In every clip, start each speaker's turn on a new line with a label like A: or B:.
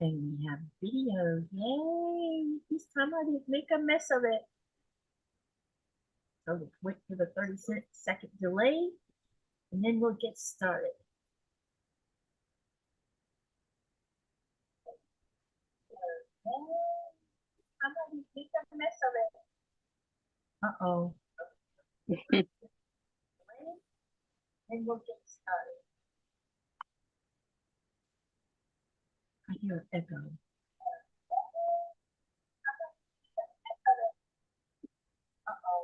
A: And we have video. Yay! This time I didn't make a mess of it. So we'll wait for the 30-second delay, and then we'll get started. I'm gonna make a mess of it. Uh-oh. And we'll get started. I hear an echo. Uh-oh.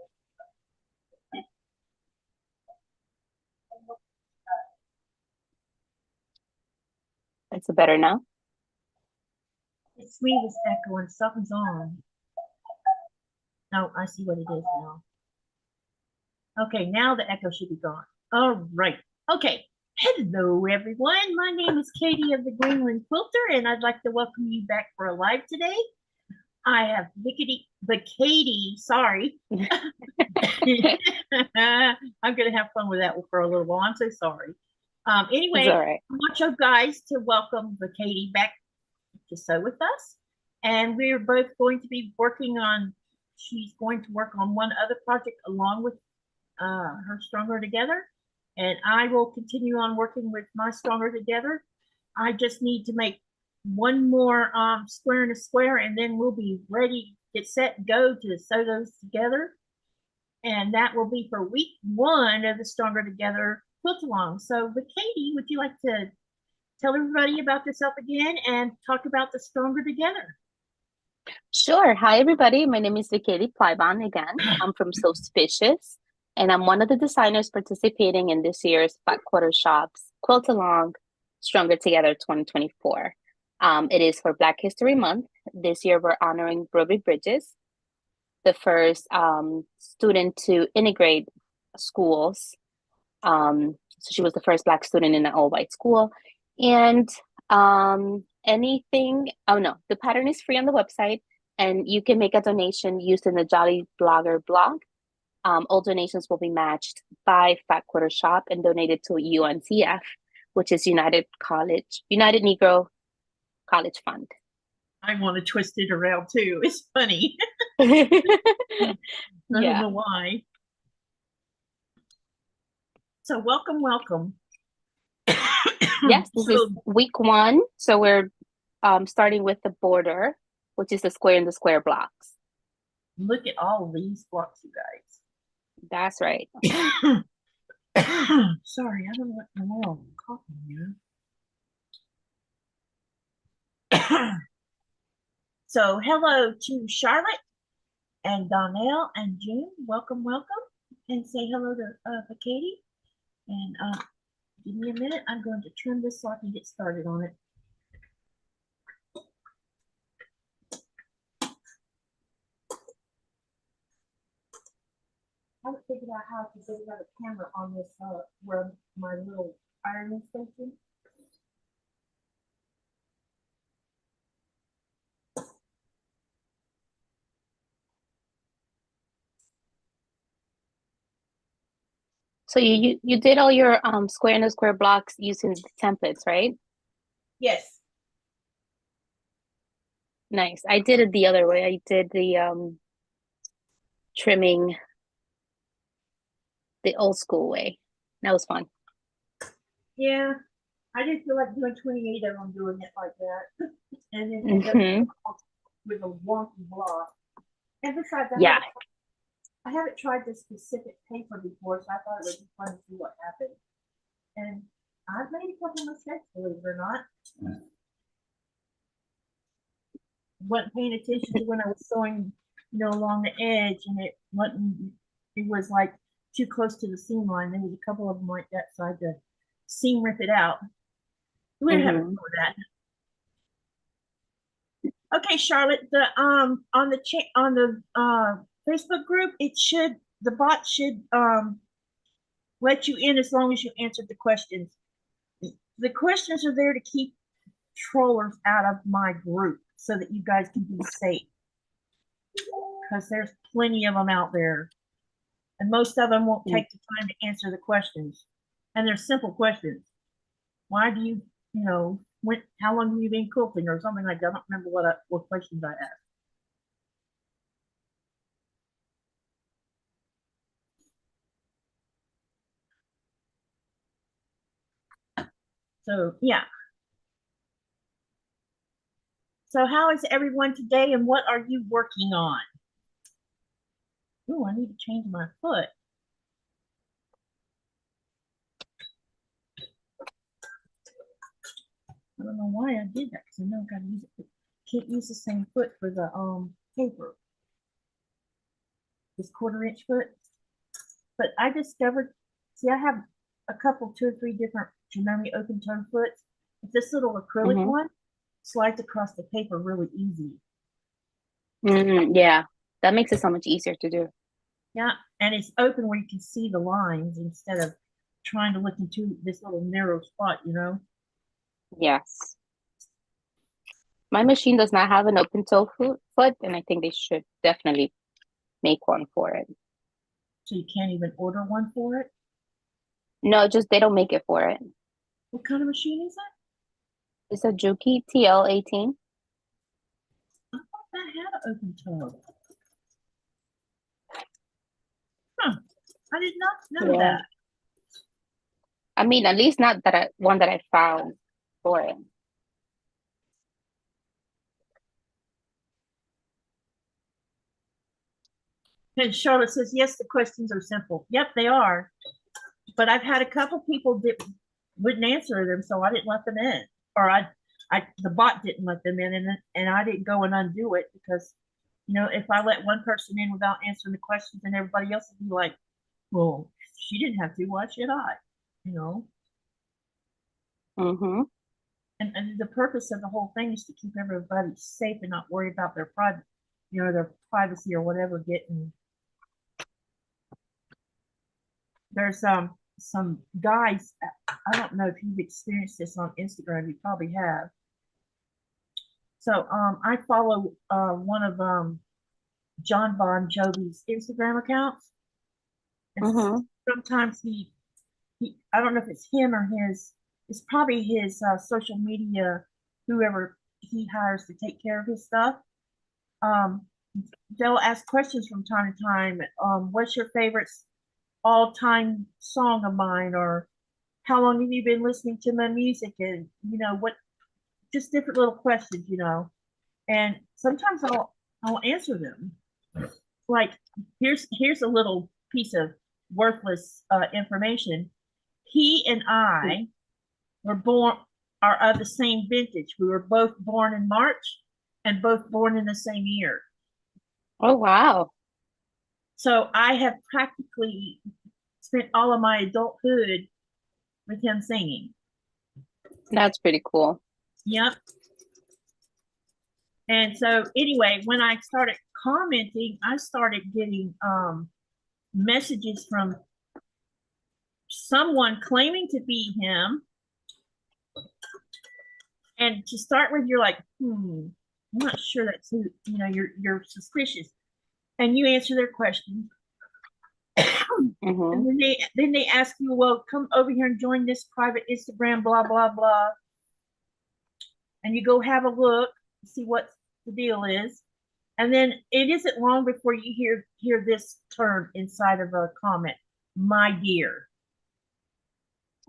B: It's better now.
A: It's sweetest echo and something's on. Oh, I see what it is now. Okay, now the echo should be gone. All right. Okay. Hello, everyone. My name is Katy of the Greenland Quilter, and I'd like to welcome you back for a live today. I have Vickiedy, sorry. I'm going to have fun with that for a little while. I'm so sorry. Anyway,
B: right.
A: I want you guys to welcome Vickiedy back to sew with us. And we're both going to be working on, she's going to work on one other project along with her StrongerTogether. And I will continue on working with my StrongerTogether. I just need to make one more square and a square, and then we'll be ready, get set, go to sew those together. And that will be for week 1 of the StrongerTogether quilt along. So, Vickiedy, would you like to tell everybody about yourself again and talk about the StrongerTogether?
B: Sure. Hi, everybody. My name is Vickiedy again. I'm from Sewspicious, and I'm one of the designers participating in this year's Qaqortoq's Quilt Along StrongerTogether 2024. It is for Black History Month. This year, we're honoring Ruby Bridges, the first student to integrate schools. So she was the first Black student in an all-white school. And the pattern is free on the website, and you can make a donation using the Jolly Blogger blog. All donations will be matched by Qaqortoq and donated to UNCF, which is United Negro College Fund.
A: I want to twist it around too. It's funny. I don't know why. So welcome.
B: Yes, this is week 1. So we're starting with the border, which is the square and the square blocks.
A: Look at all these blocks, you guys.
B: That's right.
A: Sorry, I don't know what the world I'm coughing here. So hello to Charlotte and Donnell and June. Welcome. And say hello to Katy. And give me a minute. I'm going to trim this so I can get started on it. I haven't figured out how to get another camera on this where my little ironing station.
B: So you did all your square and the square blocks using the templates, right?
A: Yes.
B: Nice. I did it the other way. I did the trimming the old school way. That was fun.
A: Yeah, I didn't feel like doing 28 of them doing it like that. And then end up with a wonky block. And besides, I haven't tried this specific paper before, so I thought it would be fun to see what happened. And I've made a couple mistakes, believe it or not. Wasn't paying attention to when I was sewing, along the edge, and it was like too close to the seam line. There was a couple of them like that, so I had to seam rip it out. We didn't have to do that. Okay, Charlotte, the on the Facebook group, the bot should let you in as long as you answered the questions. The questions are there to keep trollers out of my group so that you guys can be safe, because there's plenty of them out there, and most of them won't take the time to answer the questions, and they're simple questions. Why do you how long have you been quilting or something like that. I don't remember what questions I asked. So yeah. So how is everyone today and what are you working on? Oh, I need to change my foot. I don't know why I did that because I know I gotta use it. Can't use the same foot for the paper. This 1/4 inch foot. But I discovered, see, I have a couple, 2 or 3 different Janami open toe foots. But this little acrylic one slides across the paper really easy.
B: Yeah, that makes it so much easier to do.
A: Yeah, and it's open where you can see the lines instead of trying to look into this little narrow spot, you know?
B: Yes. My machine does not have an open toe foot, and I think they should definitely make one for it.
A: So you can't even order one for it?
B: No, just they don't make it for it.
A: What kind of machine is that?
B: It's a Juki TL18.
A: I thought that had an open toe. Huh. I did not know that.
B: I mean, at least not that one that I found for it.
A: And Charlotte says, yes, the questions are simple. Yep, they are. But I've had a couple people that wouldn't answer them, so I didn't let them in. Or the bot didn't let them in, and I didn't go and undo it because, you know, if I let one person in without answering the questions, and everybody else would be like, well, she didn't have to, why should I? You know? And the purpose of the whole thing is to keep everybody safe and not worry about their private, you know, their privacy or whatever getting. There's some guys, I don't know if you've experienced this on Instagram, you probably have. So I follow one of John Bon Jovi's Instagram accounts. And sometimes he I don't know if it's him or it's probably his social media, whoever he hires to take care of his stuff. They'll ask questions from time to time. What's your favorite all-time song of mine? Or how long have you been listening to my music? And, you know, just different little questions, you know. And sometimes I'll answer them. Like, here's a little piece of worthless information. He and I are of the same vintage. We were both born in March and both born in the same year.
B: Oh, wow.
A: So I have practically spent all of my adulthood with him singing.
B: That's pretty cool.
A: Yep. And so anyway, when I started commenting, I started getting messages from someone claiming to be him. And to start with, you're like, I'm not sure that's who, you know, you're suspicious. And you answer their questions. And then they ask you, well, come over here and join this private Instagram, blah, blah, blah. And you go have a look, see what the deal is. And then it isn't long before you hear this term inside of a comment, my dear.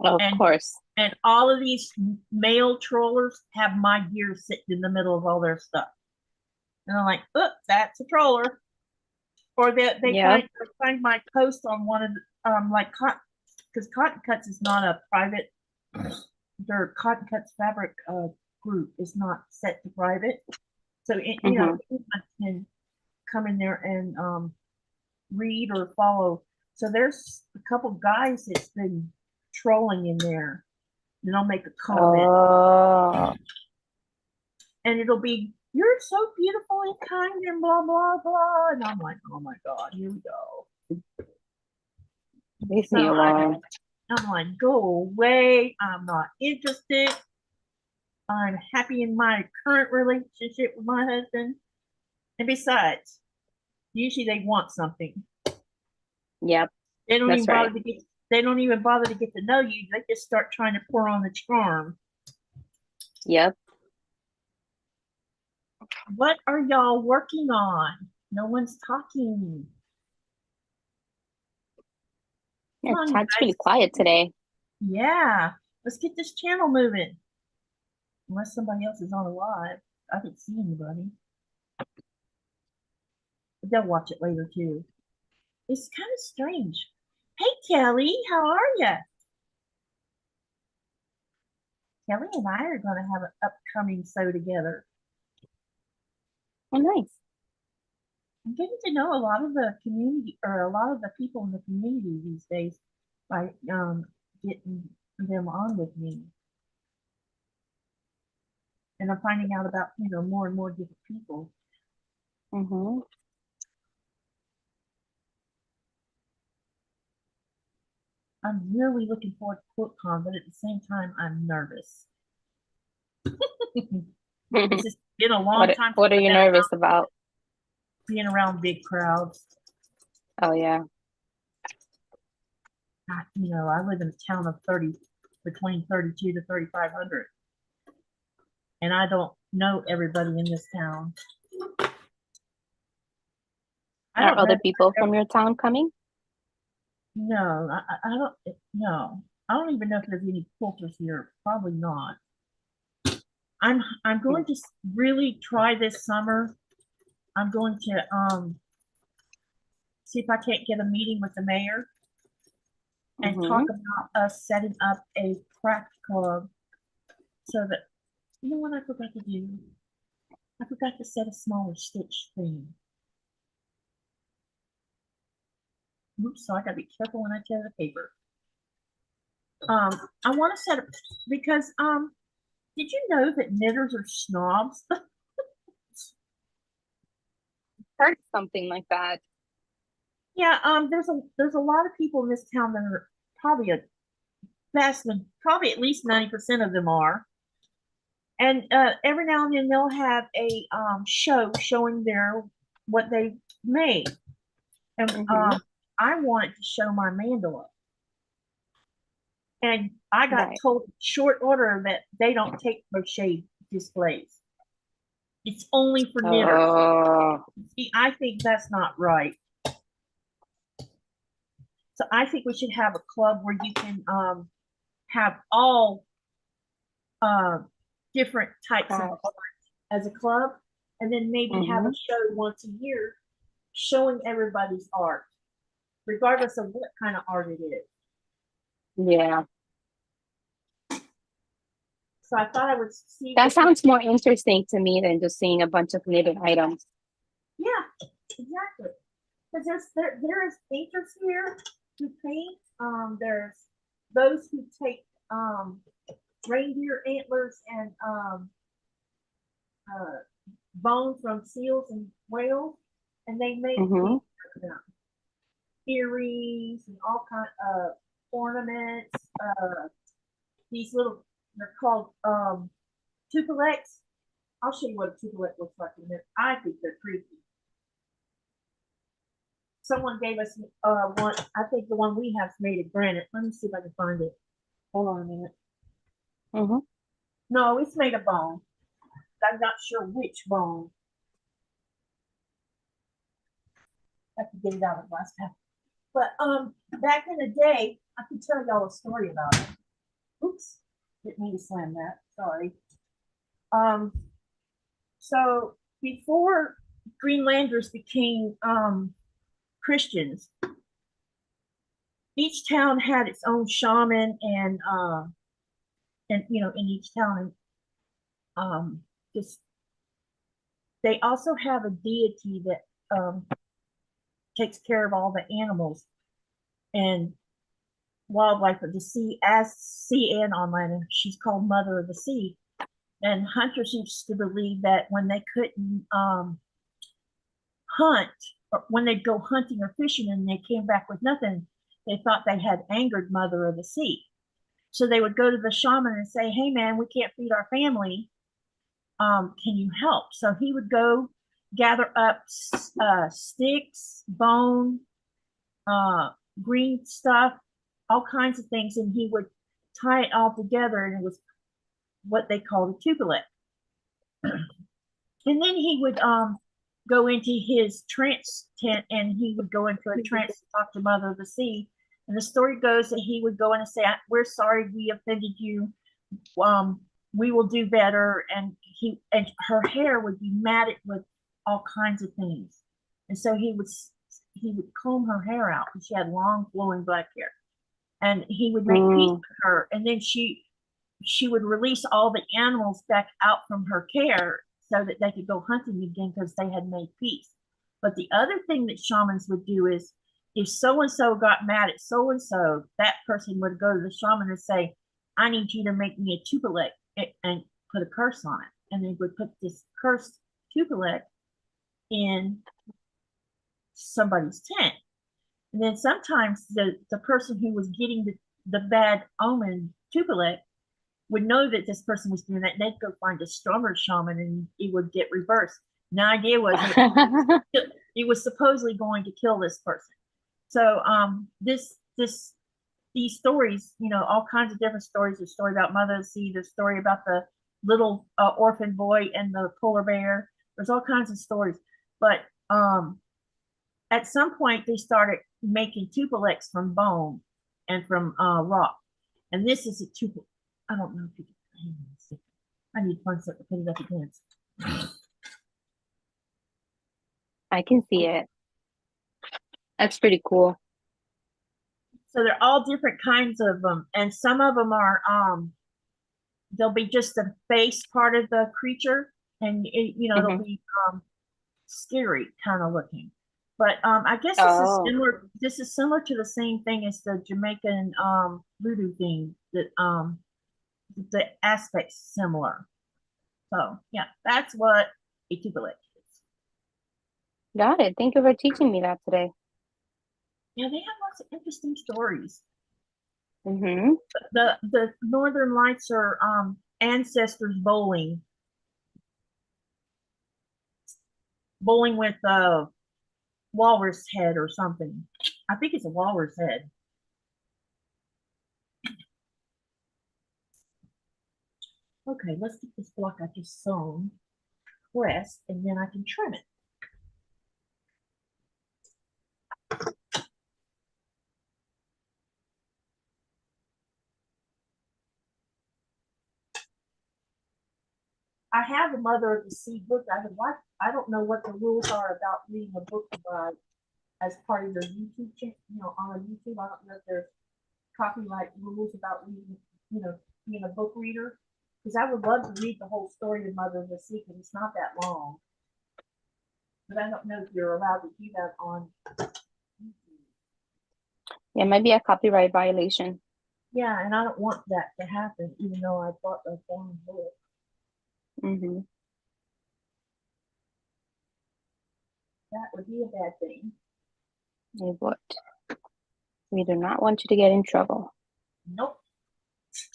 B: Of course.
A: And all of these male trollers have my dear sitting in the middle of all their stuff. And I'm like, oh, that's a troller. Or they find my post on one of the, like, because Cotton Cuts is not a private, their Cotton Cuts fabric group is not set to private. So, you know, anyone can come in there and read or follow. So there's a couple guys that's been trolling in there. And I'll make a comment. And it'll be, you're so beautiful and kind and blah, blah, blah. And I'm like, oh my God, here we go.
B: Leave me alone.
A: I'm like, go away. I'm not interested. I'm happy in my current relationship with my husband. And besides, usually they want something.
B: Yep.
A: They don't even bother to get to know you. They just start trying to pour on the charm.
B: Yep.
A: What are y'all working on? No one's talking.
B: Yeah,
A: Come on, you
B: chat's really
A: guys.
B: quiet today.
A: Yeah, let's get this channel moving. Unless somebody else is on a live. I didn't see anybody. But they'll watch it later too. It's kind of strange. Hey Kelly, how are you? Kelly and I are going to have an upcoming sew together.
B: Oh, nice.
A: I'm getting to know a lot of the community, or a lot of the people in the community these days by getting them on with me. And I'm finding out about, more and more different people.
B: Mm-hmm.
A: I'm really looking forward to QuiltCon, but at the same time, I'm nervous. It's just been a long time.
B: What are you nervous about?
A: Being around big crowds.
B: Oh, yeah.
A: I live in a town of between 32 to 3,500. And I don't know everybody in this town.
B: Are other people from your town coming?
A: No, I don't. No, I don't even know if there's any quilters here. Probably not. I'm going to really try this summer. I'm going to see if I can't get a meeting with the mayor and talk about us setting up a craft club, so that what I forgot to do. I forgot to set a smaller stitch thing. Oops, so I gotta be careful when I tear the paper. I want to set up because did you know that knitters are snobs?
B: Heard something like that.
A: Yeah, there's a lot of people in this town that are probably probably at least 90% of them are. And every now and then they'll have a show showing what they made. And I wanted to show my mandala. And I got told short order that they don't take crochet displays. It's only for knitters. See, I think that's not right. So I think we should have a club where you can have all different types of art as a club, and then maybe have a show once a year showing everybody's art, regardless of what kind of art it is.
B: Yeah.
A: So I thought I would see.
B: That sounds more interesting to me than just seeing a bunch of knitted items.
A: Yeah, exactly. Because there is painters here who paint. There's those who take reindeer antlers and bone from seals and whales, and they make earrings and all kind of ornaments. These little, they're called tupilettes. I'll show you what a tupilette looks like in this. I think they're creepy. Someone gave us one. I think the one we have is made of granite. Let me see if I can find it. Hold on a minute. No, it's made of bone. I'm not sure which bone. I have to get it out of the last time. But back in the day, I could tell y'all a story about it. Oops, didn't mean to slam that. Sorry. So before Greenlanders became Christians, each town had its own shaman, and in each town, and just they also have a deity that takes care of all the animals and wildlife of the sea, as sea and on land, and she's called Mother of the Sea. And hunters used to believe that when they couldn't hunt, or when they'd go hunting or fishing and they came back with nothing, they thought they had angered Mother of the Sea. So they would go to the shaman and say, "Hey man, we can't feed our family. Can you help?" So he would go gather up sticks, bone, green stuff, all kinds of things, and he would tie it all together, and it was what they called a tubulet. And then he would go into his trance tent, and he would go into a trance to talk to Mother of the Sea. And the story goes that he would go in and say, "We're sorry we offended you. We will do better." And her hair would be matted with all kinds of things, and so he would comb her hair out, and she had long flowing black hair, and he would make peace with her, and then she would release all the animals back out from her care so that they could go hunting again because they had made peace. But the other thing that shamans would do is, if so-and-so got mad at so-and-so, that person would go to the shaman and say, "I need you to make me a tubulet," and put a curse on it. And they would put this cursed tubulet in somebody's tent. And then sometimes the person who was getting the bad omen tubulet would know that this person was doing that, and they'd go find a stronger shaman, and it would get reversed. And the idea was it was supposedly going to kill this person. So these stories, you know, all kinds of different stories. The story about Mother of the Sea, the story about the little orphan boy and the polar bear. There's all kinds of stories. But at some point, they started making tubulets from bone and from rock. And this is a tubulet. I don't know if you can. I need to find something to put it up against.
B: I can see it. That's pretty cool.
A: So they're all different kinds of them, and some of them are they'll be just the face part of the creature, and you know, it'll be scary kind of looking. But I guess this is similar. This is similar to the same thing as the Jamaican voodoo thing. That the aspect's similar. So yeah, that's what a tubulet is.
B: Got it. Thank you for teaching me that today.
A: Yeah, they have lots of interesting stories.
B: Mm-hmm.
A: The Northern Lights are ancestors bowling with a walrus head or something. I think it's a walrus head. Okay, let's get this block I just sewn pressed, and then I can trim it. I have a Mother of the Sea book. I don't know what the rules are about reading a book as part of your YouTube channel, you know, on YouTube. I don't know if there's copyright rules about reading, you know, being a book reader. Because I would love to read the whole story of Mother of the Sea, because it's not that long. But I don't know if you're allowed to do that on YouTube.
B: Yeah, it might be a copyright violation.
A: Yeah, and I don't want that to happen, even though I bought a foreign book.
B: Mm-hmm.
A: That would be a bad thing.
B: It would. We do not want you to get in trouble.
A: Nope,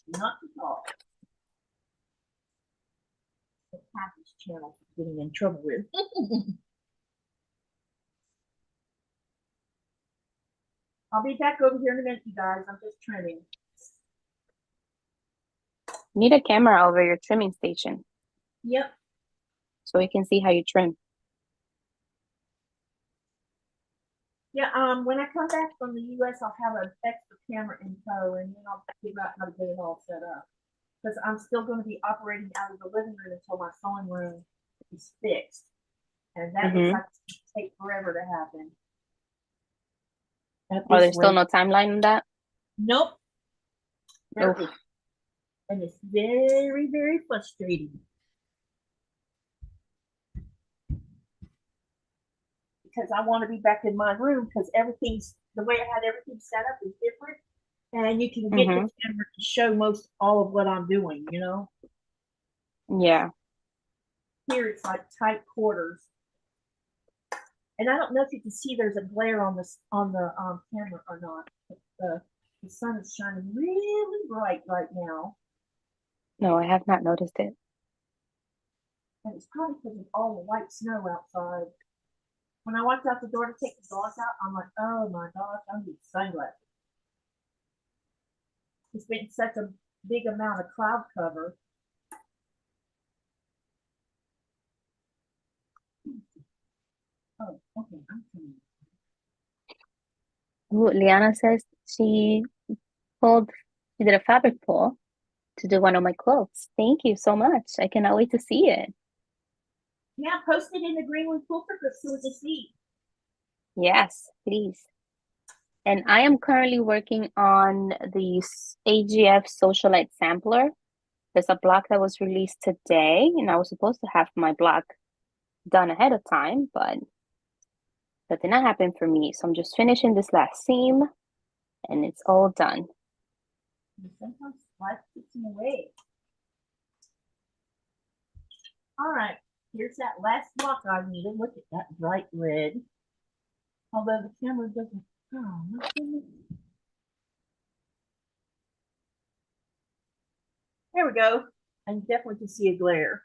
A: not at all. The package channel is getting in trouble with. I'll be back over here in a minute, you guys. I'm just trimming.
B: Need a camera over your trimming station.
A: Yep.
B: So we can see how you trim.
A: Yeah, when I come back from the US, I'll have an extra camera in tow, and then I'll figure out how to get it all set up. Because I'm still going to be operating out of the living room until my sewing room is fixed. And that looks like it's going to take forever to happen.
B: Oh, there's still no timeline on that?
A: Nope. And it's very, very frustrating. Because I want to be back in my room, because everything's, the way I had everything set up is different. And you can get the camera to show all of what I'm doing, you know?
B: Yeah.
A: Here it's like tight quarters. And I don't know if you can see there's a glare on the camera or not. The sun is shining really bright right now.
B: No, I have not noticed it.
A: And it's probably because of all the white snow outside. When I walked out the door to take the dogs out, I'm like, oh my gosh, I need sunglasses. It's been such a big amount of cloud cover. Okay, I'm coming.
B: Ooh, Liana says she did a fabric pull to do one of my quilts. Thank you so much. I cannot wait to see it.
A: Yeah, post it in the Greenland Quilter group so we can see.
B: Yes, please. And I am currently working on the AGF Socialite Sampler. There's a block that was released today, and I was supposed to have my block done ahead of time, but that did not happen for me. So I'm just finishing this last seam, and it's all done.
A: Sometimes life gets in the way. All right, here's that last block I needed. Look at that bright red. Although the camera doesn't. Oh, my goodness. There we go. I definitely can see a glare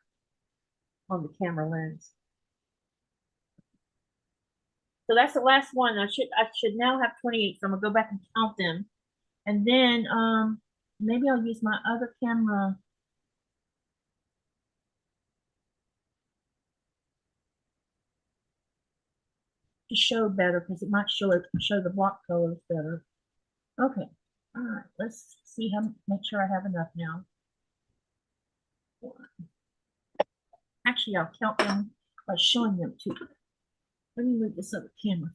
A: on the camera lens. So that's the last one. I should now have 28. So I'm gonna go back and count them, and then maybe I'll use my other camera. To show better because it might show the block colors better. Okay. All right. Let's see make sure I have enough now. Actually, I'll count them by showing them too. Let me move this other camera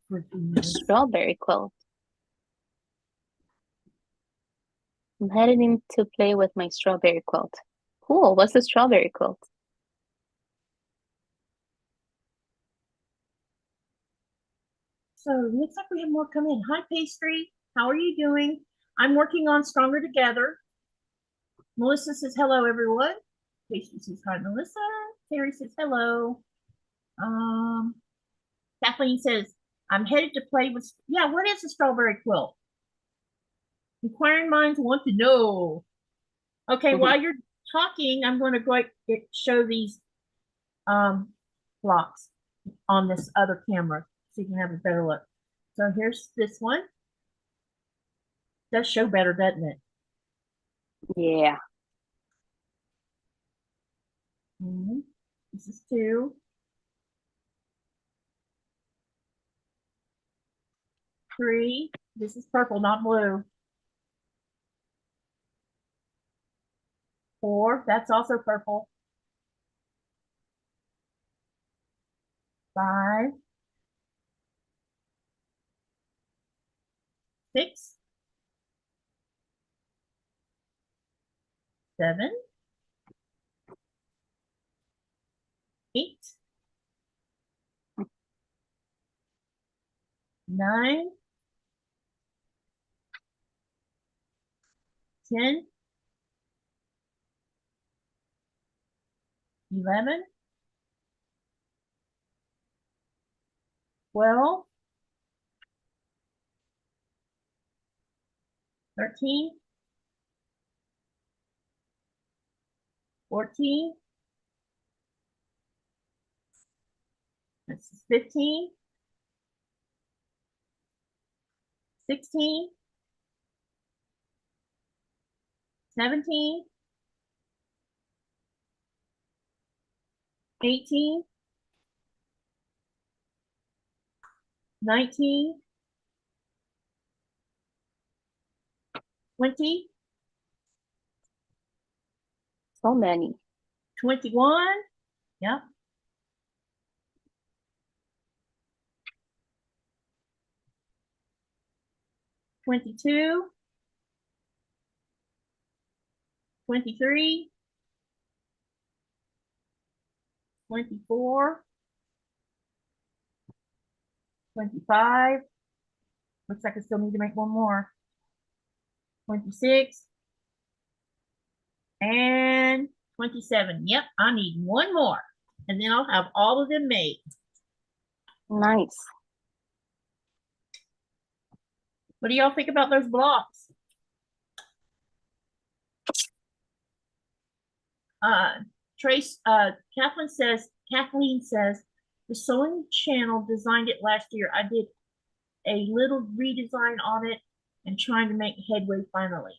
A: for a few minutes.
B: Strawberry quilt. I'm heading to play with my strawberry quilt. Cool. What's the strawberry quilt?
A: So looks like we have more come in. Hi, Pastry. How are you doing? I'm working on StrongerTogether. Melissa says hello, everyone. Pastry says hi, Melissa. Terry says hello. Kathleen says I'm headed to play with. Yeah, what is a strawberry quilt? Inquiring minds want to know. Okay, while you're talking, I'm going to go show these blocks on this other camera so you can have a better look. So here's this one. Does show better, doesn't it?
B: Yeah.
A: This is 2. 3. This is purple, not blue. 4. That's also purple. 5. 6. 7. 8. 9. 10. 11. 12. 13. 14. This is 15. 16. 17. 18. 19. 20.
B: So many.
A: 21. Yep. 22. 23. 24. 25. Looks like I still need to make one more. 26. And 27. Yep, I need one more. And then I'll have all of them made.
B: Nice.
A: What do y'all think about those blocks? Kathleen says, the sewing channel designed it last year. I did a little redesign on it and trying to make headway finally.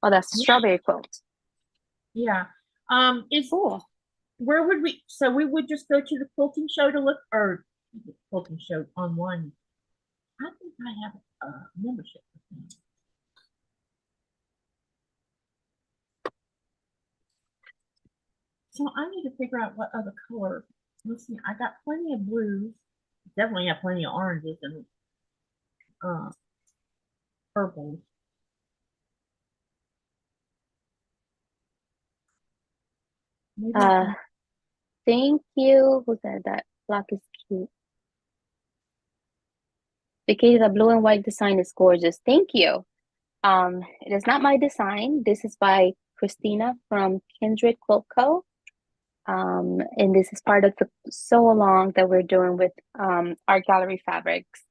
B: Oh, that's a strawberry quilt.
A: Yeah.
B: Cool.
A: where would we, so we would just go to the quilting show to look, or the quilting show online. I think I have a membership with them. So I need to figure out what other color. Let's see, I got plenty of blues. Definitely have plenty of oranges and purples. Maybe
B: Thank you. Who said that? Black is cute. Vickiedy, the blue and white design is gorgeous. Thank you. It is not my design. This is by Christina from Kindred Quilt Co. And this is part of the sew along that we're doing with Art Gallery Fabrics.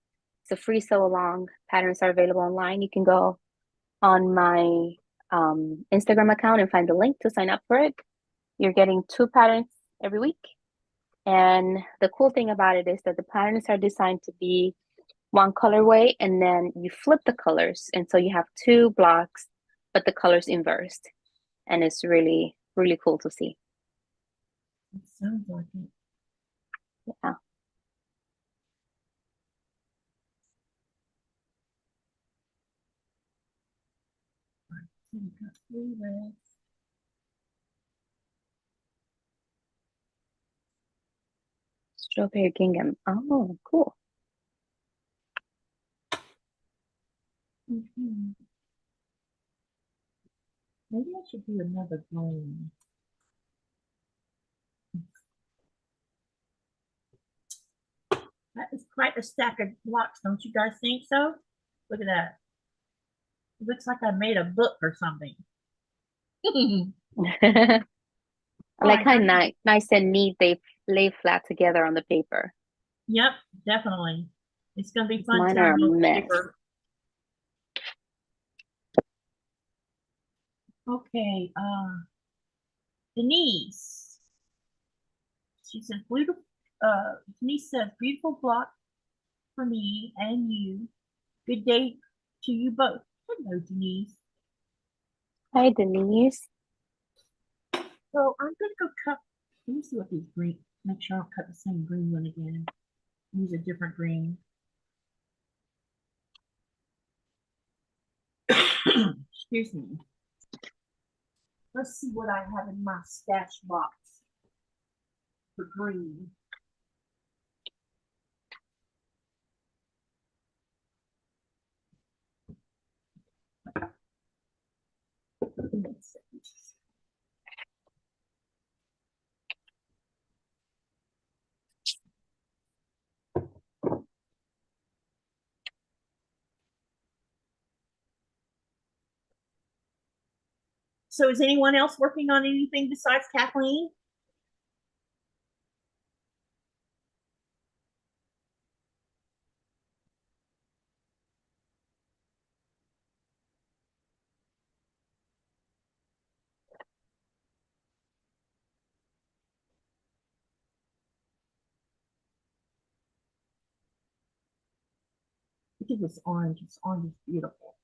B: It's a free sew along. Patterns are available online. You can go on my Instagram account and find the link to sign up for it. You're getting 2 patterns every week. And the cool thing about it is that the patterns are designed to be one colorway, and then you flip the colors. And so you have 2 blocks, but the colors inversed. And it's really, really cool to see.
A: it sounds like it.
B: Yeah.
A: So we got 3 reds.
B: Strawberry gingham. Oh, cool.
A: Mm-hmm. Maybe I should do another green. That is quite a stack of blocks, don't you guys think so? Look at that. It looks like I made a book or something.
B: I like how nice and neat they lay flat together on the paper.
A: Yep, definitely. It's gonna be fun.
B: Mine are a mess.
A: Paper. Okay, Denise. She says beautiful. Denise says beautiful block for me and you. Good day to you both. Hello, Denise.
B: Hi, Denise.
A: So I'm gonna go cut. Let me see what these green. Make sure I don't cut the same green one again. Use a different green. Excuse me. Let's see what I have in my stash box for green. So is anyone else working on anything besides Kathleen? Look at this orange. This orange is beautiful.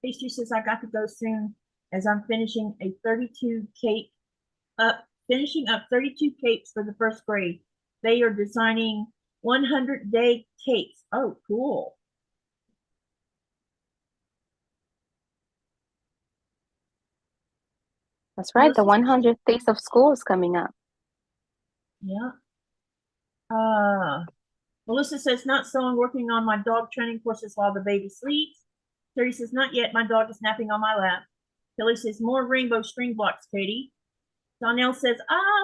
A: Pastry says I got to go soon as I'm finishing a 32 cake finishing up 32 cakes for the first grade. They are designing 100-day cakes. Oh, cool.
B: That's right. The 100th days of school is coming up.
A: Yeah. Melissa says, not sewing, working on my dog training courses while the baby sleeps. Terry says, not yet. My dog is napping on my lap. Kelly says, more rainbow string blocks, Katie. Donnell says,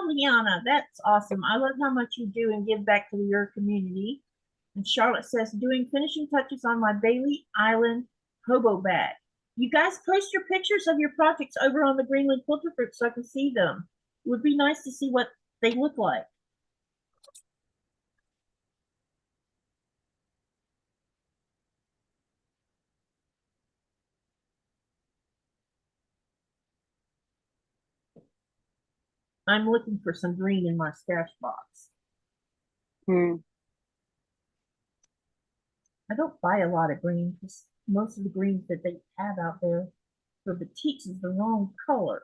A: Liana, that's awesome. I love how much you do and give back to your community. And Charlotte says, doing finishing touches on my Bailey Island hobo bag. You guys post your pictures of your projects over on the Greenland Quilter group so I can see them. It would be nice to see what they look like. I'm looking for some green in my stash box.
B: Hmm.
A: I don't buy a lot of green because most of the greens that they have out there for boutiques is the wrong color.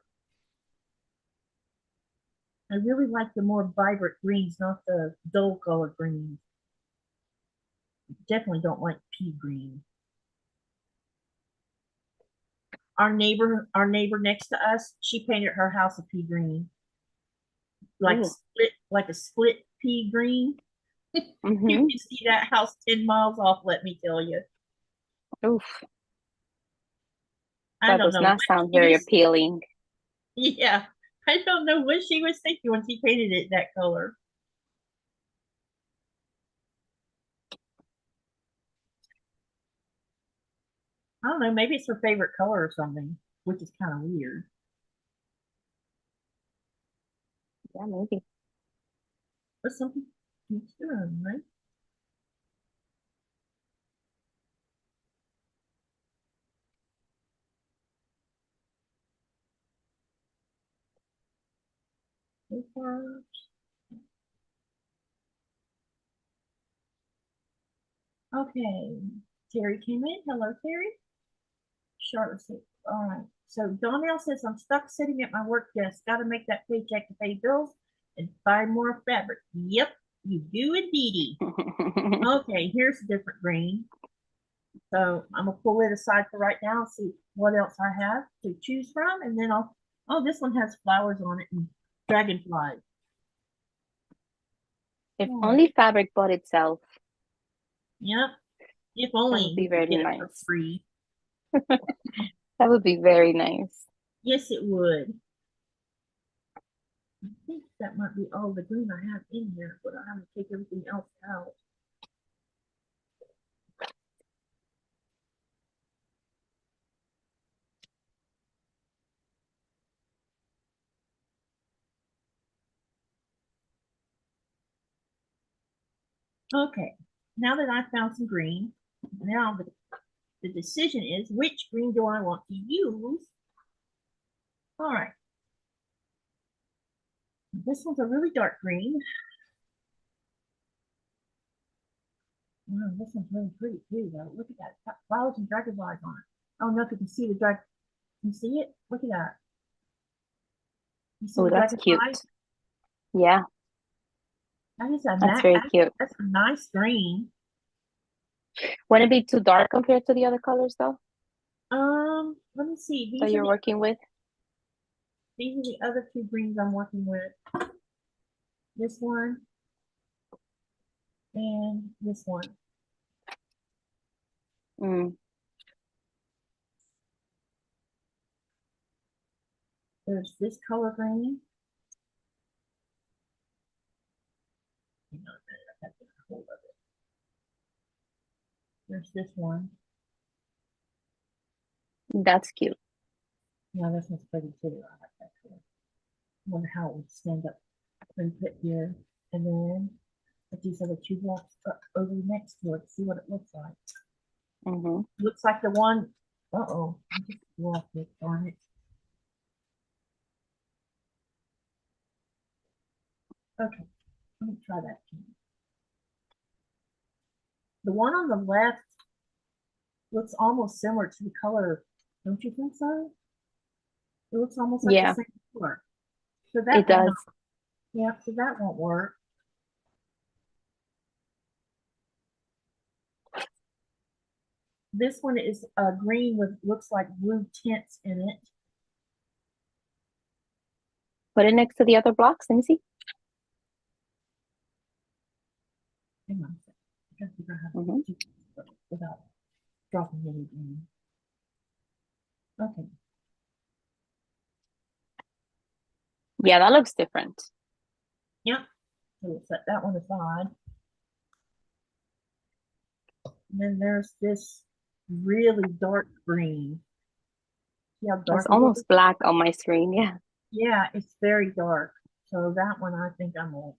A: I really like the more vibrant greens, not the dull color greens. Definitely don't like pea green. Our neighbor next to us, she painted her house a pea green,
B: Ooh.
A: like a split pea green. You
B: Mm-hmm.
A: can see that house 10 miles off, let me tell you.
B: Oof.
A: I
B: That
A: don't
B: does
A: know
B: not
A: what
B: sound
A: she
B: very
A: was,
B: appealing.
A: yeah, I don't know what she was thinking when she painted it that color. I don't know, maybe it's her favorite color or something, which is kind of weird.
B: Yeah, maybe.
A: But something keeps doing, right? So far. Okay, Terry came in. Hello, Terry. Charlotte said, all right. So Donnell says, I'm stuck sitting at my work desk. Got to make that paycheck to pay bills and buy more fabric. Yep, you do indeedy. Okay, here's a different green. So I'm gonna pull it aside for right now and see what else I have to choose from, and then oh, this one has flowers on it and dragonflies.
B: If
A: Oh,
B: only fabric bought itself,
A: yep. If
B: that would
A: only
B: be
A: we could
B: very
A: get it for
B: nice.
A: free.
B: That would be very nice.
A: Yes, it would. I think that might be all the green I have in here, but I have to take everything else out. Okay, now that I've found some green, now the decision is which green do I want to use? All right, this one's a really dark green. Wow, this one's really pretty too, though. Look at that. It's got flowers and dragonflies on it. I don't know if you can see the dragon. Can you see it? Look at that. You see
B: Oh,
A: the
B: that's
A: dragonflies?
B: cute. Yeah,
A: That is a
B: that's very cute.
A: that's a nice green.
B: Wouldn't it be too dark compared to the other colors, though,
A: Let me see.
B: that you're working with?
A: These are the other two greens I'm working with. This one and this one.
B: Mm.
A: There's this color green. Hang on a minute, I have to get hold of it. There's this one.
B: That's cute.
A: Yeah, this one's pretty too. I like that color. I wonder how it would stand up when put here. And then put these other two blocks up over next to it. See what it looks like.
B: Mm-hmm.
A: Looks like the one. Uh-oh. I just lost it. Darn it. Okay. Let me try that again. The one on the left looks almost similar to the color. Don't you think so? It looks almost like the
B: Yeah,
A: same color. So
B: it
A: that may not.
B: does.
A: Yeah, so that won't work. This one is green with looks like blue tints in it.
B: Put it next to the other blocks. Let me see.
A: Hang on a second. I gotta figure out how to
B: Mm-hmm.
A: do this without dropping any green. Okay.
B: Yeah, that looks different.
A: Yep. So we'll set that one aside. And then there's this really dark green. See how
B: It's
A: dark it is?
B: almost black on my screen. Yeah.
A: Yeah, it's very dark. So that one I think I'm gonna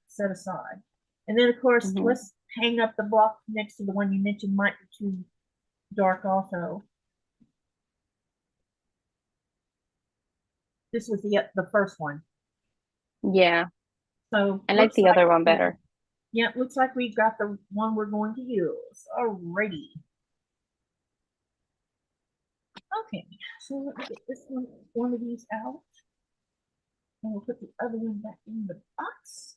A: set aside. And then of course,
B: Mm-hmm.
A: let's hang up the block next to the one you mentioned might be too dark also. This was the first one.
B: Yeah,
A: So
B: I like
A: looks
B: the
A: like,
B: other one better.
A: yeah, looks like we've got the one we're going to use. Alrighty. Okay, so let me get this one of these out. And we'll put the other one back in the box.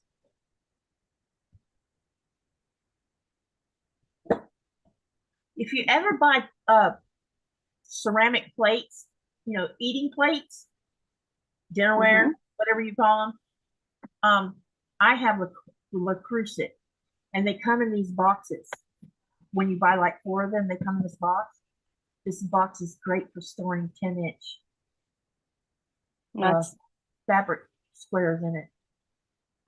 A: If you ever buy ceramic plates, eating plates, dinnerware, whatever you call them, I have Le Creuset, and they come in these boxes. When you buy like 4 of them, they come in this box. This box is great for storing 10-inch
B: That's
A: fabric squares in it.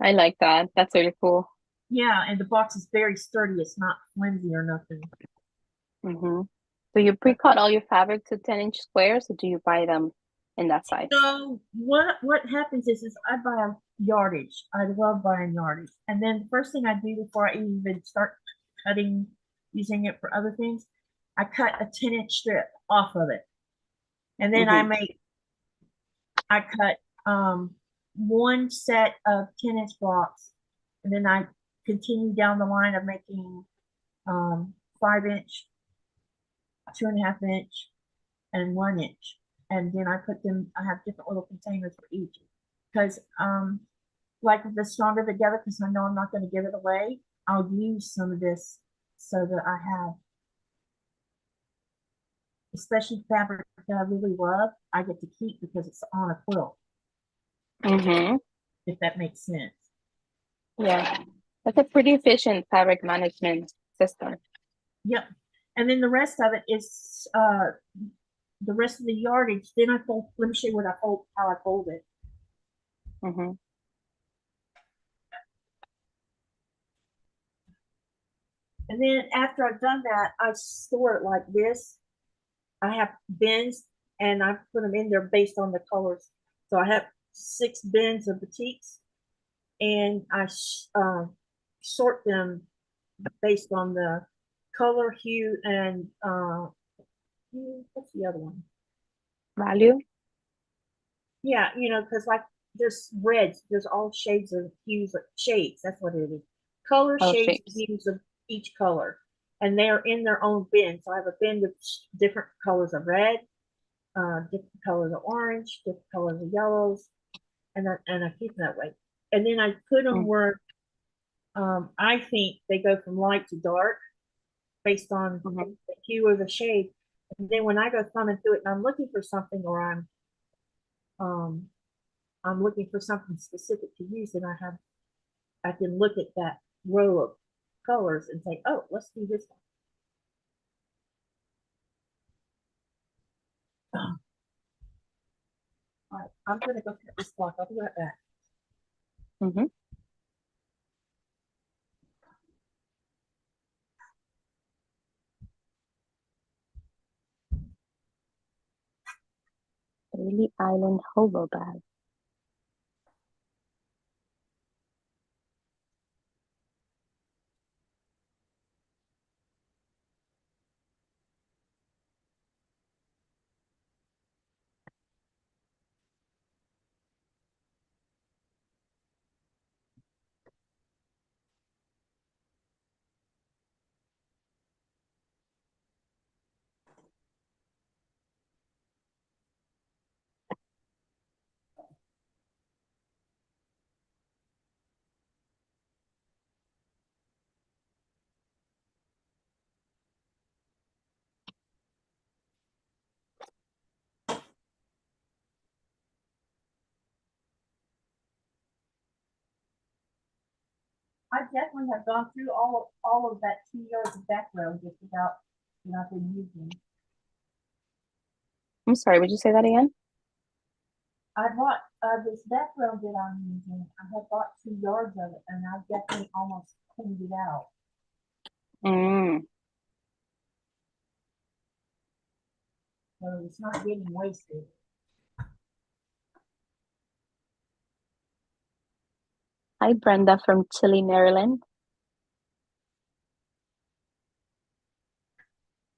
B: I like that. That's really cool.
A: Yeah, and the box is very sturdy. It's not flimsy or nothing.
B: So you pre-cut all your fabric to 10-inch squares, or do you buy them in that size?
A: So what happens is I buy a yardage. I love buying yardage. And then the first thing I do before I even start cutting, using it for other things, I cut a 10-inch strip off of it. And then I cut one set of 10-inch blocks. And then I continue down the line of making 5-inch, 2.5-inch, and 1-inch. And then I have different little containers for each. Because like with the StrongerTogether, because I know I'm not going to give it away, I'll use some of this so that I have, especially fabric that I really love, I get to keep because it's on a quilt. If that makes sense.
B: Yeah, that's a pretty efficient fabric management system.
A: Yep. And then the rest of it is the rest of the yardage. Then I fold. Let me show you how I fold it. And then after I've done that, I store it like this. I have bins, and I put them in there based on the colors. So I have 6 bins of batiks, and I sort them based on the color, hue, and what's the other one?
B: Value?
A: Yeah, because like there's reds, there's all shades of hues, shades. That's what it is. Color, shades, hues of each color, and they are in their own bin. So I have a bin with different colors of red, different colors of orange, different colors of yellows, and I keep them that way. And then I put them where I think they go from light to dark based on the hue or the shade. And then when I go thumbing through it and I'm looking for something, or I'm looking for something specific to use, and I can look at that row of colors and say, oh, let's do this one. All right, I'm gonna go cut this block. I'll be right back.
B: Daily Island hobo bag.
A: I definitely have gone through all of that 2 yards of background just about that I've been using.
B: I'm sorry, would you say that again?
A: I bought this background that I'm using. I have bought 2 yards of it, and I've definitely almost cleaned it out. So it's not getting wasted.
B: Hi, Brenda from Chile, Maryland.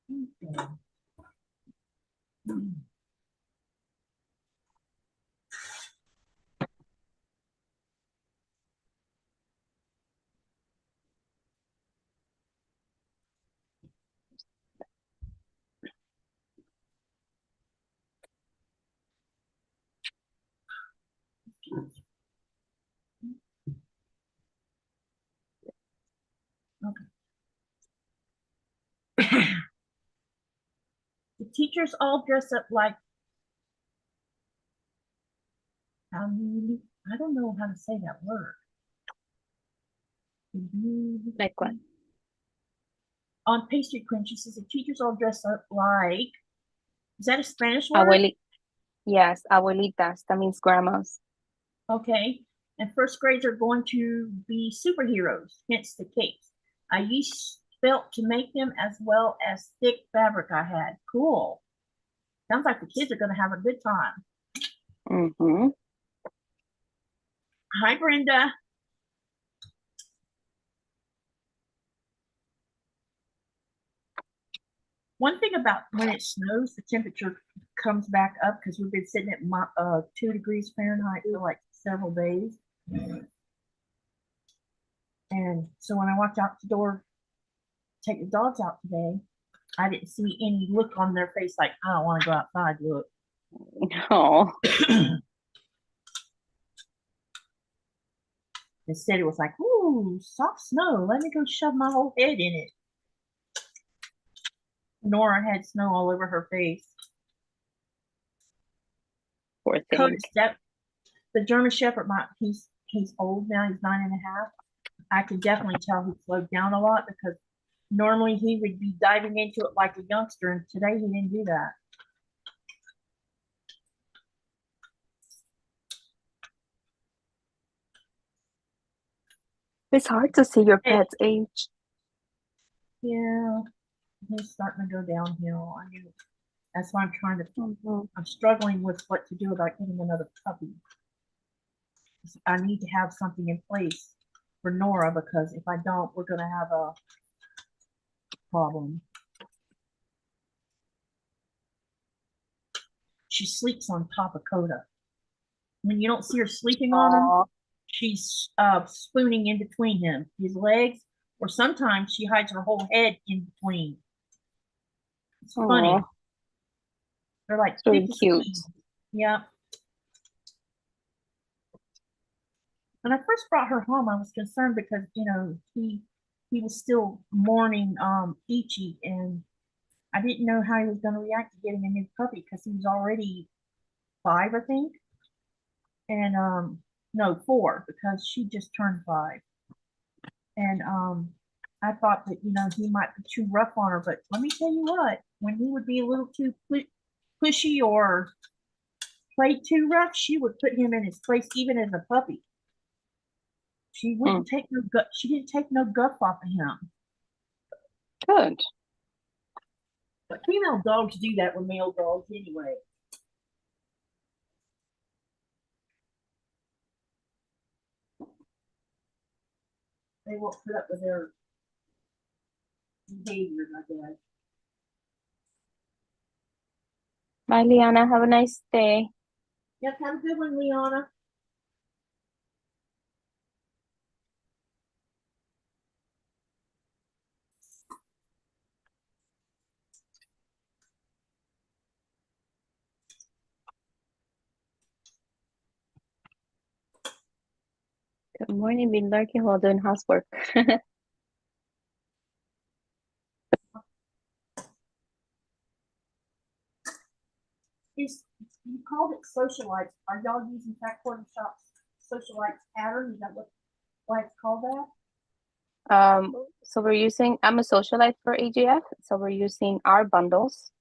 A: Okay. The teachers all dress up like, I don't know how to say that word.
B: Like what?
A: On Pastry Queen, she says the teachers all dress up like, is that a Spanish word?
B: Yes, abuelitas. That means grandmas.
A: Okay. And first grades are going to be superheroes, hence the capes. I used felt to make them as well as thick fabric I had. Cool. Sounds like the kids are going to have a good time.
B: Mm-hmm.
A: Hi, Brenda. One thing about when it snows, the temperature comes back up because we've been sitting at 2 degrees Fahrenheit for like several days. And so when I walked out the door, take the dogs out today, I didn't see any look on their face like, I don't want to go outside, look.
B: Oh.
A: Instead, it was like, ooh, soft snow. Let me go shove my whole head in it. Nora had snow all over her face.
B: Poor thing.
A: Coda, the German Shepherd, he's old now. He's 9.5. I could definitely tell he slowed down a lot because normally he would be diving into it like a youngster, and today he didn't do that.
B: It's hard to see your pet's age.
A: Yeah, he's starting to go downhill. I knew. That's why I'm trying to. I'm struggling with what to do about getting another puppy. I need to have something in place for Nora because if I don't, we're going to have a problem. She sleeps on top of Coda. When you don't see her sleeping on him, she's spooning in between his legs, or sometimes she hides her whole head in between. It's funny. They're like
B: really cute.
A: Yeah. When I first brought her home, I was concerned because he was still mourning Ichi, and I didn't know how he was going to react to getting a new puppy because he was already 5, I think, and no, 4 because she just turned 5, and I thought that he might be too rough on her, but let me tell you what, when he would be a little too pushy or played too rough, she would put him in his place even as a puppy. She wouldn't take no gut. She didn't take no guff off of him.
B: Good.
A: But female dogs do that with male dogs anyway. They won't put up with their behaviors, I guess.
B: Bye, Liana. Have a nice day.
A: Yep, have a good one, Liana.
B: Good morning. Been lurking while doing housework.
A: You called it socialites. Are y'all using Qaqortoq's socialites pattern? Is that why it's called that?
B: So I'm a socialite for AGF. So we're using our bundles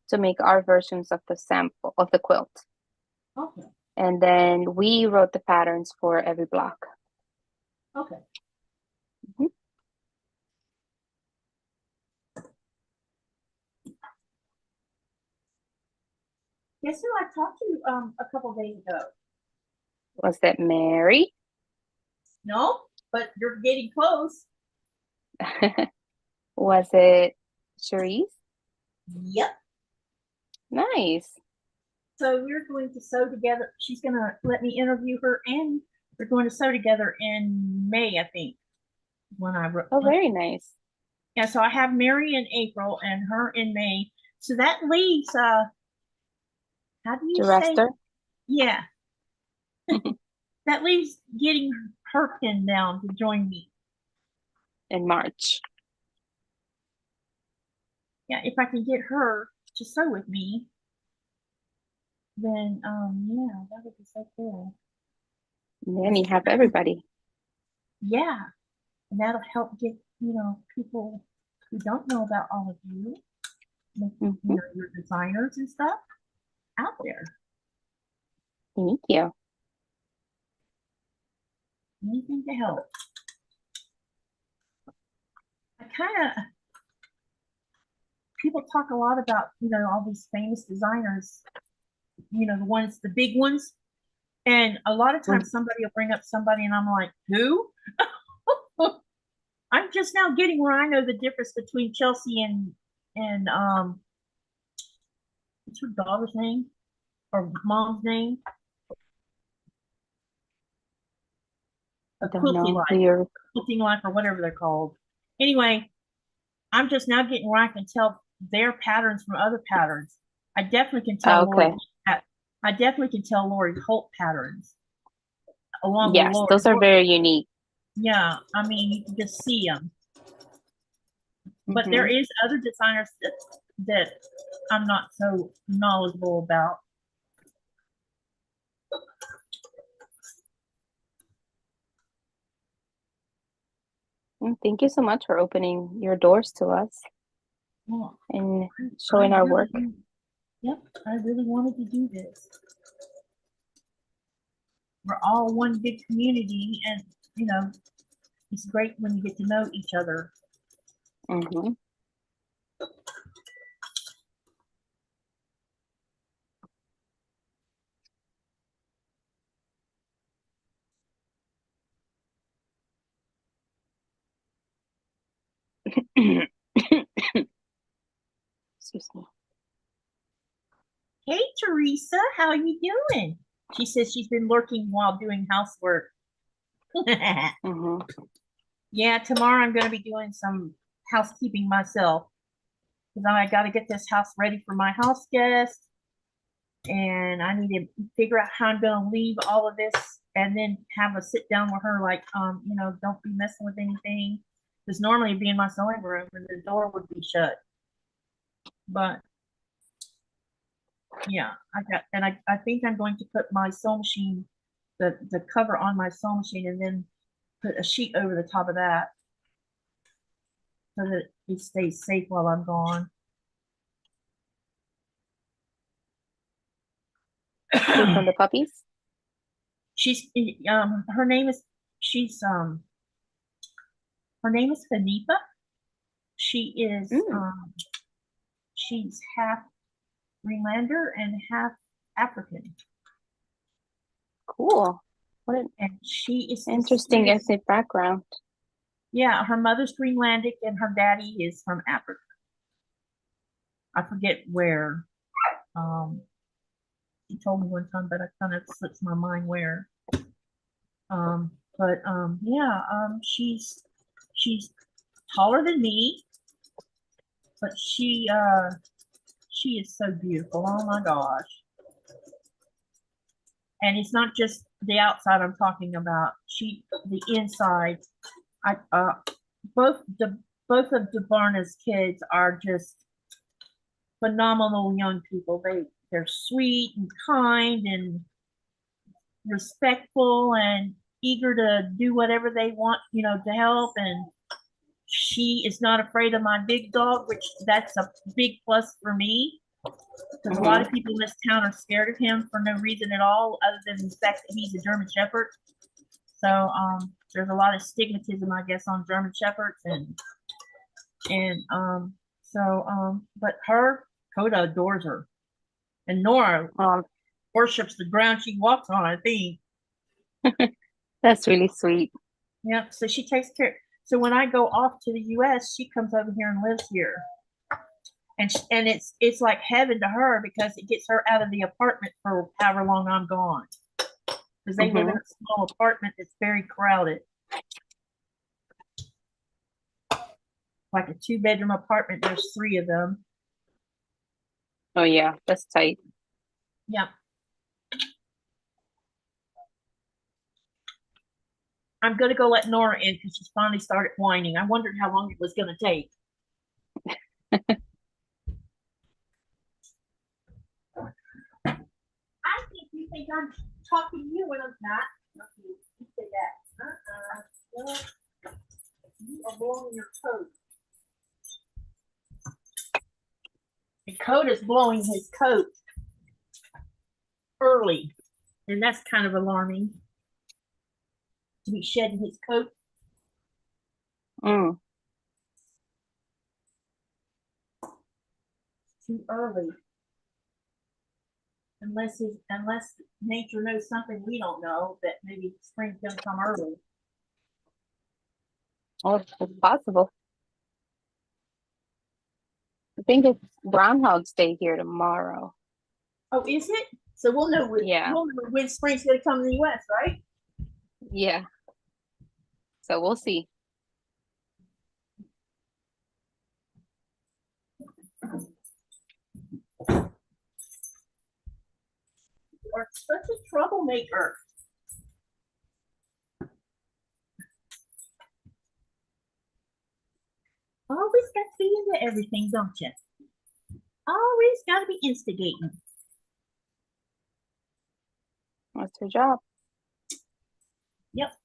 B: to make our versions of the sample of the quilt.
A: Okay.
B: And then we wrote the patterns for every block.
A: Okay. Guess who I talked to a couple days ago?
B: Was that Mary?
A: No, but you're getting close.
B: Was it Cherise?
A: Yep.
B: Nice.
A: So we're going to sew together. She's going to let me interview her, and we're going to sew together in May, I think. When I wrote.
B: Oh, very nice.
A: Yeah, so I have Mary in April and her in May. So that leaves how do you say? Yeah. That leaves getting her pinned down to join me
B: in March.
A: yeah, if I can get her to sew with me, then yeah, that would be so cool.
B: And then you have everybody.
A: Yeah, and that'll help get, you know, people who don't know about all of you, you know, your designers and stuff out there.
B: Thank you.
A: Anything to help. I kind of, people talk a lot about, you know, all these famous designers, you know, the ones, the big ones. And a lot of times somebody will bring up somebody and I'm like, who? I'm just now getting where I know the difference between Chelsea and what's her daughter's name or mom's name? A Quilting Life, Quilting Life, or whatever they're called. Anyway, I'm just now getting where I can tell their patterns from other patterns. I definitely can tell Lori. I definitely can tell Lori Holt patterns. Along with Lori.
B: Those are very unique.
A: Yeah, I mean you can just see them. But there is other designers that I'm not so knowledgeable about.
B: Thank you so much for opening your doors to us and showing our work.
A: Yep, I really wanted to do this. We're all one big community, and you know, it's great when you get to know each other.
B: Excuse me.
A: Hey, Teresa, how are you doing? She says she's been lurking while doing housework. Yeah, tomorrow I'm going to be doing some housekeeping myself because I got to get this house ready for my house guest, and I need to figure out how I'm going to leave all of this and then have a sit down with her, like, you know, don't be messing with anything, because normally it'd be in my sewing room and the door would be shut. But yeah, I think I'm going to put my sewing machine, the cover on my sewing machine, and then put a sheet over the top of that so that it stays safe while I'm gone.
B: From the puppies?
A: She's her name is her name is Hanifa. She is she's half Greenlander and half African.
B: Cool.
A: And she is
B: interesting ethnic background.
A: Yeah, her mother's Greenlandic and her daddy is from Africa. I forget where. She told me one time, but I kind of slips my mind where. She's taller than me, but she is so beautiful. Oh my gosh. And it's not just the outside I'm talking about. The inside. Both of DeBarna's kids are just phenomenal young people. They're sweet and kind and respectful and eager to do whatever they want, you know, to help. And she is not afraid of my big dog, which that's a big plus for me. Because a lot of people in this town are scared of him for no reason at all, other than the fact that he's a German Shepherd. So there's a lot of stigmatism, I guess, on German Shepherds, but Coda adores her, and Nora worships the ground she walks on, I think.
B: That's really sweet.
A: Yeah, so she takes care. So when I go off to the U.S., she comes over here and lives here. And it's like heaven to her because it gets her out of the apartment for however long I'm gone. Because they live in a small apartment that's very crowded. Like a 2-bedroom apartment, there's 3 of them.
B: Oh yeah, that's tight.
A: Yeah. I'm gonna go let Nora in because she's finally started whining. I wondered how long it was gonna take. I'm talking to you when I'm not. You say that. Well, you are blowing your coat. The coat is blowing his coat early, and that's kind of alarming to be shedding his coat. Too early. Unless nature knows something we don't know, that maybe spring's gonna come early.
B: Oh, it's possible. I think it's Groundhog's Day here tomorrow.
A: Oh, is it? So we'll know when,
B: Yeah.
A: we'll know when spring's gonna come in the US, right?
B: Yeah. So we'll see.
A: You are such a troublemaker. Always got to be into everything, don't you? Always got to be instigating.
B: That's her job.
A: Yep.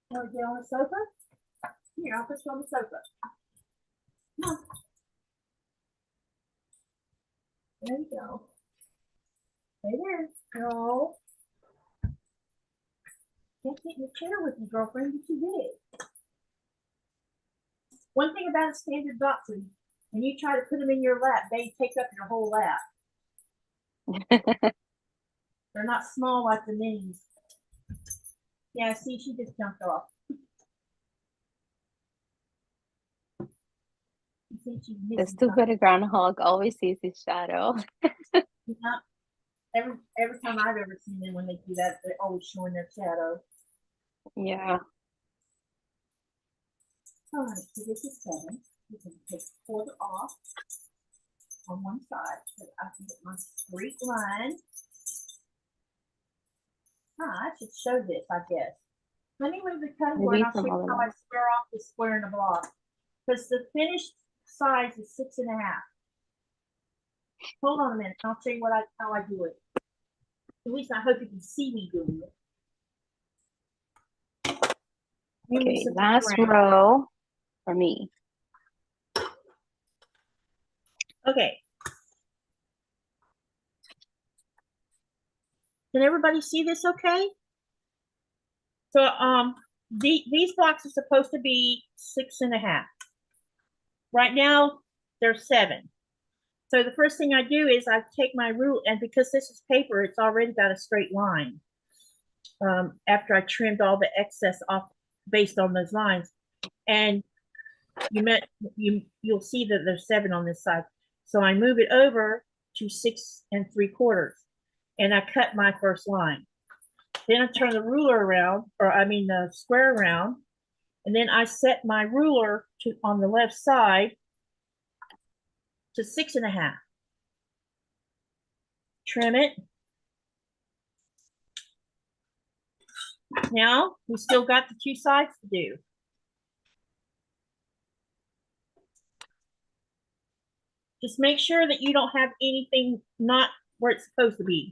A: Want to get on the sofa? Here, I'll put you on the sofa. Come on. There you go. Stay there. No. Can't get in the chair with you, girlfriend. You're too big. One thing about a standard dachshund, when you try to put them in your lap, they take up your whole lap. They're not small like the minis. Yeah, see, she just jumped off.
B: The stupid groundhog always sees his shadow.
A: Yeah. Every time I've ever seen them, when they do that, they're always showing their shadow.
B: Yeah.
A: All right, so this is 7. You can take a quarter off on one side so I can get my straight line. I should show this, I guess. Let me move the cutting board and I'll show you how I square off the square in the block. Because the finished size is 6.5. Hold on a minute, I'll show you how I do it. At least I hope you can see me doing it.
B: Okay, last row for me.
A: Okay. Can everybody see this okay? So these blocks are supposed to be 6.5. Right now they're 7. So the first thing I do is I take my rule, and because this is paper, it's already got a straight line. After I trimmed all the excess off based on those lines, and you'll see that there's 7 on this side. So I move it over to 6 3/4, and I cut my first line. Then I turn the ruler around, or I mean the square around, and then I set my ruler to on the left side to 6.5. Trim it. Now we still got the 2 sides to do. Just make sure that you don't have anything not where it's supposed to be.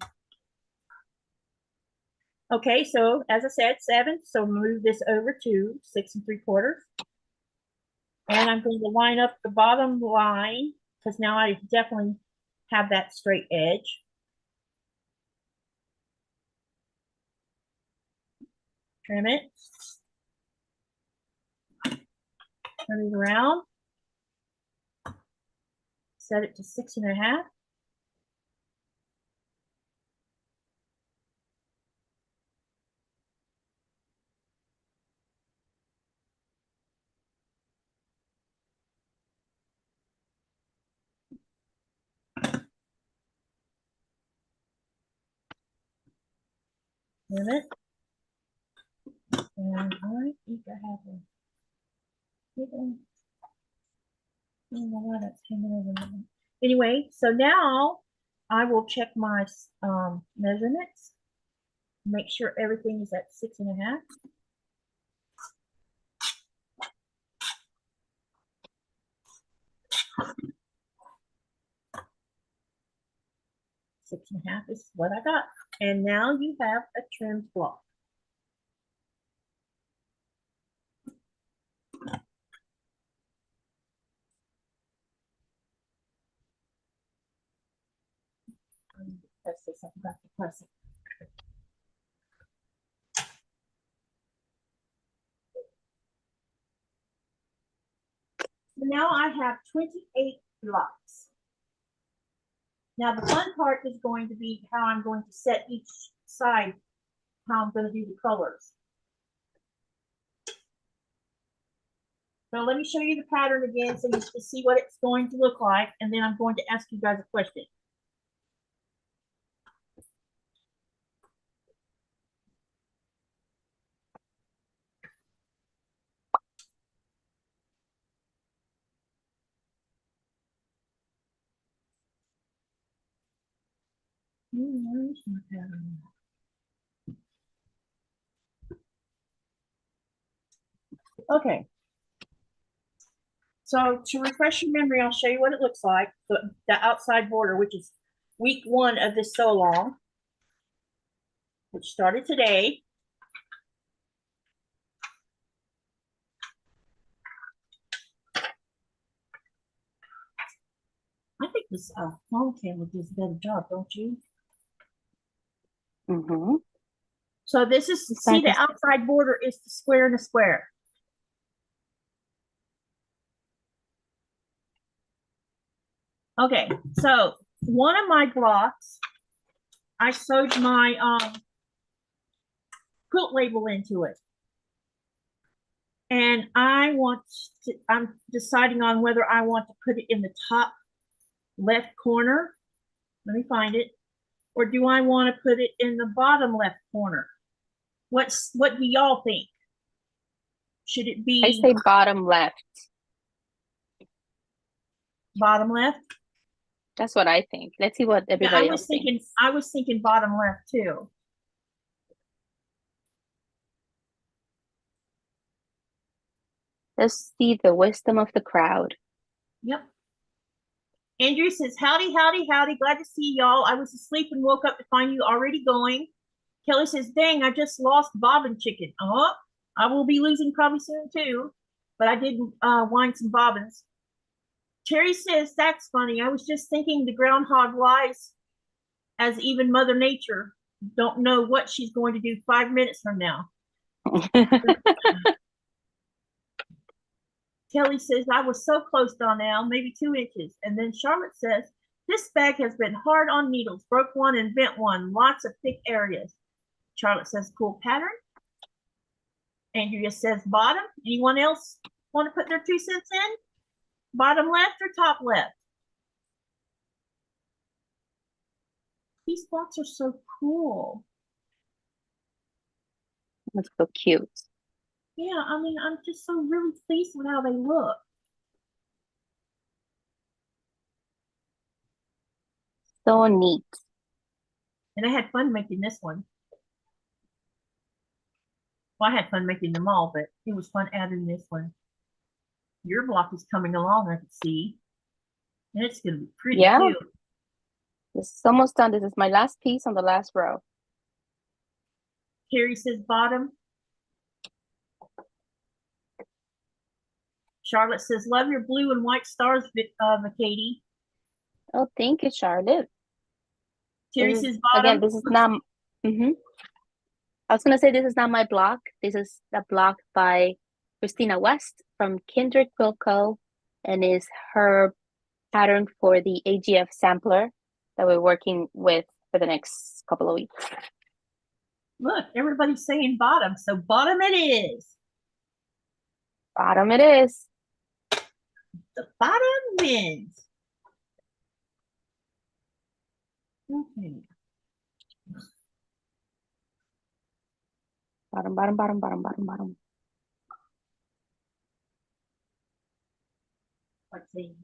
A: Okay, so as I said, 7. So move this over to 6 3/4. And I'm going to line up the bottom line because now I definitely have that straight edge. Trim it. Turn it around. Set it to 6.5. Trim it. And I think I have a little, I don't know why that's hanging over there. Anyway, so now I will check my measurements. Make sure everything is at 6.5. 1.5 is what I got. And now you have a trimmed block. Press this, I forgot to press it. So now I have 28 blocks. Now the fun part is going to be how I'm going to set each side, how I'm going to do the colors. So let me show you the pattern again so you can see what it's going to look like, and then I'm going to ask you guys a question. Where's my pattern? Okay. So to refresh your memory, I'll show you what it looks like. The outside border, which is week 1 of this sew along, which started today. I think this phone camera does a better job, don't you?
B: Mm-hmm.
A: So this is, see, the outside border is the square and a square. Okay, so one of my blocks, I sewed my quilt label into it. And I'm deciding on whether I want to put it in the top left corner. Let me find it. Or do I want to put it in the bottom left corner? What do y'all think? Should it be?
B: I say bottom left.
A: Bottom left?
B: That's what I think. Let's see what everybody else thinks.
A: I was thinking bottom left too.
B: Let's see the wisdom of the crowd.
A: Yep. Andrew says, howdy, howdy, howdy. Glad to see y'all. I was asleep and woke up to find you already going. Kelly says, dang, I just lost bobbin chicken. I will be losing probably soon too. But I did wind some bobbins. Terry says, that's funny. I was just thinking the groundhog lies as even Mother Nature. Don't know what she's going to do 5 minutes from now. Kelly says, I was so close, Donnell, maybe 2 inches. And then Charlotte says, this bag has been hard on needles, broke one and bent one, lots of thick areas. Charlotte says, cool pattern. Andrea says, bottom. Anyone else want to put their 2 cents in? Bottom left or top left? These blocks are so cool.
B: That's so cute.
A: Yeah, I mean, I'm just so really pleased with how they look.
B: So neat.
A: And I had fun making this one. Well, I had fun making them all, but it was fun adding this one. Your block is coming along, I can see. And it's going to be pretty too.
B: This is almost done. This is my last piece on the last row.
A: Carrie says bottom. Charlotte says, love your blue and white stars, Vickiedy.
B: Oh, thank you, Charlotte.
A: Terry says bottom.
B: Again, this is not... I was going to say this is not my block. This is the block by Christina West from Kindred Quilt Co. And is her pattern for the AGF sampler that we're working with for the next couple of weeks.
A: Look, everybody's saying bottom, so bottom it is.
B: Bottom it is.
A: The bottom wins. Okay.
B: Bottom, bottom, bottom, bottom, bottom, bottom.
A: Let's see.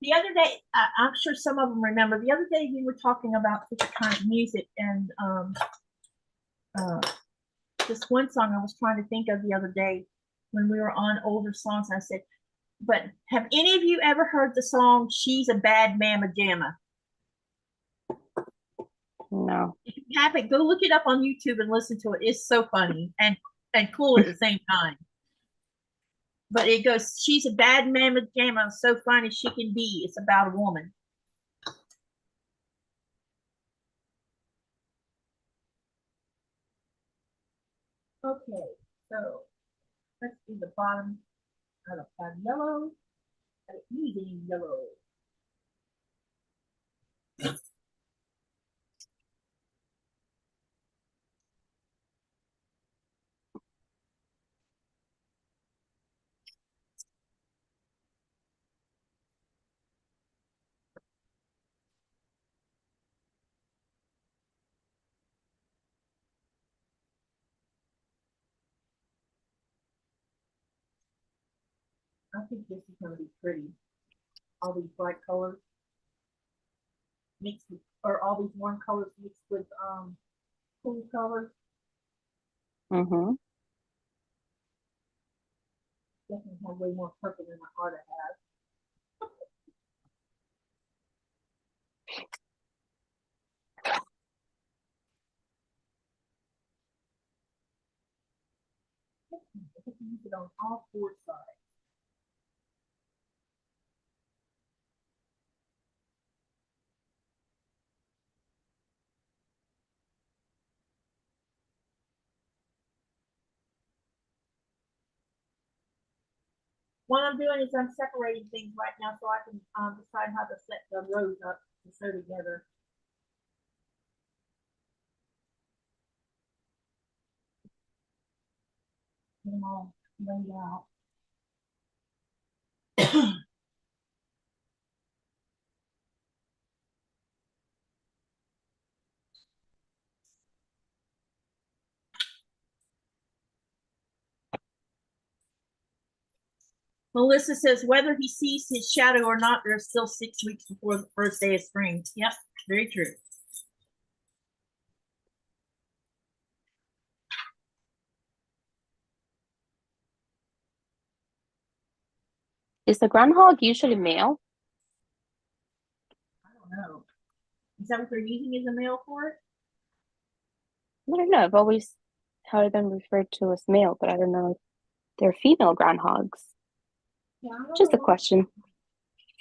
A: The other day, I'm sure some of them remember, the other day we were talking about different kinds of music, and this one song I was trying to think of the other day when we were on older songs. I said, but have any of you ever heard the song "She's a Bad Mamma Jamma"?
B: No.
A: If you haven't, go look it up on YouTube and listen to it. It's so funny and cool at the same time. But it goes, "She's a bad mamma jamma, so fine as she can be." It's about a woman. Okay, so let's do the bottom out of plaid yellow, medium yellow. I think this is going to be pretty. All these bright colors mixed with, or all these warm colors mixed with cool colors.
B: Mm-hmm.
A: Definitely have way more purple than I ought to have. I can use it on all four sides. What I'm doing is I'm separating things right now so I can decide how to set the rows up to sew together. Get them all laid out. Melissa says, whether he sees his shadow or not, there's still 6 weeks before the first day of spring. Yep, very true.
B: Is the groundhog usually male?
A: I don't know. Is that what they're using as a male for it?
B: I don't know. I've always heard them referred to as male, but I don't know if they're female groundhogs.
A: Yeah, I don't
B: Just
A: know.
B: a question.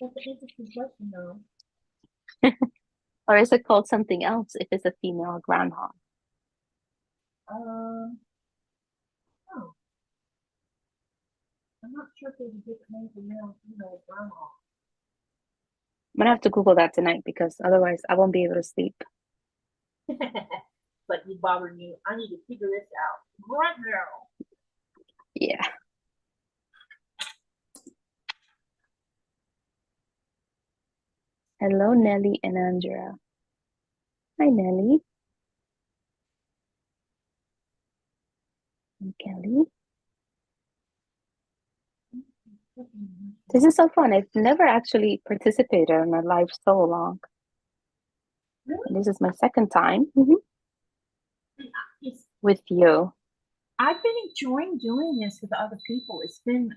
A: That's an interesting question, though.
B: Or is it called something else if it's a female groundhog?
A: Oh. I'm not sure if there's a different name for male and female groundhog.
B: I'm gonna have to Google that tonight because otherwise I won't be able to sleep.
A: But you bothering you. I need to figure this out right now.
B: Yeah. Hello, Nelly and Andrea. Hi, Nelly. And Kelly. This is so fun. I've never actually participated in a live so long.
A: Really?
B: And this is my second time
A: It's,
B: with you.
A: I've been enjoying doing this with other people. It's been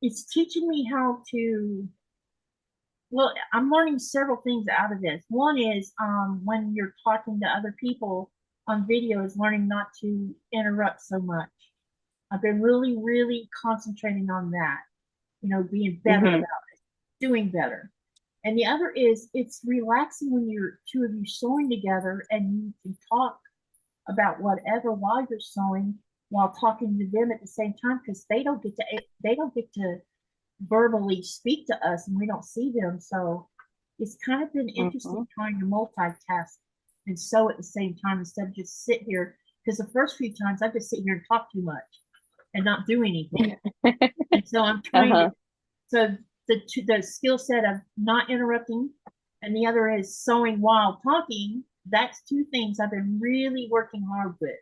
A: it's teaching me how to, well, I'm learning several things out of this. One is when you're talking to other people on video, is learning not to interrupt so much. I've been really, really concentrating on that, you know, being better about it, doing better. And the other is it's relaxing when you're two of you sewing together and you can talk about whatever while you're sewing while talking to them at the same time, because they don't get to verbally speak to us and we don't see them. So it's kind of been interesting trying to multitask and sew at the same time instead of just sit here, because the first few times I just sit here and talk too much and not do anything. And so I'm trying to, so the skill set of not interrupting, and the other is sewing while talking. That's two things I've been really working hard with.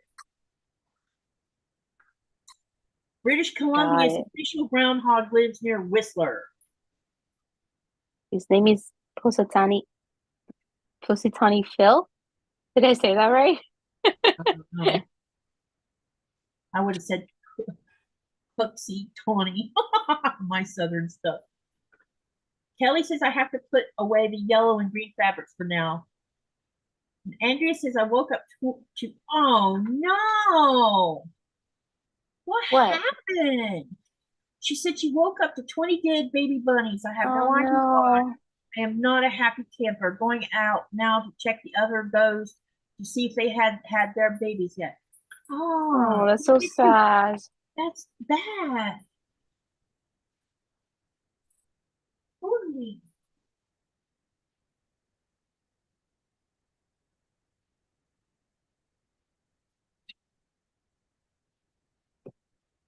A: British Columbia's official groundhog lives near Whistler.
B: His name is Positani Phil. Did I say that right?
A: I would have said Puxy 20, my southern stuff. Kelly says I have to put away the yellow and green fabrics for now. And Andrea says I woke up to oh no. What happened? She said she woke up to 20 dead baby bunnies. I have no idea why. I am not a happy camper. Going out now to check the other does to see if they had their babies yet.
B: Oh, that's so sad.
A: That's bad. Holy.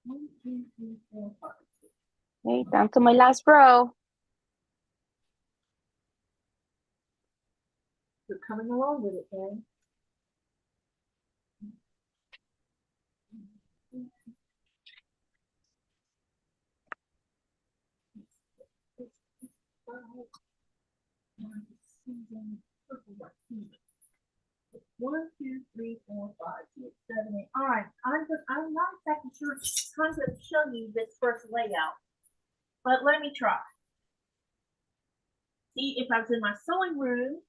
A: One, two, three, four, five, six.
B: Okay, down to my last row.
A: You're coming along with it, then. One, two, three, four, five, six, seven, eight. All right, I'm not exactly sure I'm going to show you this first layout, but let me try. See, if I was in my sewing room,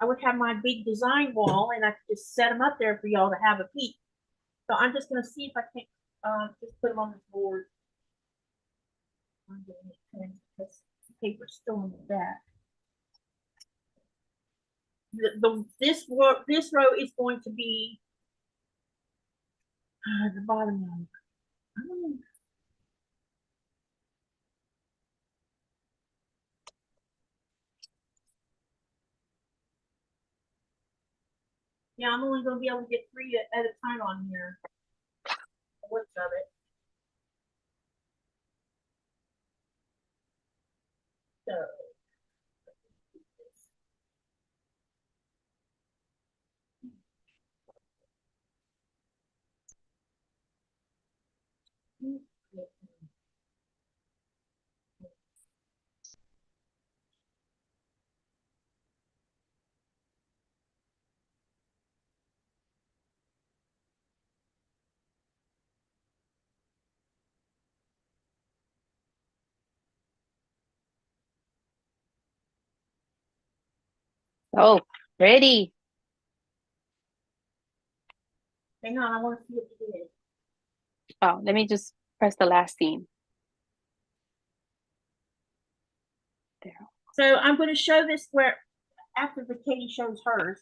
A: I would have my big design wall, and I could just set them up there for y'all to have a peek. So I'm just going to see if I can just put them on this board. I'm getting it pinned because the paper's still in the back. This row is going to be the bottom one. Yeah, I'm only going to be able to get 3 at a time on here. What's of it? So.
B: Oh, pretty.
A: Hang on, I want to see what you did.
B: Oh, let me just press the last seam. There.
A: So I'm going to show this where after Vickiedy shows hers,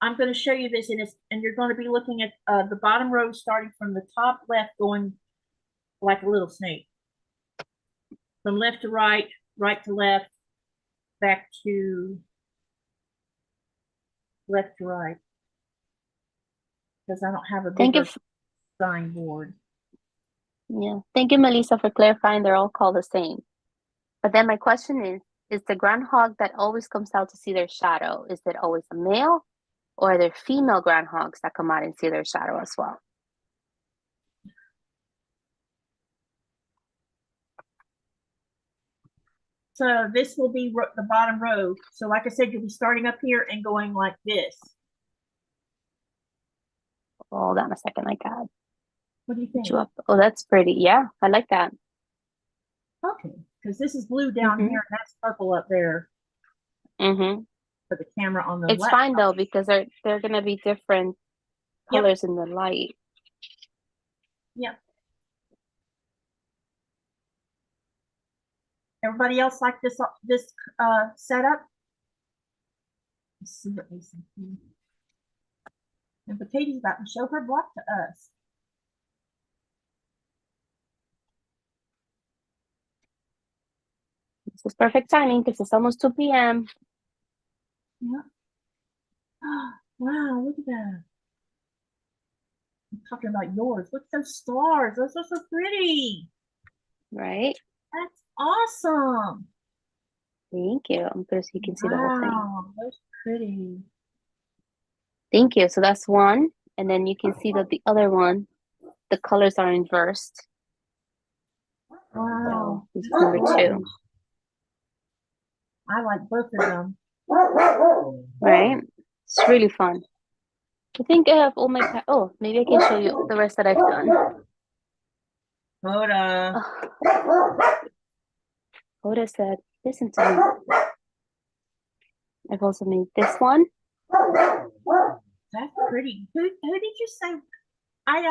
A: I'm going to show you this, and you're going to be looking at the bottom row starting from the top left, going like a little snake. From left to right, right to left, back to left to right. Because I don't have a bigger sign board.
B: Yeah, thank you, Melissa, for clarifying. They're all called the same. But then my question is the groundhog that always comes out to see their shadow, is it always a male, or are there female groundhogs that come out and see their shadow as well?
A: So this will be the bottom row. So like I said, you'll be starting up here and going like this.
B: Hold on a second, I got.
A: What do you think?
B: Oh, that's pretty. Yeah, I like that.
A: Okay, because this is blue down here and that's purple up there. For the camera on the
B: left. It's fine though, because they're gonna be different colors in the light.
A: Yep. Everybody else like this setup? Let's see what we see. And Vickiedy's about to show her block to us.
B: This is perfect timing because it's almost 2 p.m.
A: Yeah. Wow, look at that. I'm talking about yours. Look at those stars. Those are so pretty.
B: Right?
A: That's awesome.
B: Thank you. I'm so you can see the whole thing.
A: Wow, that's pretty.
B: Thank you. So that's one. And then you can see that the other one, the colors are inversed.
A: Wow.
B: So this is number 2.
A: I like both of them.
B: Right? It's really fun. I think I have all my, oh, maybe I can show you the rest that I've done.
A: Hold on.
B: Hoda said, listen to me. I've also made this one.
A: That's pretty. Who did you say? I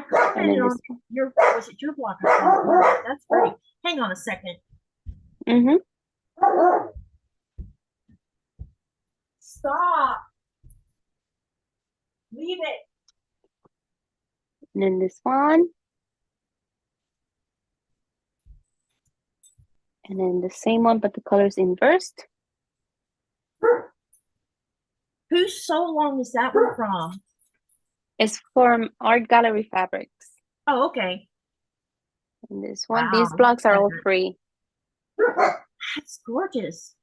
A: commented on your, was it your block? That's pretty. Hang on a second.
B: Mm-hmm.
A: Stop. Leave it.
B: And then this one. And then the same one, but the color's inversed.
A: Whose So Long is that one from?
B: It's from Art Gallery Fabrics.
A: Oh, okay.
B: And this one,
A: Wow,
B: these blocks are all free.
A: That's gorgeous.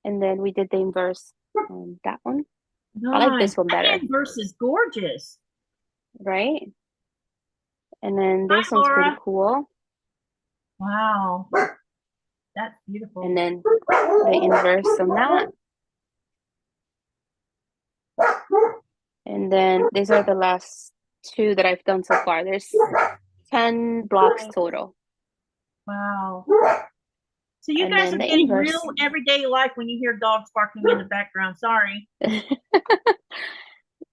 B: And then we did the inverse on that one.
A: Nice.
B: I like this one better.
A: That inverse is gorgeous.
B: Right? And then this one's pretty cool.
A: Wow. That's beautiful.
B: And then the inverse on that. And then these are the last two that I've done so far. There's 10 blocks total.
A: Wow. So you
B: And
A: guys are
B: then the
A: getting
B: inverse.
A: real everyday life when you hear dogs barking in the background. Sorry.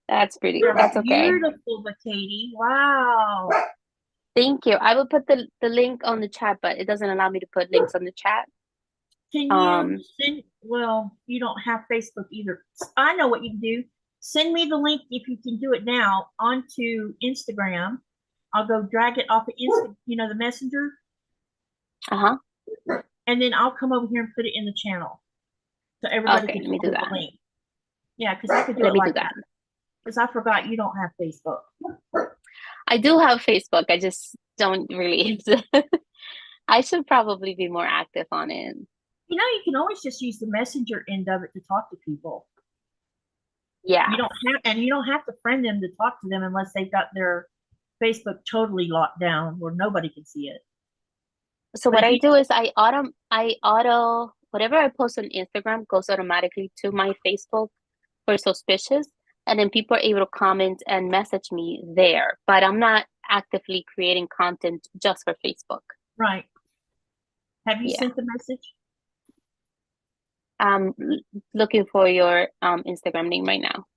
B: That's pretty.
A: They're
B: That's okay.
A: beautiful, Vickiedy. Wow.
B: Thank you. I will put the link on the chat, but it doesn't allow me to put links on the chat.
A: Can you send, well, you don't have Facebook either. I know what you can do. Send me the link if you can do it now onto Instagram. I'll go drag it off of the messenger.
B: Uh-huh.
A: And then I'll come over here and put it in the channel. So everybody
B: Okay,
A: can
B: let me do that.
A: the link. Yeah, because I could do
B: Let
A: it
B: me
A: like
B: do that.
A: Because I forgot you don't have Facebook.
B: I do have Facebook. I just don't really. I should probably be more active on it.
A: You know, you can always just use the messenger end of it to talk to people.
B: Yeah.
A: You don't have to friend them to talk to them unless they've got their Facebook totally locked down where nobody can see it.
B: So what I do is I auto whatever I post on Instagram goes automatically to my Facebook for Sewspicious, and then people are able to comment and message me there. But I'm not actively creating content just for Facebook.
A: Right. Have you sent the message?
B: I'm looking for your Instagram name right now.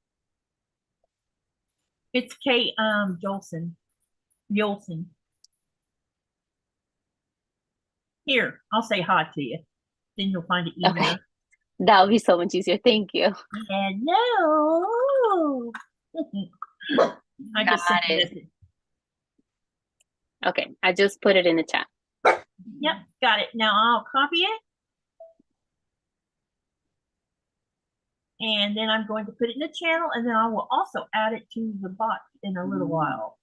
A: It's Joelsen. Here, I'll say hi to you. Then you'll find it easier.
B: Okay. That would be so much easier. Thank you.
A: Hello. I just sent it.
B: Okay, I just put it in the chat.
A: Yep, got it. Now I'll copy it. And then I'm going to put it in the channel, and then I will also add it to the bot in a little while.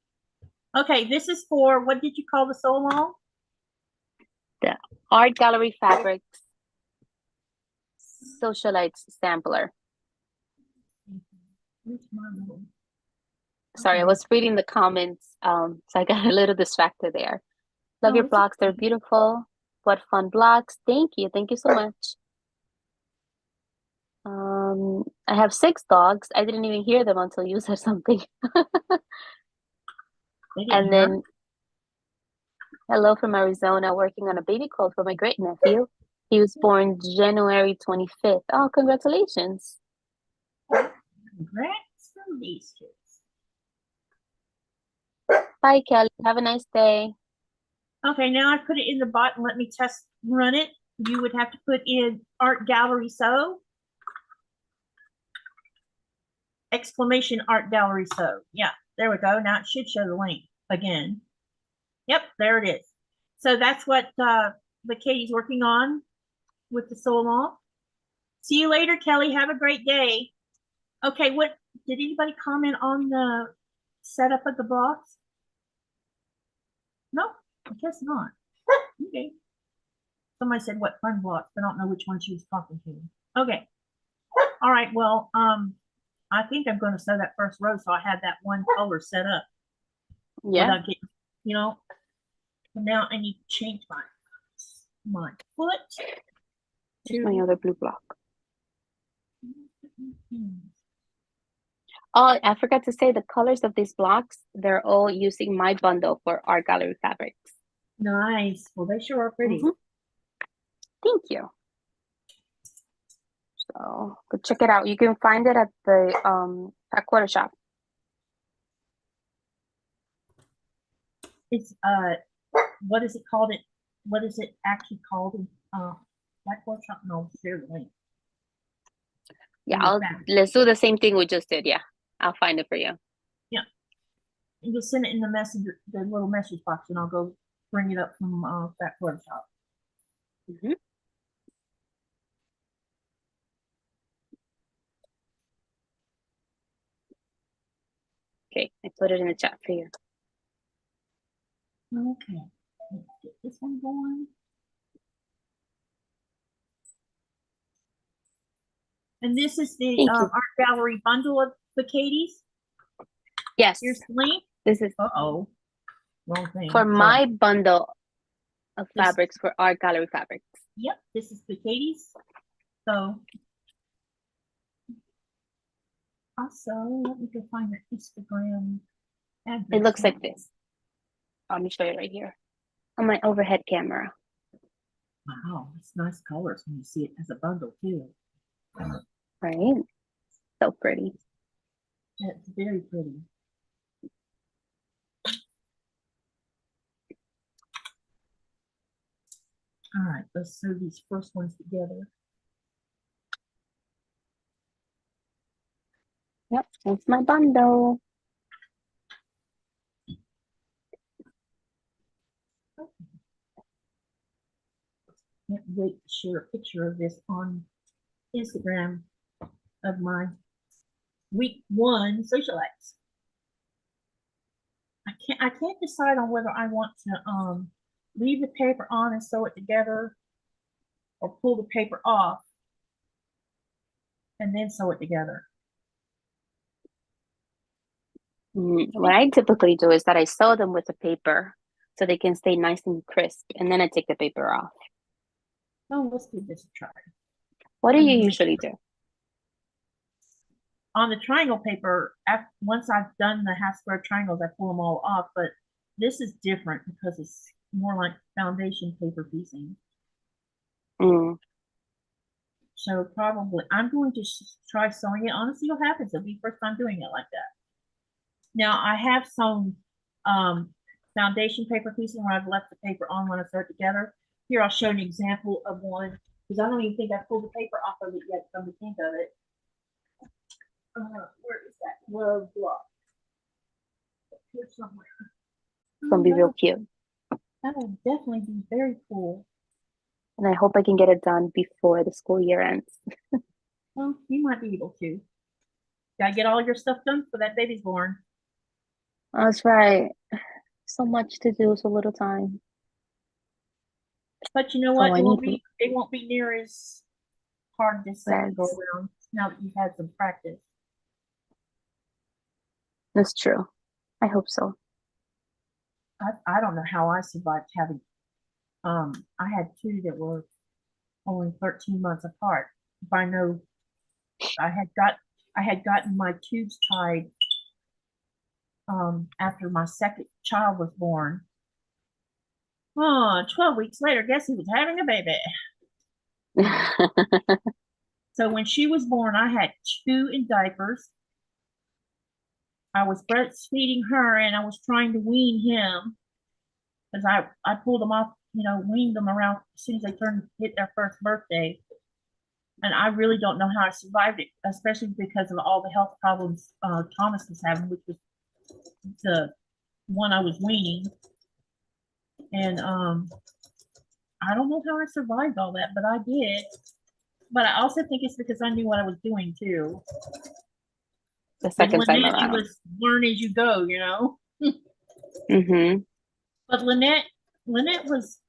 A: Okay, this is for, what did you call the So Long? The
B: Art Gallery Fabrics Socialites Sampler. Sorry, I was reading the comments, so I got a little distracted there. Love your blocks. They're beautiful. What fun blocks. Thank you. Thank you so much. I have 6 dogs. I didn't even hear them until you said something. And then, hello from Arizona, working on a baby quilt for my great nephew. He was born January 25th. Oh, congratulations.
A: Congratulations.
B: Bye, Kelly. Have a nice day.
A: Okay, now I put it in the bot and let me test run it. You would have to put in Art Gallery Sew. Exclamation Art Gallery Sew. Yeah, there we go. Now it should show the link again. Yep, there it is. So that's what Katy's working on with the So Long. See you later, Kelly. Have a great day. Okay, what did anybody comment on the setup of the blocks? No, I guess not. Okay. Somebody said what fun blocks, but I don't know which one she was talking to. Okay. All right, well, I think I'm going to sew that first row so I have that one color set up.
B: Yeah.
A: Without getting, now I need to change my foot.
B: Here's my other blue block. Oh, I forgot to say the colors of these blocks, they're all using my bundle for art gallery fabrics.
A: Nice. Well, they sure are pretty.
B: Thank you. So go check it out. You can find it at the Qaqortoq shop.
A: It's what is it called? What is it actually called? Quilting? No, share the link.
B: Yeah, let's do the same thing we just did. Yeah, I'll find it for you.
A: Yeah, you just send it in the messenger, the little message box, and I'll go bring it up from that workshop.
B: Okay, I put it in the chat for you.
A: Okay, let's get this one going. And this is the art gallery bundle of Vickiedys.
B: Yes.
A: Here's the link.
B: This is
A: wrong thing.
B: For my bundle of fabrics for art gallery fabrics.
A: Yep, this is Vickiedys. So also, let me go find the Instagram address.
B: It looks like this. Let me show you right here on my overhead camera.
A: Wow, it's nice colors when you see it as a bundle too.
B: Right? So pretty.
A: It's very pretty. All right, let's sew these first ones together.
B: Yep, that's my bundle.
A: Can't wait to share a picture of this on Instagram of my week 1 socialites. I can't decide on whether I want to leave the paper on and sew it together, or pull the paper off and then sew it together.
B: What I typically do is that I sew them with the paper so they can stay nice and crisp, and then I take the paper off.
A: Oh, let's give this a try.
B: What do you usually do?
A: On the triangle paper, once I've done the half square triangles, I pull them all off, but this is different because it's more like foundation paper piecing. So probably I'm going to try sewing it on and see what happens. It'll be first time doing it like that. Now I have sewn foundation paper piecing where I've left the paper on when I sew it together. Here I'll show an example of one because I don't even think I pulled the paper off of it yet. Come to think of it. Where is that glove block? Here somewhere.
B: It's gonna be real cute.
A: That will definitely be very cool.
B: And I hope I can get it done before the school year ends.
A: Well, you might be able to. Gotta get all your stuff done for that baby's born.
B: That's right. So much to do, so little time.
A: But you know what? It won't be near as hard this second go around now that you've had some practice.
B: That's true. I hope so.
A: I don't know how I survived having I had 2 that were only 13 months apart. If I know I had gotten my tubes tied after my second child was born. 12 weeks later, guess who was having a baby? So when she was born, I had 2 in diapers. I was breastfeeding her and I was trying to wean him because I pulled them off, weaned them around as soon as they hit their first birthday. And I really don't know how I survived it, especially because of all the health problems Thomas was having, which was the one I was weaning. And I don't know how I survived all that, but I did. But I also think it's because I knew what I was doing too.
B: The second time
A: around. You just learn as you go, But Lynette was,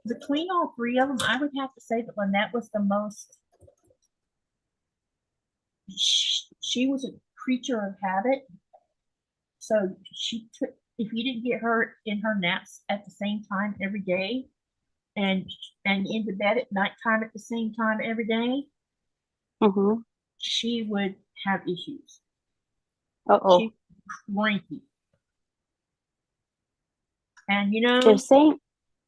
A: between all 3 of them, I would have to say that Lynette was the most, she was a creature of habit. So if you didn't get her in her naps at the same time every day and into bed at nighttime at the same time every day, she would have issues.
B: Uh-oh.
A: She's cranky. And you know,
B: They're saying,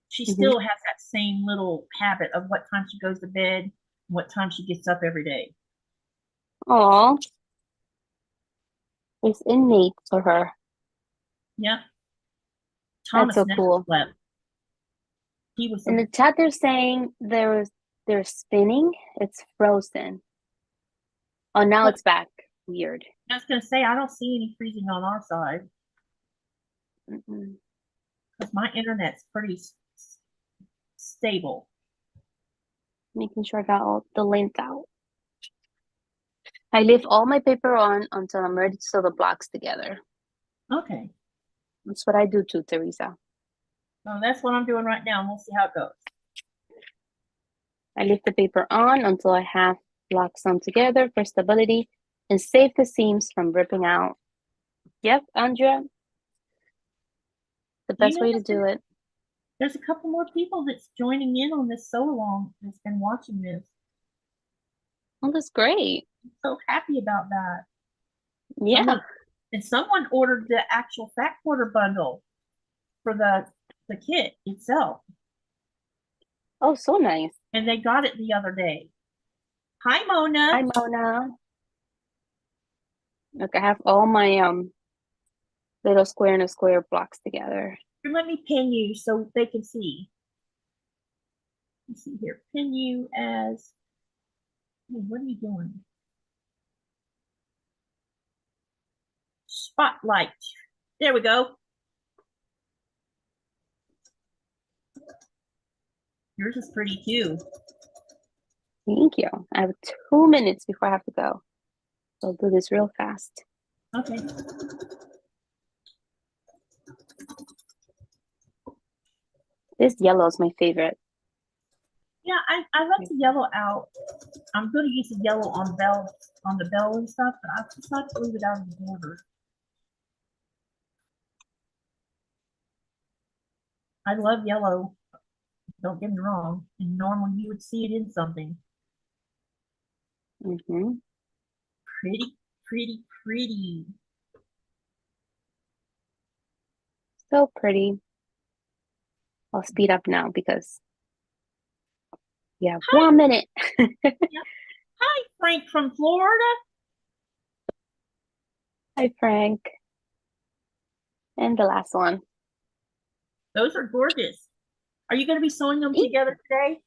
A: she
B: mhm.
A: still has that same little habit of what time she goes to bed, and what time she gets up every day.
B: Oh, it's innate for her.
A: Yep.
B: That's
A: Thomas
B: so
A: never
B: cool.
A: slept. He was
B: In
A: the
B: the chat, they're saying they're spinning. It's frozen. Oh, now
A: But
B: it's back. Weird.
A: I was gonna say I don't see any freezing on our side
B: Mm-mm.
A: because my internet's pretty stable.
B: Making sure I got all the lint out. I leave all my paper on until I'm ready to sew the blocks together.
A: Okay.
B: That's what I do too, Teresa.
A: So that's what I'm doing right now, and we'll see how it goes.
B: I leave the paper on until I have blocks sewn together for stability and save the seams from ripping out. Yep, Andrea, the
A: Do you
B: best way to
A: notice
B: do it.
A: there's a couple more people that's joining in on this sew along that's been watching this?
B: Oh, that's great.
A: I'm so happy about that.
B: Yeah.
A: Someone ordered the actual fat quarter bundle for the kit itself,
B: Oh, so nice.
A: and they got it the other day. Hi, Mona.
B: Hi, Mona. Look, I have all my little square and a square blocks together.
A: Let me pin you so they can see. Let's see here. Pin you as. Hey, what are you doing? Spotlight. There we go. Yours is pretty too.
B: Thank you. I have 2 minutes before I have to go. So I'll do this real fast.
A: Okay.
B: This yellow is my favorite.
A: Yeah, I left the yellow out. I'm going to use the yellow on the bell and stuff, but I decided to leave it out of the border. I love yellow. Don't get me wrong. And normally you would see it in something.
B: Mm-hmm.
A: Pretty, pretty, pretty.
B: So pretty. I'll speed up now because we have 1 minute.
A: Yep. Hi, Frank from Florida.
B: Hi, Frank. And the last one.
A: Those are gorgeous. Are you going to be sewing them together today?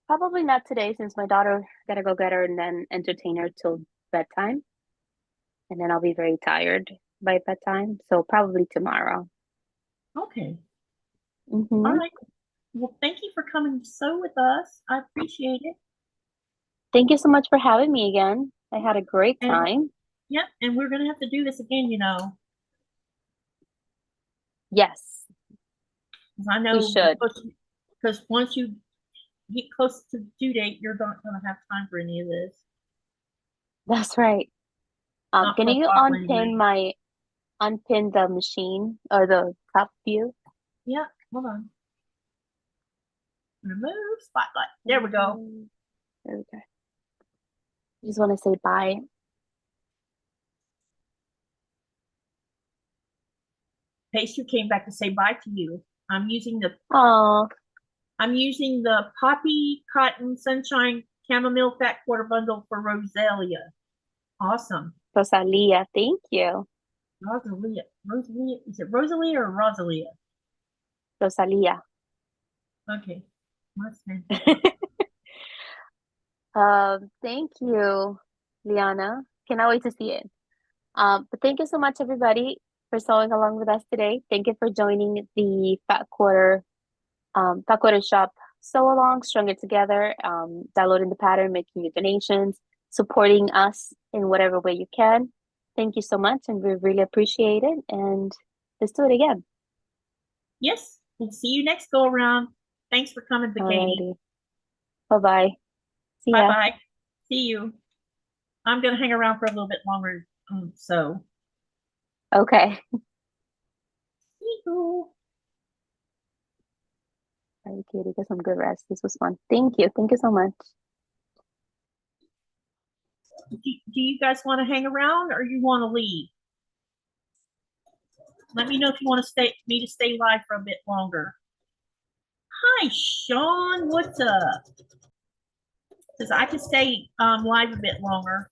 B: Probably not today since my daughter gotta go get her and then entertain her till bedtime. And then I'll be very tired by bedtime. So probably tomorrow.
A: Okay.
B: Mm-hmm.
A: All right. Well, thank you for coming to sew with us. I appreciate it.
B: Thank you so much for having me again. I had a great time.
A: Yep, and we're going to have to do this again, you know.
B: Yes.
A: Because I know
B: we should.
A: Because once you get close to the due date, you're not going to have time for any of this.
B: That's right. Can you unpin the machine or the top view?
A: Yeah, hold on. Remove spotlight. There we go.
B: There we go. I just want to say bye.
A: Pastry came back to say bye to you. I'm using the Poppy Cotton Sunshine Chamomile Fat Quarter Bundle for Rosalia. Awesome.
B: Rosalia, thank you.
A: Rosalia. Is it Rosalia or Rosalia?
B: Rosalia.
A: Okay.
B: Thank you, Liana. Cannot wait to see it. But thank you so much, everybody, for sewing along with us today. Thank you for joining the Fat Quarter Shop Sew Along, Stronger Together, downloading the pattern, making your donations, supporting us in whatever way you can. Thank you so much, and we really appreciate it. And let's do it again.
A: Yes, we'll see you next go around. Thanks for coming, Vickiedy.
B: Bye-bye. See ya.
A: Bye-bye. See you. I'm going to hang around for a little bit longer, so.
B: Okay.
A: See you.
B: Bye, Katie. Get some good rest. This was fun. Thank you. Thank you so much.
A: Do you guys want to hang around or you want to leave? Let me know if you want me to stay live for a bit longer. Hi, Sean. What's up? Because I could stay live a bit longer.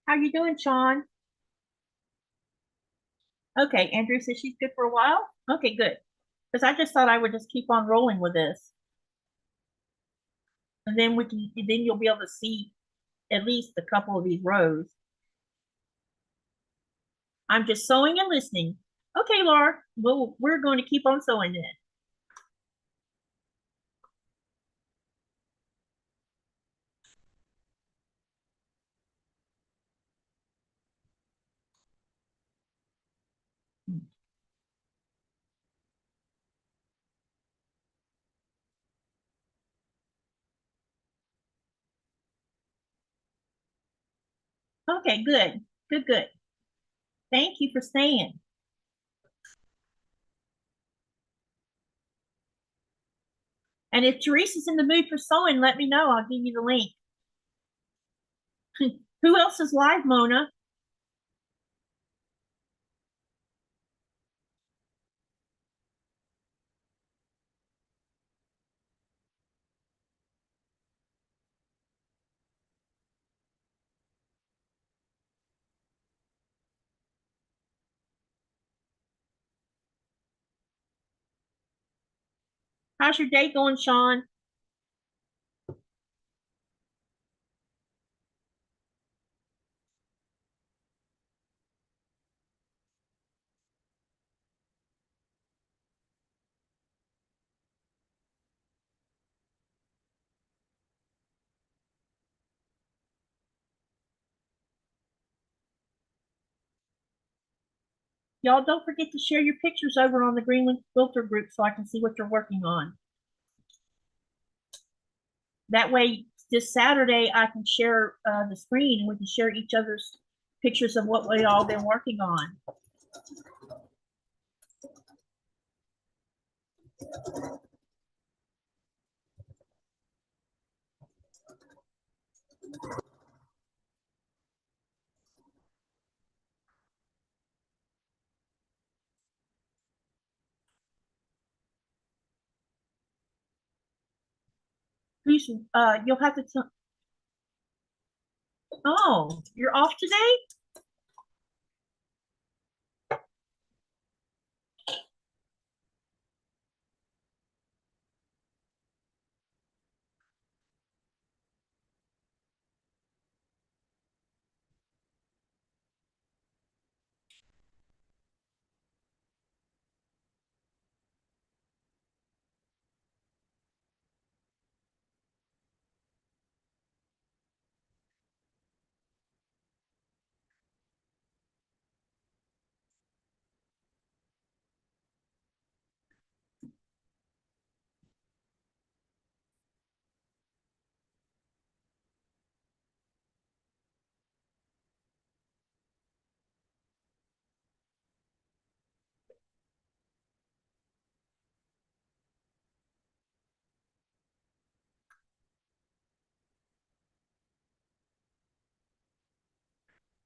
A: How you doing, Sean? Okay, Andrew says she's good for a while. Okay, good. Because I just thought I would just keep on rolling with this, and then then you'll be able to see at least a couple of these rows. I'm just sewing and listening. Okay, Laura. Well, we're going to keep on sewing then. Okay, good. Good, good. Thank you for staying. And if Teresa's in the mood for sewing, let me know. I'll give you the link. Who else is live, Mona? How's your day going, Sean? Y'all don't forget to share your pictures over on the Greenland Quilter group so I can see what you're working on. That way, this Saturday, I can share the screen and we can share each other's pictures of what we all been working on. Please, you'll have to. Oh, you're off today?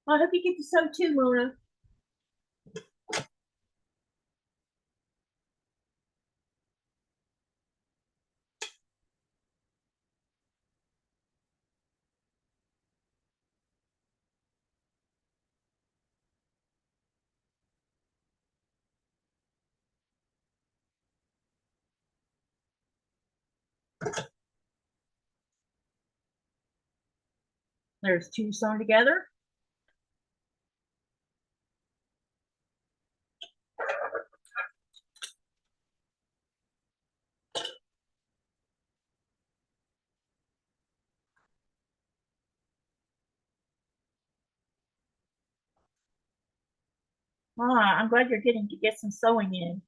A: Well, I hope you get to sew too, Mona. There's two sewn together. Ah, I'm glad you're getting to get some sewing in.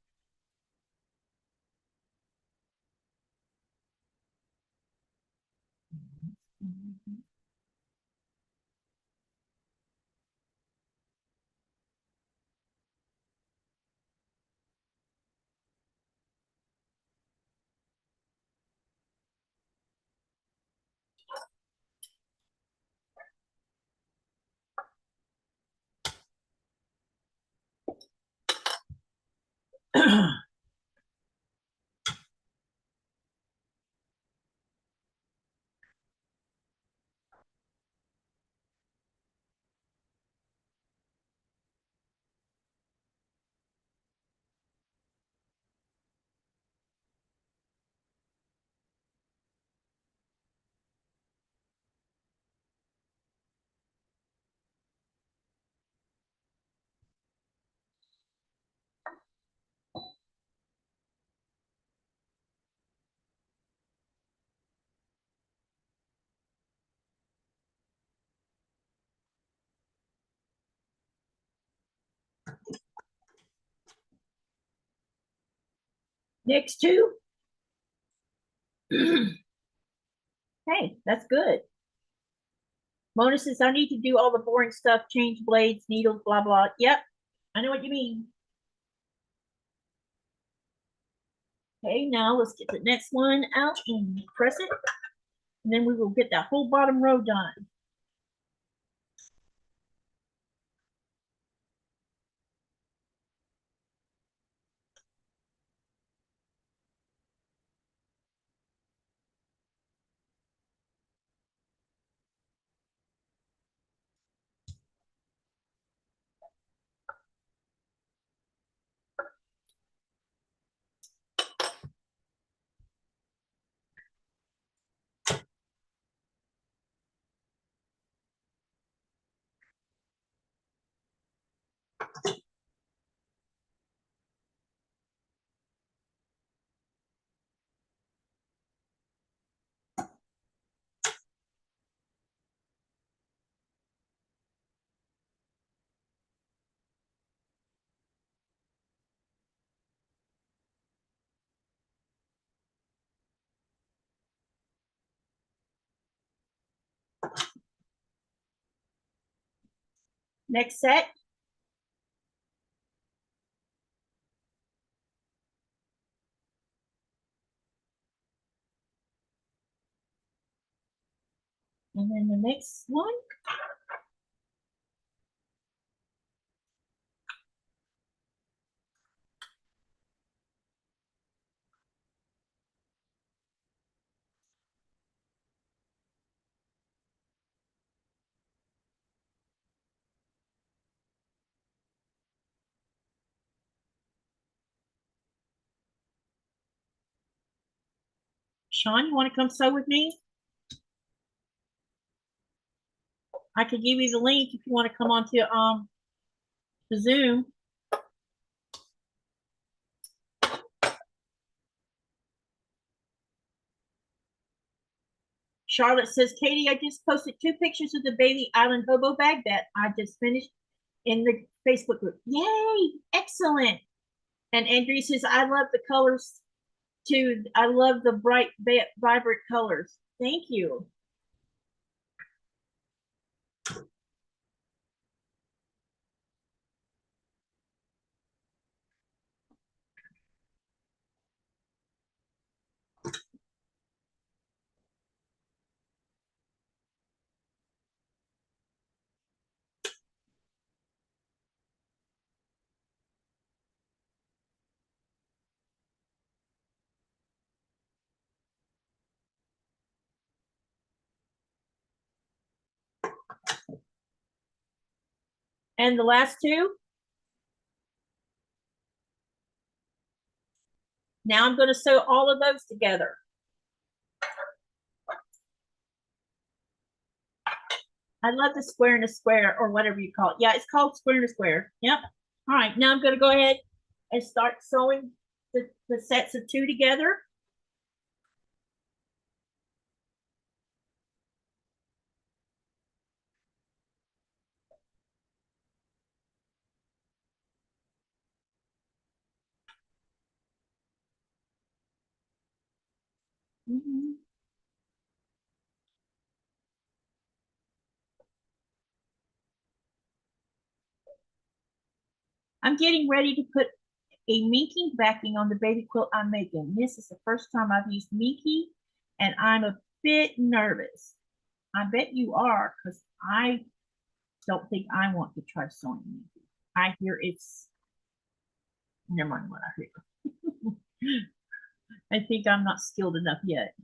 A: Next two. Hey, that's good. Mona says, I need to do all the boring stuff, change blades, needles, blah, blah. Yep, I know what you mean. Okay, now let's get the next one out and press it. And then we will get that whole bottom row done. Next set. And then the next one. Sean, you want to come sew with me? I could give you the link if you want to come onto the Zoom. Charlotte says, Katie, I just posted 2 pictures of the Bailey Island hobo bag that I just finished in the Facebook group. Yay! Excellent. And Andrea says, I love the colors too. I love the bright, vibrant colors. Thank you. And the last 2. Now I'm going to sew all of those together. I love the square and a square, or whatever you call it. Yeah, it's called square and a square. Yep. All right, now I'm going to go ahead and start sewing the sets of 2 together. I'm getting ready to put a minking backing on the baby quilt I'm making. This is the first time I've used minky, and I'm a bit nervous. I bet you are, because I don't think I want to try sewing minky. I hear it's Never mind what I hear. I think I'm not skilled enough yet.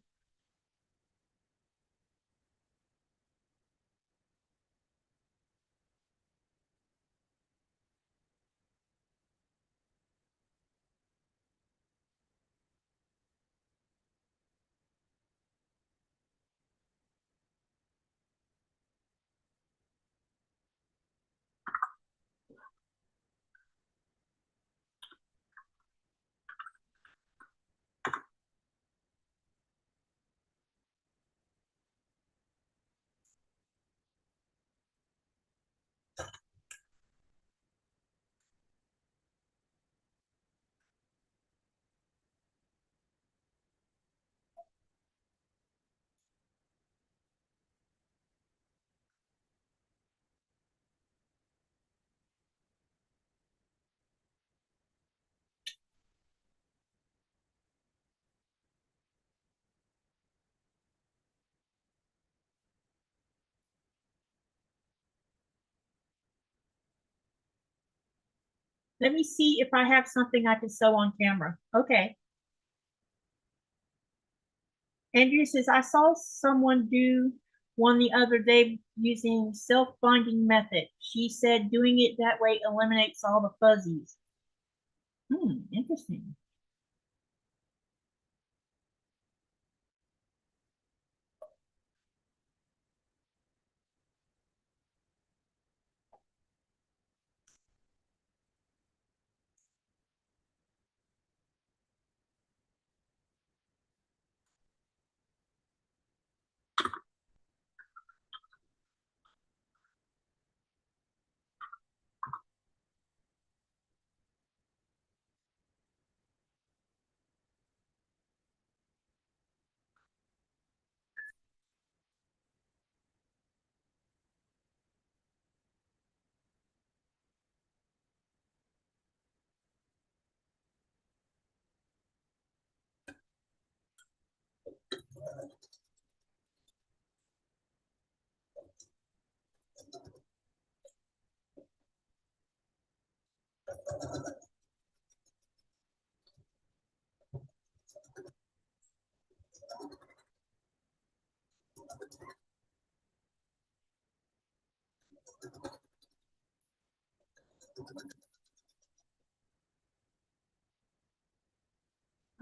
A: Let me see if I have something I can sew on camera. Okay. Andrea says, I saw someone do one the other day using self-binding method. She said doing it that way eliminates all the fuzzies. Interesting.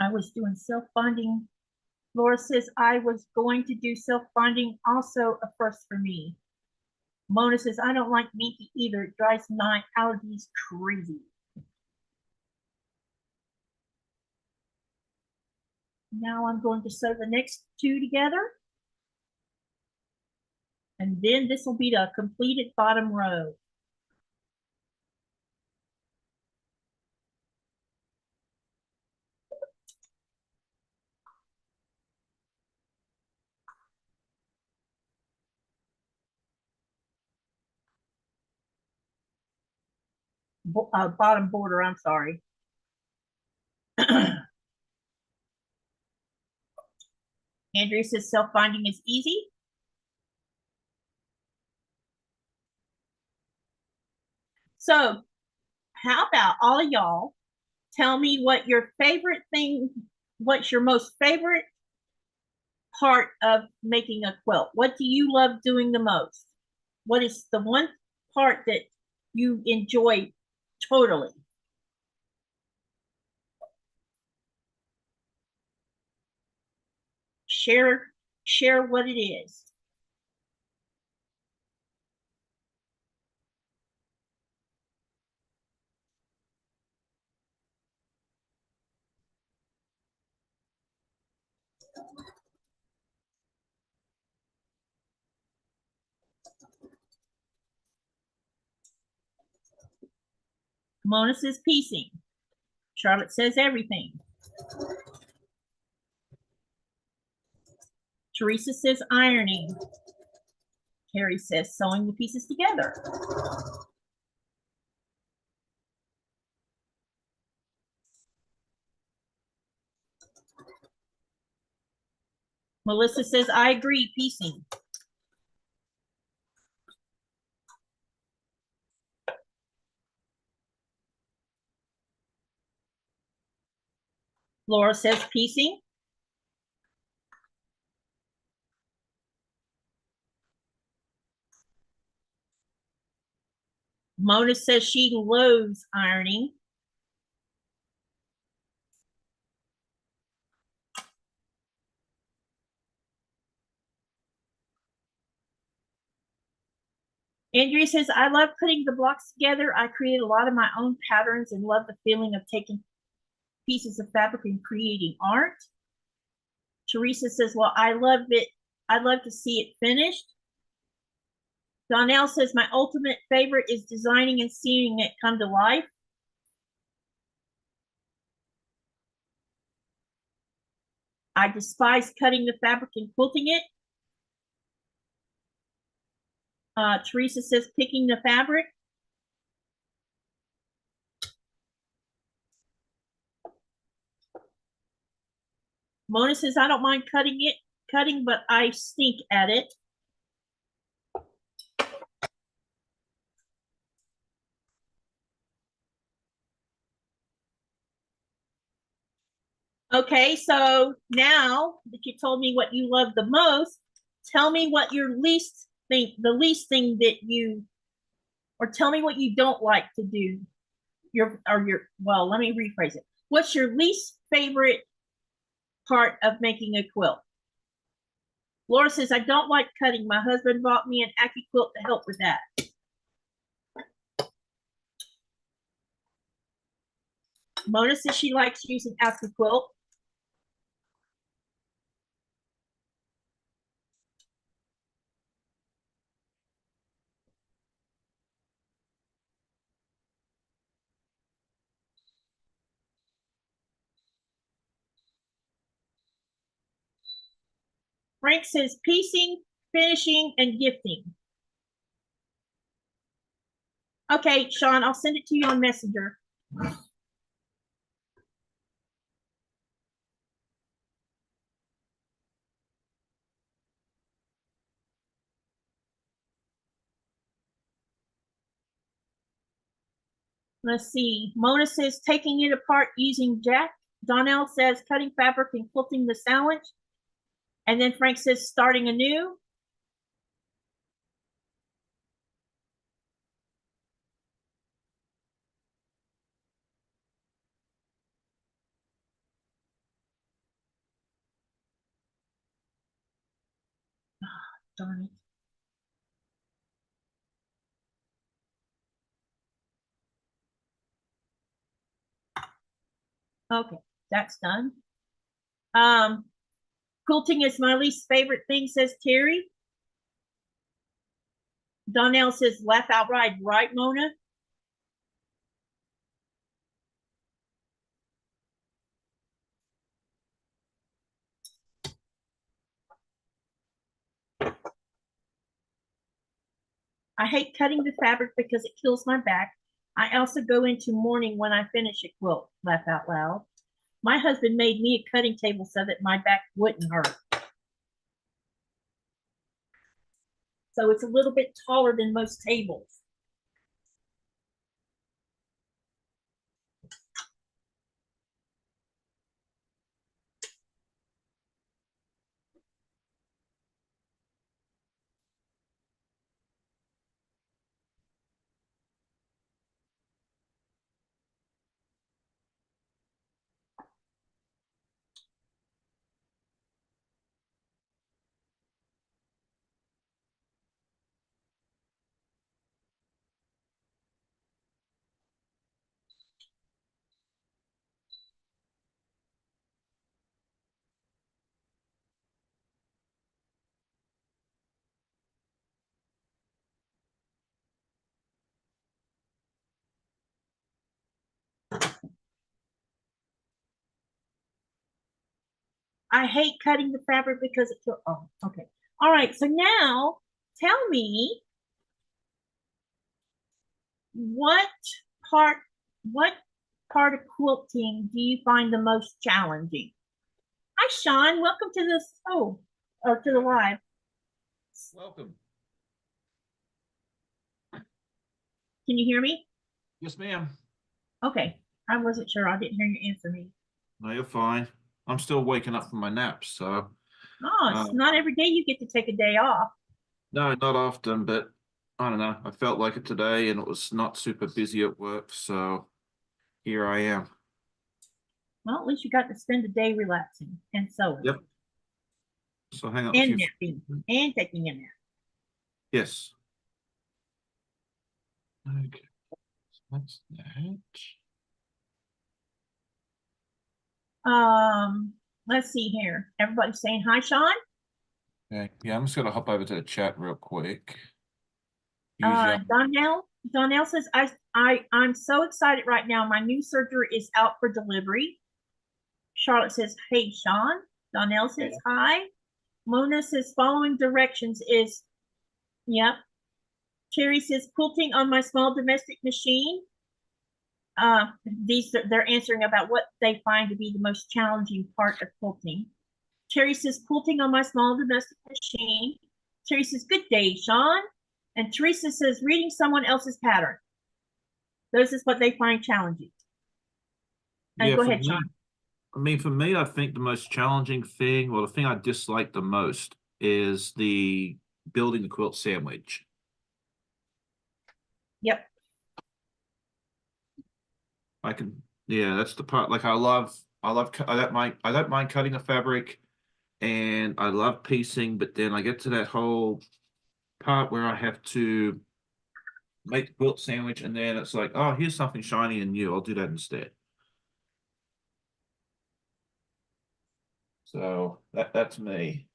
A: I was doing self-binding. Laura says I was going to do self-binding, also a first for me. Mona says I don't like minky either. It drives my allergies crazy. Now I'm going to sew the next two together. And then this will be the completed bottom row. Bottom border, I'm sorry. Andrea says self-binding is easy. So how about all of y'all tell me what your favorite thing, what's your most favorite part of making a quilt? What do you love doing the most? What is the one part that you enjoy totally? Share what it is. Mona says piecing. Charlotte says everything. Teresa says ironing. Carrie says sewing the pieces together. Melissa says, I agree, piecing. Laura says piecing. Mona says she loathes ironing. Andrea says, I love putting the blocks together. I create a lot of my own patterns and love the feeling of taking pieces of fabric and creating art. Teresa says, well, I love it. I love to see it finished. Donnell says, my ultimate favorite is designing and seeing it come to life. I despise cutting the fabric and quilting it. Teresa says, picking the fabric. Mona says, I don't mind cutting, but I stink at it. Okay, so now that you told me what you love the most, tell me what your least thing, the least thing that you, or tell me what you don't like to do. Well, let me rephrase it. What's your least favorite part of making a quilt? Laura says, I don't like cutting. My husband bought me an Aki quilt to help with that. Mona says she likes using Aki quilt. Frank says piecing, finishing, and gifting. Okay, Sean, I'll send it to you on Messenger. Let's see. Mona says taking it apart using jack. Donnell says cutting fabric and quilting the sandwich. And then Frank says starting anew. Darn it. Okay, that's done. Quilting is my least favorite thing, says Terry. Donnell says laugh outright, right, Mona? I hate cutting the fabric because it kills my back. I also go into mourning when I finish a quilt, laugh out loud. My husband made me a cutting table so that my back wouldn't hurt. So it's a little bit taller than most tables. I hate cutting the fabric because it kills. Oh, okay. All right. So now tell me what part what part of quilting do you find the most challenging? Hi, Sean. Welcome to this. To the live.
C: Welcome.
A: Can you hear me?
C: Yes, ma'am.
A: Okay. I wasn't sure. I didn't hear you answer me.
C: No, you're fine. I'm still waking up from my naps, so
A: Oh, it's not every day you get to take a day off.
C: no, not often, but I don't know. I felt like it today and it was not super busy at work, so here I am.
A: Well, at least you got to spend a day relaxing and sewing.
C: Yep. So hang on a
A: And
C: few
A: napping and taking a nap.
C: Yes. Okay. So that's that.
A: Let's see here. Everybody's saying hi, Sean.
C: Okay. Yeah, I'm just gonna hop over to the chat real quick. Usually,
A: Donnell says, I'm so excited right now. My new serger is out for delivery. Charlotte says, hey, Sean. Donnell says, hi. Mona says, following directions is, yep. Terry says, quilting on my small domestic machine. They're answering about what they find to be the most challenging part of quilting. Terry says, quilting on my small domestic machine. Terry says, good day, Sean. And Teresa says, reading someone else's pattern. Those is what they find challenging. And
C: yeah,
A: go ahead, Sean.
C: I mean, for me, I think the most challenging thing, well, the thing I dislike the most is the building the quilt sandwich.
A: Yep.
C: Yeah, that's the part. Like I don't mind cutting the fabric, and I love piecing, but then I get to that whole part where I have to make the quilt sandwich, and then it's like, oh, here's something shiny and new. I'll do that instead. So that's me.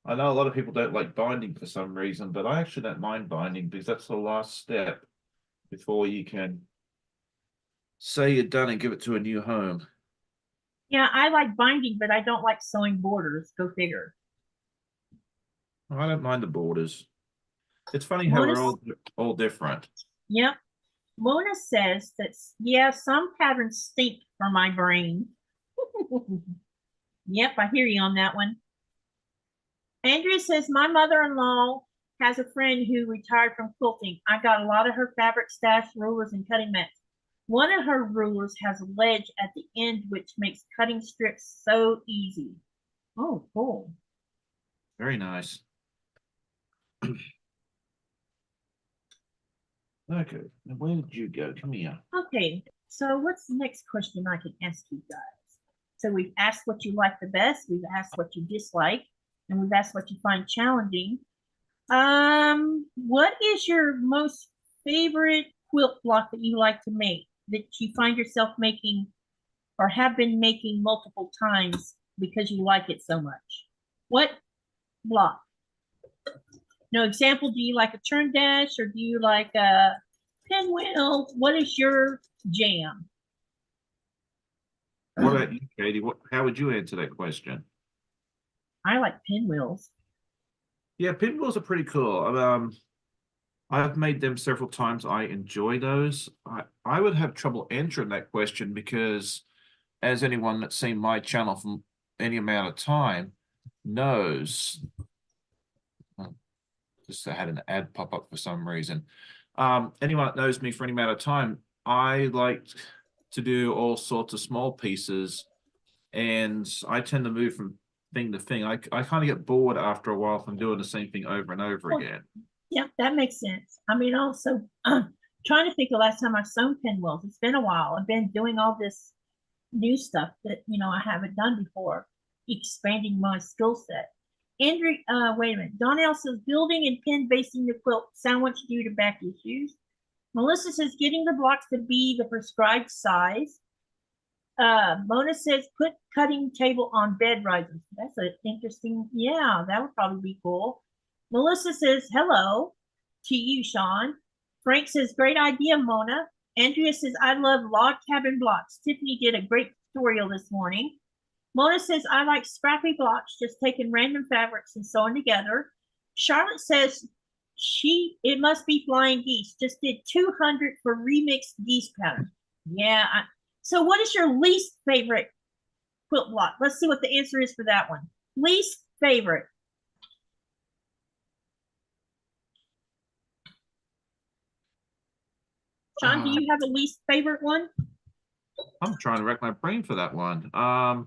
C: I know a lot of people don't like binding for some reason, but I actually don't mind binding because that's the last step before you can say you're done and give it to a new home.
A: Yeah, I like binding, but I don't like sewing borders. Go figure.
C: I don't mind the borders. It's funny how we're all different.
A: Yep. Mona says that, yeah, some patterns stink for my brain. Yep, I hear you on that one. Andrea says, my mother-in-law has a friend who retired from quilting. I got a lot of her fabric stash, rulers, and cutting mats. One of her rulers has a ledge at the end, which makes cutting strips so easy. Oh, cool.
C: Very nice. Okay, now where did you go? Come here.
A: Okay, so what's the next question I can ask you guys? So we've asked what you like the best, we've asked what you dislike, and we've asked what you find challenging. What is your most favorite quilt block that you like to make, that you find yourself making or have been making multiple times because you like it so much? What block? No example, do you like a turn dash or do you like a pinwheel? What is your jam?
C: What about you, Katie? How would you answer that question?
A: I like pinwheels.
C: Yeah, pinwheels are pretty cool. I've made them several times. I enjoy those. I would have trouble answering that question because, as anyone that's seen my channel from any amount of time knows, just had an ad pop up for some reason. Anyone that knows me for any amount of time, I like to do all sorts of small pieces, and I tend to move from thing to thing. I kind of get bored after a while from doing the same thing over and over again.
A: Yeah, that makes sense. I mean, also trying to think the last time I've sewn pinwheels. It's been a while. I've been doing all this new stuff that I haven't done before, expanding my skill set. Andrew, wait a minute. Donnell says building and pin basting the quilt sandwich due to back issues. Melissa says getting the blocks to be the prescribed size. Mona says put cutting table on bed risers. That's an interesting, yeah, that would probably be cool. Melissa says hello to you, Sean. Frank says great idea, Mona. Andrea says I love log cabin blocks. Tiffany did a great tutorial this morning. Mona says I like scrappy blocks, just taking random fabrics and sewing together. Charlotte says it must be flying geese. Just did 200 for remixed geese pattern. Yeah. So what is your least favorite quilt block? Let's see what the answer is for that one. Least favorite. Sean, do you have a least favorite one?
C: I'm trying to rack my brain for that one.
A: I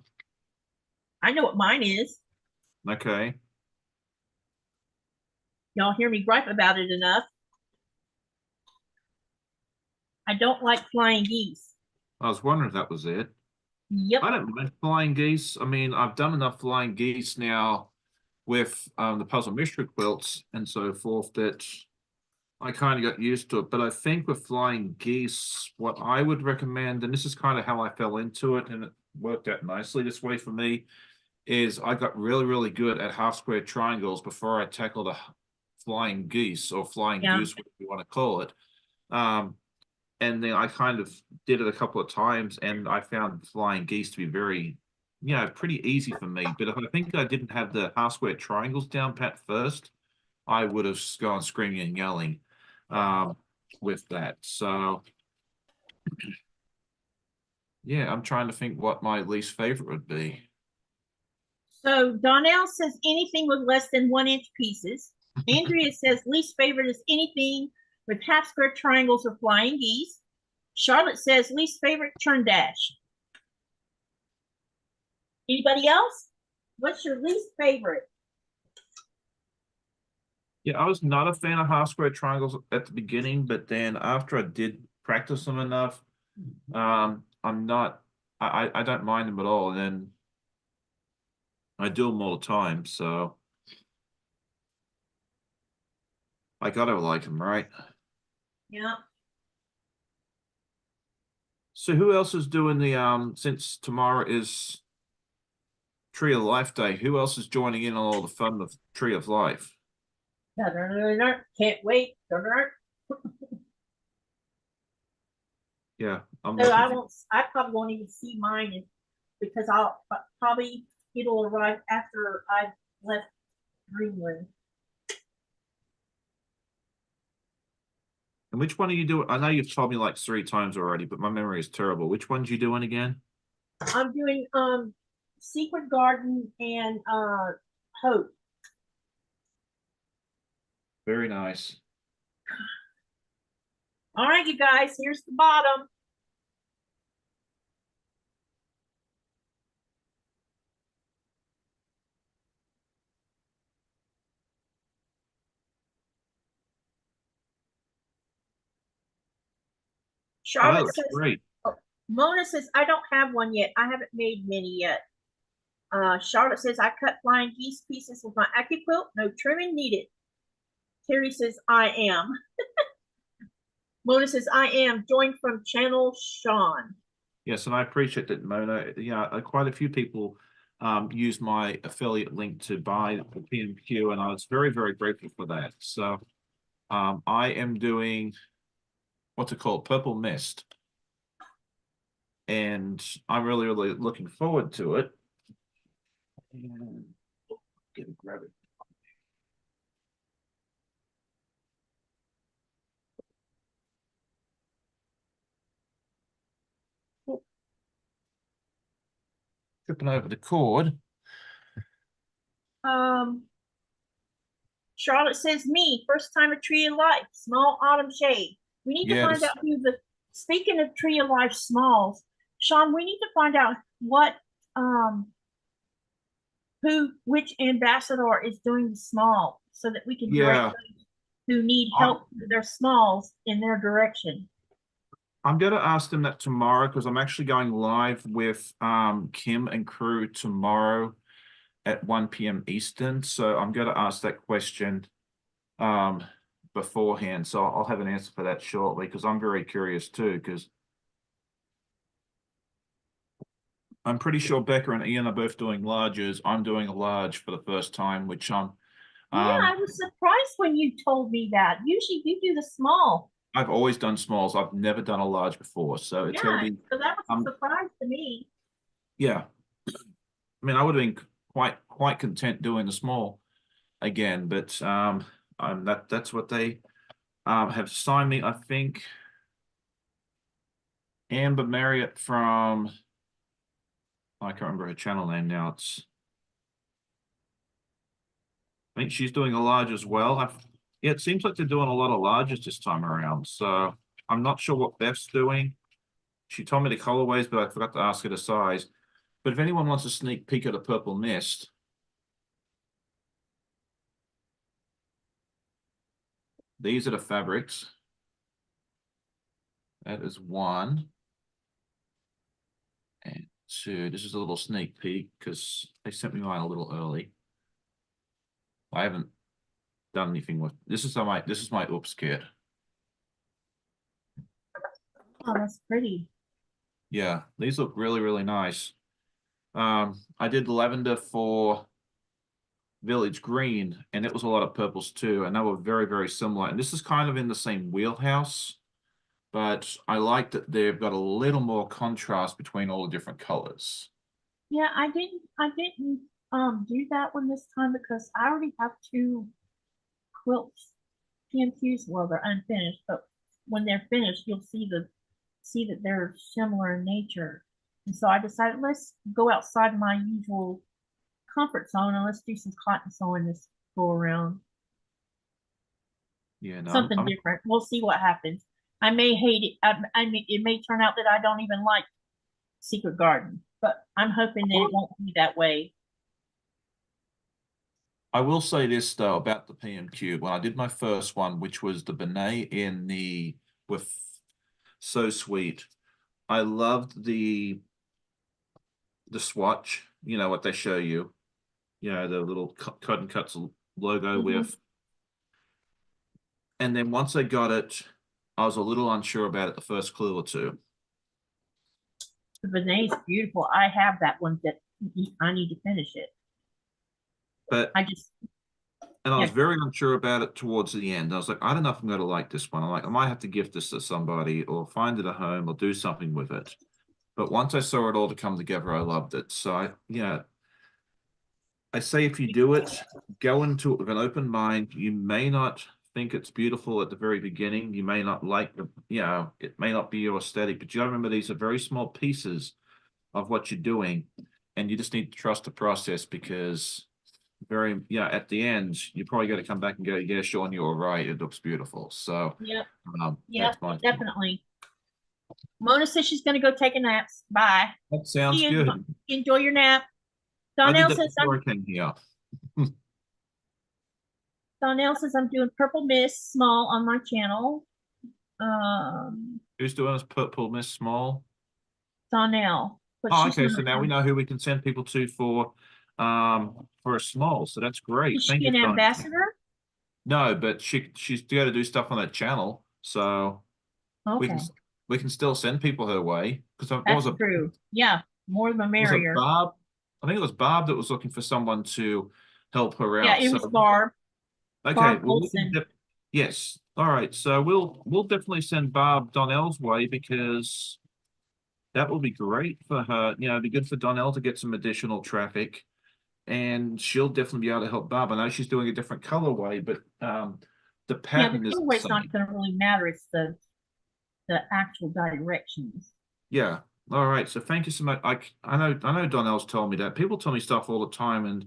A: know what mine is.
C: Okay.
A: Y'all hear me gripe about it enough. I don't like flying geese.
C: I was wondering if that was it.
A: Yep.
C: I don't mind flying geese. I mean, I've done enough flying geese now with the puzzle mystery quilts and so forth that I kind of got used to it. But I think with flying geese, what I would recommend, and this is kind of how I fell into it, and it worked out nicely this way for me, is I got really, really good at half square triangles before I tackled a flying geese or flying
A: Yeah.
C: goose, whatever you want to call it. And then I kind of did it a couple of times, and I found flying geese to be very, pretty easy for me. But if I think I didn't have the half square triangles down pat first, I would have gone screaming and yelling with that. So, yeah, I'm trying to think what my least favorite would be.
A: So Donnell says anything with less than 1 inch pieces. Andrea says least favorite is anything with half square triangles or flying geese. Charlotte says least favorite turn dash. Anybody else? What's your least favorite?
C: Yeah, I was not a fan of half square triangles at the beginning, but then after I did practice them enough, I don't mind them at all. And then I do them all the time, so I gotta like them, right?
A: Yeah.
C: So who else is doing the since tomorrow is Tree of Life Day, who else is joining in on all the fun of Tree of Life?
A: Can't wait.
C: Yeah, I'm
A: So
C: looking
A: I probably won't even see mine because it'll arrive after I've left Greenland.
C: And which one are you doing? I know you've told me like 3 times already, but my memory is terrible. Which ones you doing again?
A: I'm doing Secret Garden and Hope.
C: Very nice.
A: All right, you guys, here's the bottom.
C: Oh, that
A: Charlotte
C: looks
A: says,
C: great.
A: Mona says, I don't have one yet. I haven't made many yet. Charlotte says, I cut flying geese pieces with my AccuQuilt. No trimming needed. Terry says, I am. Mona says, I am. Joined from channel Sean.
C: Yes, and I appreciate that, Mona. Yeah, quite a few people use my affiliate link to buy the PMQ, and I was very, very grateful for that. So I am doing what's it called? Purple Mist. And I'm really, really looking forward to it. And get it, grab it. Tripping over the cord.
A: Charlotte says, me, first time a Tree of Life, small autumn shade. We need to find out speaking of Tree of Life smalls, Sean, we need to find out what, which ambassador is doing the small so that we can direct those who need help with their smalls in their direction.
C: I'm going to ask them that tomorrow because I'm actually going live with Kim and crew tomorrow at 1 p.m. Eastern. So I'm going to ask that question beforehand. So I'll have an answer for that shortly because I'm very curious too, because I'm pretty sure Becca and Ian are both doing larges. I'm doing a large for the first time, which I'm
A: yeah, I was surprised when you told me that. Usually you do the small.
C: I've always done smalls. I've never done a large before. So it's going to be.
A: So that was a surprise to me.
C: Yeah. I mean, I would have been quite content doing the small again, but that's what they have signed me. I think Amber Marriott from I can't remember her channel name now. I think she's doing a large as well. Yeah, it seems like they're doing a lot of larges this time around. So I'm not sure what Beth's doing. She told me the colorways, but I forgot to ask her the size. But if anyone wants a sneak peek at a purple mist, these are the fabrics. That is one. And two. This is a little sneak peek because they sent me mine a little early. I haven't done anything with this. Is my oops kit.
A: Oh, that's pretty.
C: Yeah, these look really, really nice. I did lavender for Village Green, and it was a lot of purples too, and they were very, very similar. And this is kind of in the same wheelhouse, but I like that they've got a little more contrast between all the different colors.
A: Yeah, I didn't do that one this time because I already have two quilts PMQs. Well, they're unfinished, but when they're finished, you'll see that they're similar in nature. And so I decided let's go outside my usual comfort zone and let's do some cotton sewing this go around.
C: Yeah, no,
A: Something different. We'll see what happens. I may hate it. I mean, it may turn out that I don't even like Secret Garden, but I'm hoping that it won't be that way.
C: I will say this though about the PMQ. When I did my first one, which was the Benet with So Sweet, I loved the swatch. You know what they show you. You know, the little cut and cuts logo with. And then once I got it, I was a little unsure about it the first clue or two.
A: The Benet's beautiful. I have that one that I need to finish it.
C: But
A: I
C: was very unsure about it towards the end. I was like, I don't know if I'm going to like this one. I'm like, I might have to gift this to somebody or find it at home or do something with it. But once I saw it all to come together, I loved it. So I say if you do it, go into it with an open mind. You may not think it's beautiful at the very beginning. You may not like it may not be your aesthetic, but you gotta remember these are very small pieces of what you're doing, and you just need to trust the process because at the end you probably got to come back and go, yeah, Sean, you're right, it looks beautiful. So
A: yeah, definitely. Mona says she's gonna go take a nap. Bye.
C: That sounds good.
A: Enjoy your nap. Donnell says I'm doing Purple Mist small on my channel.
C: Who's doing this Purple Mist small?
A: Donnell.
C: Oh, okay. So now we know who we can send people to for a small. So that's great.
A: Is she an ambassador?
C: No, but she's got to do stuff on that channel. So we can still send people her way because
A: that's true. Yeah, more the merrier.
C: Was it Bob? I think it was Bob that was looking for someone to help her out.
A: Yeah, it was Barb.
C: Okay.
A: Barb
C: yes. All right. So we'll definitely send Barb Donnell's way because that will be great for her. It'd be good for Donnell to get some additional traffic, and she'll definitely be able to help Barb. I know she's doing a different colorway, but the pattern is the
A: colorway's not going to really matter. It's the actual directions.
C: Yeah. All right. So thank you so much. I know Donnell's told me that. People tell me stuff all the time, and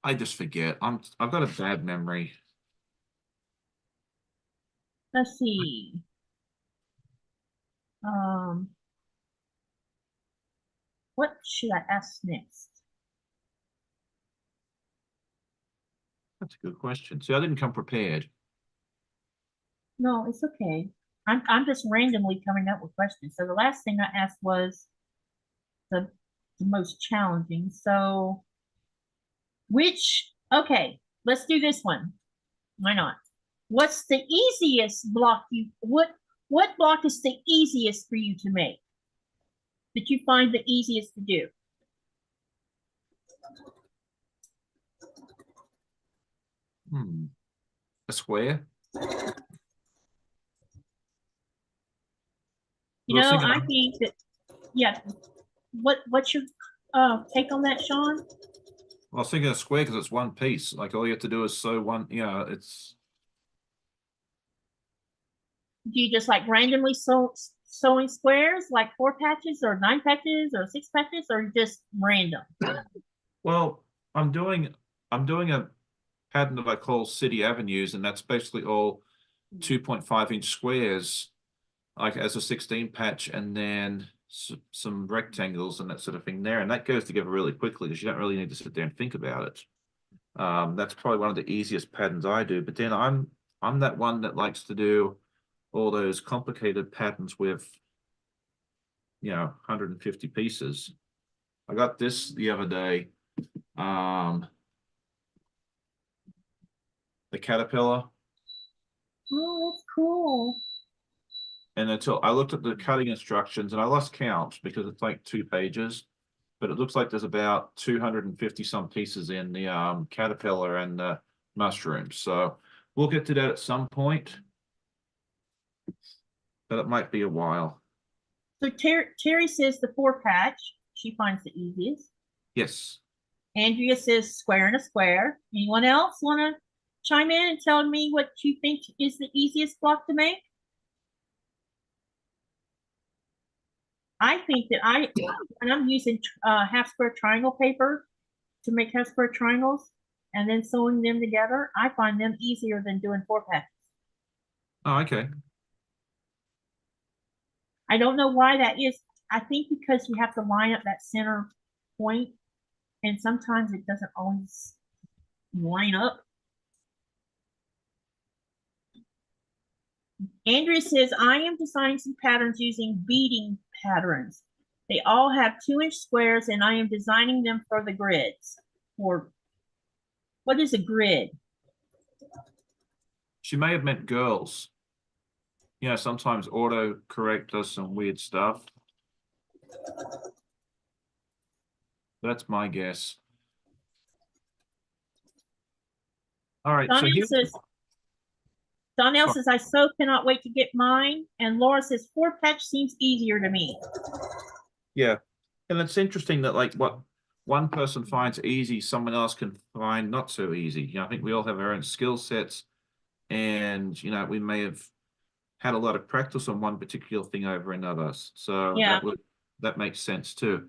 C: I just forget. I've got a bad memory.
A: Let's see. What should I ask next?
C: That's a good question. See, I didn't come prepared.
A: No, it's okay. I'm just randomly coming up with questions. So the last thing I asked was the most challenging. So okay, let's do this one. Why not? What's the easiest block what block is the easiest for you to make? That you find the easiest to do?
C: A square?
A: I think that, what's your take on that, Sean?
C: Well, I was thinking a square because it's one piece. Like all you have to do is sew one, it's.
A: Do you just like randomly sewing squares, like 4 patches or 9 patches or 6 patches, or just random?
C: Well, I'm doing a pattern that I call City Avenues, and that's basically all 2.5-inch squares. like as a 16 patch, and then some rectangles and that sort of thing there, and that goes together really quickly because you don't really need to sit there and think about it. That's probably one of the easiest patterns I do, but then I'm that one that likes to do all those complicated patterns with, you know, 150 pieces. I got this the other day, the caterpillar.
A: Oh, that's cool.
C: And until I looked at the cutting instructions and I lost count because it's like 2 pages, but it looks like there's about 250 some pieces in the caterpillar and the mushrooms. So we'll get to that at some point, but it might be a while.
A: So Terry says the 4 patch, she finds the easiest.
C: Yes.
A: Andrea says square and a square. Anyone else want to chime in and tell me what you think is the easiest block to make? I think that when I'm using half square triangle paper to make half square triangles and then sewing them together, I find them easier than doing 4 patches.
C: Oh, okay.
A: I don't know why that is. I think because you have to line up that center point, and sometimes it doesn't always line up. Andrea says, I am designing some patterns using beading patterns. They all have 2-inch squares, and I am designing them for the grids. Or what is a grid?
C: She may have meant girls. You know, sometimes autocorrect does some weird stuff. That's my guess. All right.
A: Donnell says, I so cannot wait to get mine. And Laura says, 4 patch seems easier to me.
C: Yeah. And it's interesting that like what one person finds easy, someone else can find not so easy. You know, I think we all have our own skill sets, and, you know, we may have had a lot of practice on one particular thing over another. So
A: yeah,
C: that makes sense too.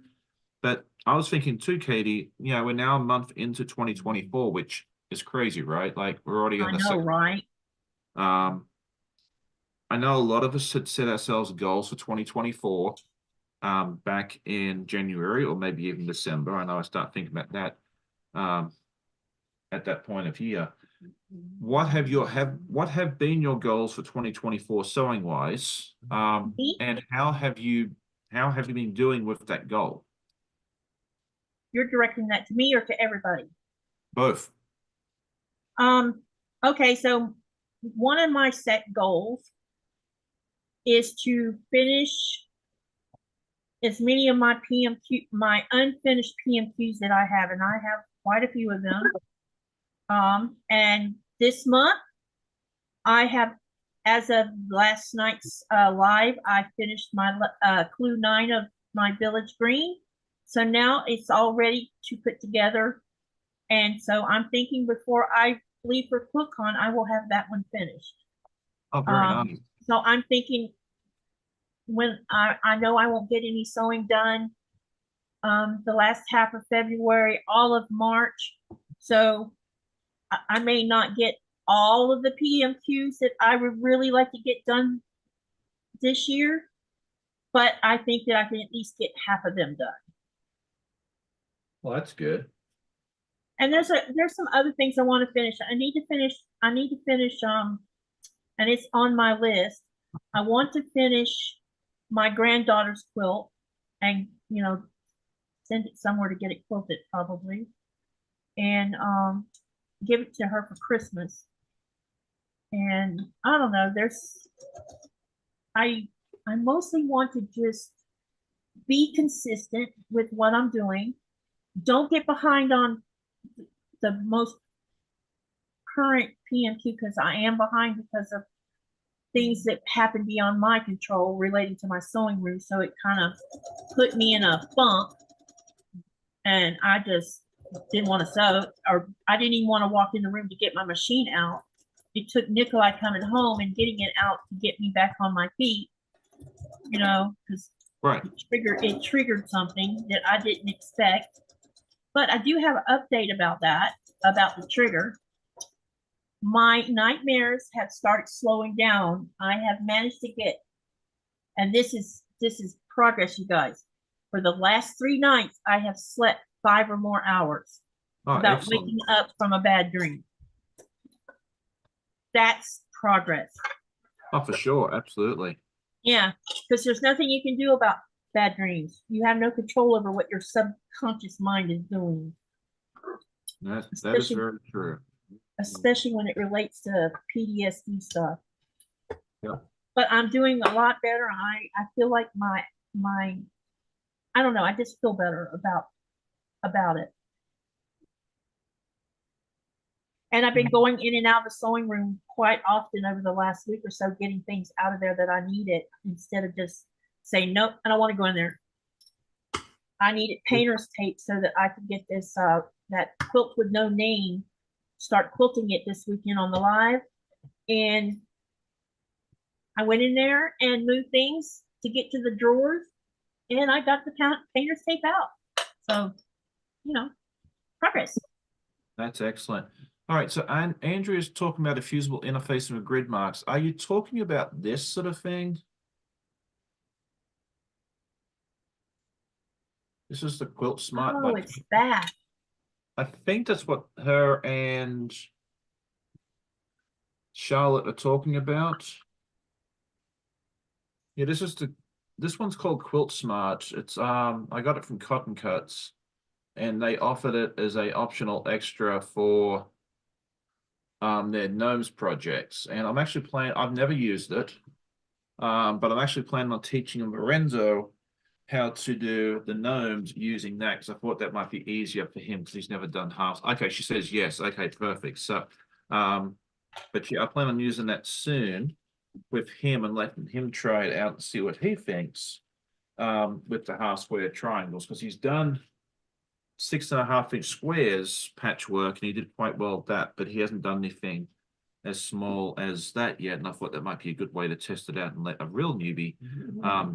C: But I was thinking too, Katie, you know, we're now a month into 2024, which is crazy, right? Like we're already in the second.
A: Right?
C: I know a lot of us had set ourselves goals for 2024 back in January or maybe even December. I know I start thinking about that at that point of year. What have been your goals for 2024 sewing wise? And how have you been doing with that goal?
A: You're directing that to me or to everybody?
C: Both.
A: Okay, so one of my set goals is to finish as many of my unfinished PMQs that I have, and I have quite a few of them. And this month, I have, as of last night's live, I finished my clue 9 of my village green. So now it's all ready to put together. And so I'm thinking before I leave for QuiltCon, I will have that one finished.
C: Oh, very nice.
A: So I'm thinking when I know I won't get any sewing done the last half of February, all of March. So I may not get all of the PMQs that I would really like to get done this year, but I think that I can at least get half of them done.
C: Well, that's good.
A: And there's some other things I want to finish. I need to finish and it's on my list. I want to finish my granddaughter's quilt and, you know, send it somewhere to get it quilted probably. And give it to her for Christmas. And I don't know, I mostly want to just be consistent with what I'm doing. Don't get behind on the most current PMQ because I am behind because of things that happen beyond my control relating to my sewing room. So it kind of put me in a funk, and I just didn't want to sew, or I didn't even want to walk in the room to get my machine out. It took Nikolai coming home and getting it out to get me back on my feet, you know, because it triggered something that I didn't expect. But I do have an update about that, about the trigger. My nightmares have started slowing down. I have managed to get And this is progress, you guys. For the last 3 nights, I have slept 5 or more hours without waking up from a bad dream. That's progress.
C: Oh, for sure, absolutely.
A: Yeah, because there's nothing you can do about bad dreams. You have no control over what your subconscious mind is doing.
C: That is very true.
A: Especially when it relates to PTSD stuff.
C: Yeah.
A: But I'm doing a lot better. I feel like my I don't know, I just feel better about it. And I've been going in and out of the sewing room quite often over the last week or so, getting things out of there that I needed instead of just saying, nope, I don't want to go in there. I needed painter's tape so that I could get this, that quilt with no name, start quilting it this weekend on the live. And I went in there and moved things to get to the drawers, and I got the painter's tape out. So, you know, progress.
C: That's excellent. All right, so Andrea's talking about a fusible interfacing with grid marks. Are you talking about this sort of thing? This is the Quilt Smart.
A: Oh, it's that.
C: I think that's what her and Charlotte are talking about. Yeah, this one's called Quilt Smart. It's I got it from Cotton Cuts, and they offered it as a optional extra for their gnomes projects. And I'm actually I've never used it, but I'm actually planning on teaching Lorenzo how to do the gnomes using that, because I thought that might be easier for him because he's never done halves. Okay, she says yes. Okay, perfect. So, but yeah, I plan on using that soon with him and letting him try it out and see what he thinks with the half square triangles, because he's done 6.5-inch squares patchwork and he did quite well at that, but he hasn't done anything as small as that yet, and I thought that might be a good way to test it out and let a real newbie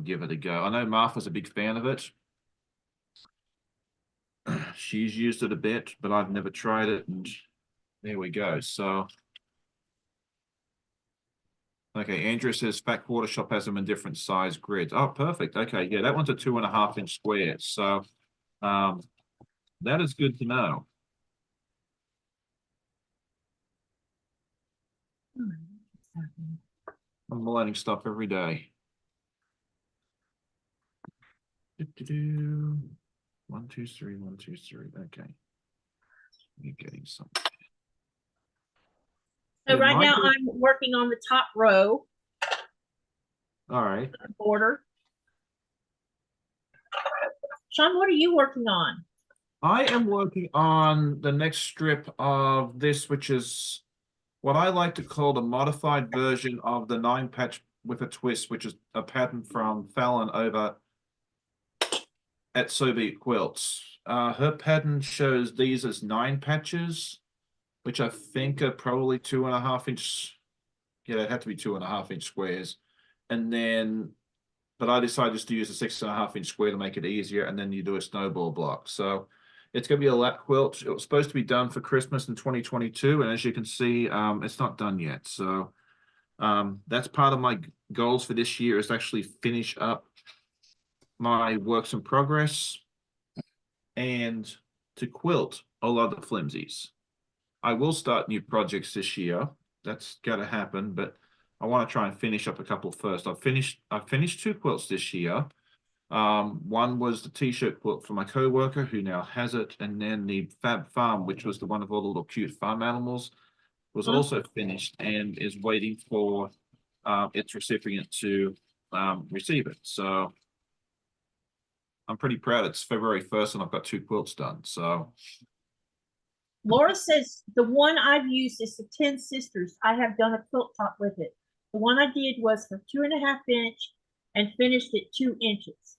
C: give it a go. I know Martha's a big fan of it. She's used it a bit, but I've never tried it, and there we go. So okay, Andrew says Fat Quarter Shop has them in different size grids. Oh, perfect. Okay, yeah, that one's a 2.5-inch square. So that is good to know. I'm learning stuff every day. 1, 2, 3, 1, 2, 3. Okay. You're getting something.
A: So right now I'm working on the top row.
C: All right.
A: Border. Sean, what are you working on?
C: I am working on the next strip of this, which is what I like to call the modified version of the 9 patch with a twist, which is a pattern from Fallon over at Sophie Quilts. Her pattern shows these as 9 patches, which I think are probably 2.5-inch. Yeah, they have to be 2.5-inch squares. And then, but I decided just to use a 6.5-inch square to make it easier, and then you do a snowball block. So it's going to be a lap quilt. It was supposed to be done for Christmas in 2022, and as you can see, it's not done yet. So that's part of my goals for this year, is to actually finish up my works in progress and to quilt a lot of the flimsies. I will start new projects this year. That's got to happen, but I want to try and finish up a couple first. I've finished 2 quilts this year. One was the t-shirt quilt for my co-worker who now has it, and then the Fab Farm, which was the one of all the little cute farm animals, was also finished and is waiting for its recipient to receive it. So I'm pretty proud. It's February 1st and I've got 2 quilts done. So
A: Laura says the one I've used is the 10 Sisters. I have done a quilt top with it. The one I did was for 2.5-inch and finished at 2 inches.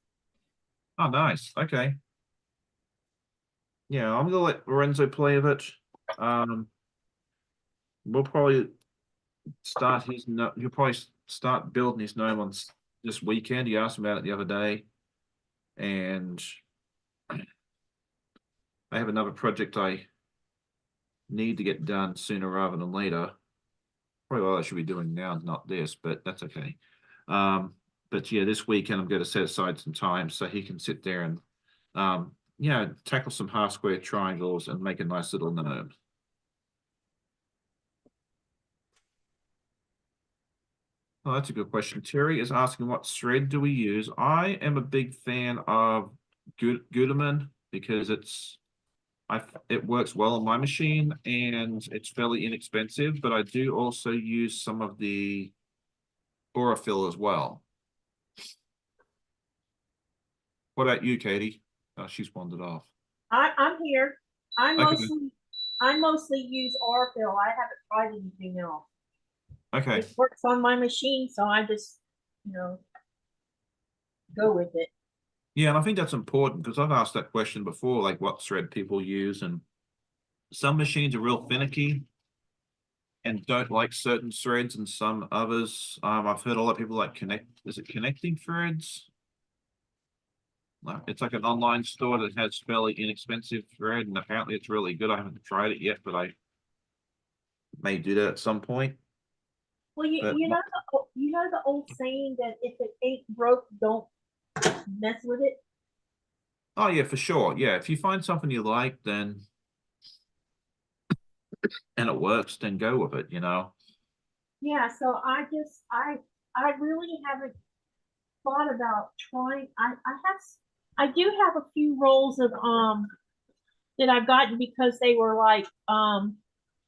C: oh, nice. Okay. Yeah, I'm gonna let Lorenzo play with it. We'll probably start his he'll probably start building his gnome on this weekend. He asked about it the other day, and I have another project I need to get done sooner rather than later. Probably what I should be doing now, not this, but that's okay. But yeah, this weekend I'm going to set aside some time so he can sit there and, tackle some half square triangles and make a nice little gnome. Oh, that's a good question. Terry is asking, what thread do we use? I am a big fan of Gutermann because it works well on my machine and it's fairly inexpensive, but I do also use some of the Aurifil as well. What about you, Katie? Oh, she's wandered off.
A: I'm here. I
C: Okay.
A: mostly use Aurifil. I haven't tried anything else.
C: Okay.
A: It works on my machine, so I just, go with it.
C: Yeah, and I think that's important because I've asked that question before, like what thread people use, and some machines are real finicky and don't like certain threads, and some others. I've heard a lot of people like connecting threads? It's like an online store that has fairly inexpensive thread, and apparently it's really good. I haven't tried it yet, but I may do that at some point.
A: Well, you know the old saying that if it ain't broke, don't mess with it.
C: Oh yeah, for sure. Yeah, if you find something you like, then and it works, then go with it.
A: Yeah, so I really haven't thought about trying. I do have a few rolls of that I've gotten because they were like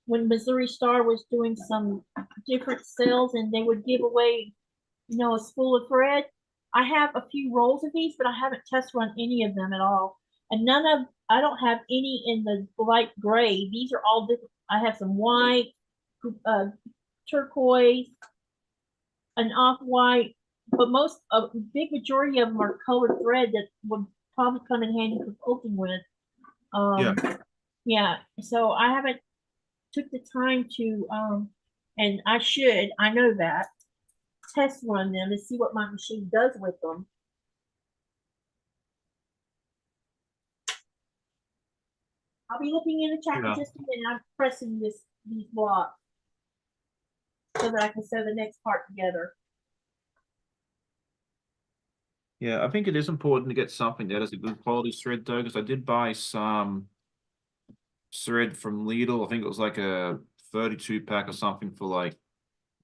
A: when Missouri Star was doing some different sales and they would give away, a spool of thread. I have a few rolls of these, but I haven't test run any of them at all. And I don't have any in the light gray. These are all different. I have some white, turquoise, an off-white, but a big majority of them are colored thread that would probably come in handy for quilting with. Yeah. So I haven't took the time to, and I know that, test run them to see what my machine does with them. I'll be looking in the chat in just a minute. I'm pressing these blocks so that I can sew the next part together.
C: Yeah, I think it is important to get something that is a good quality thread though, because I did buy some thread from Lidl. I think it was like a 32 pack or something for like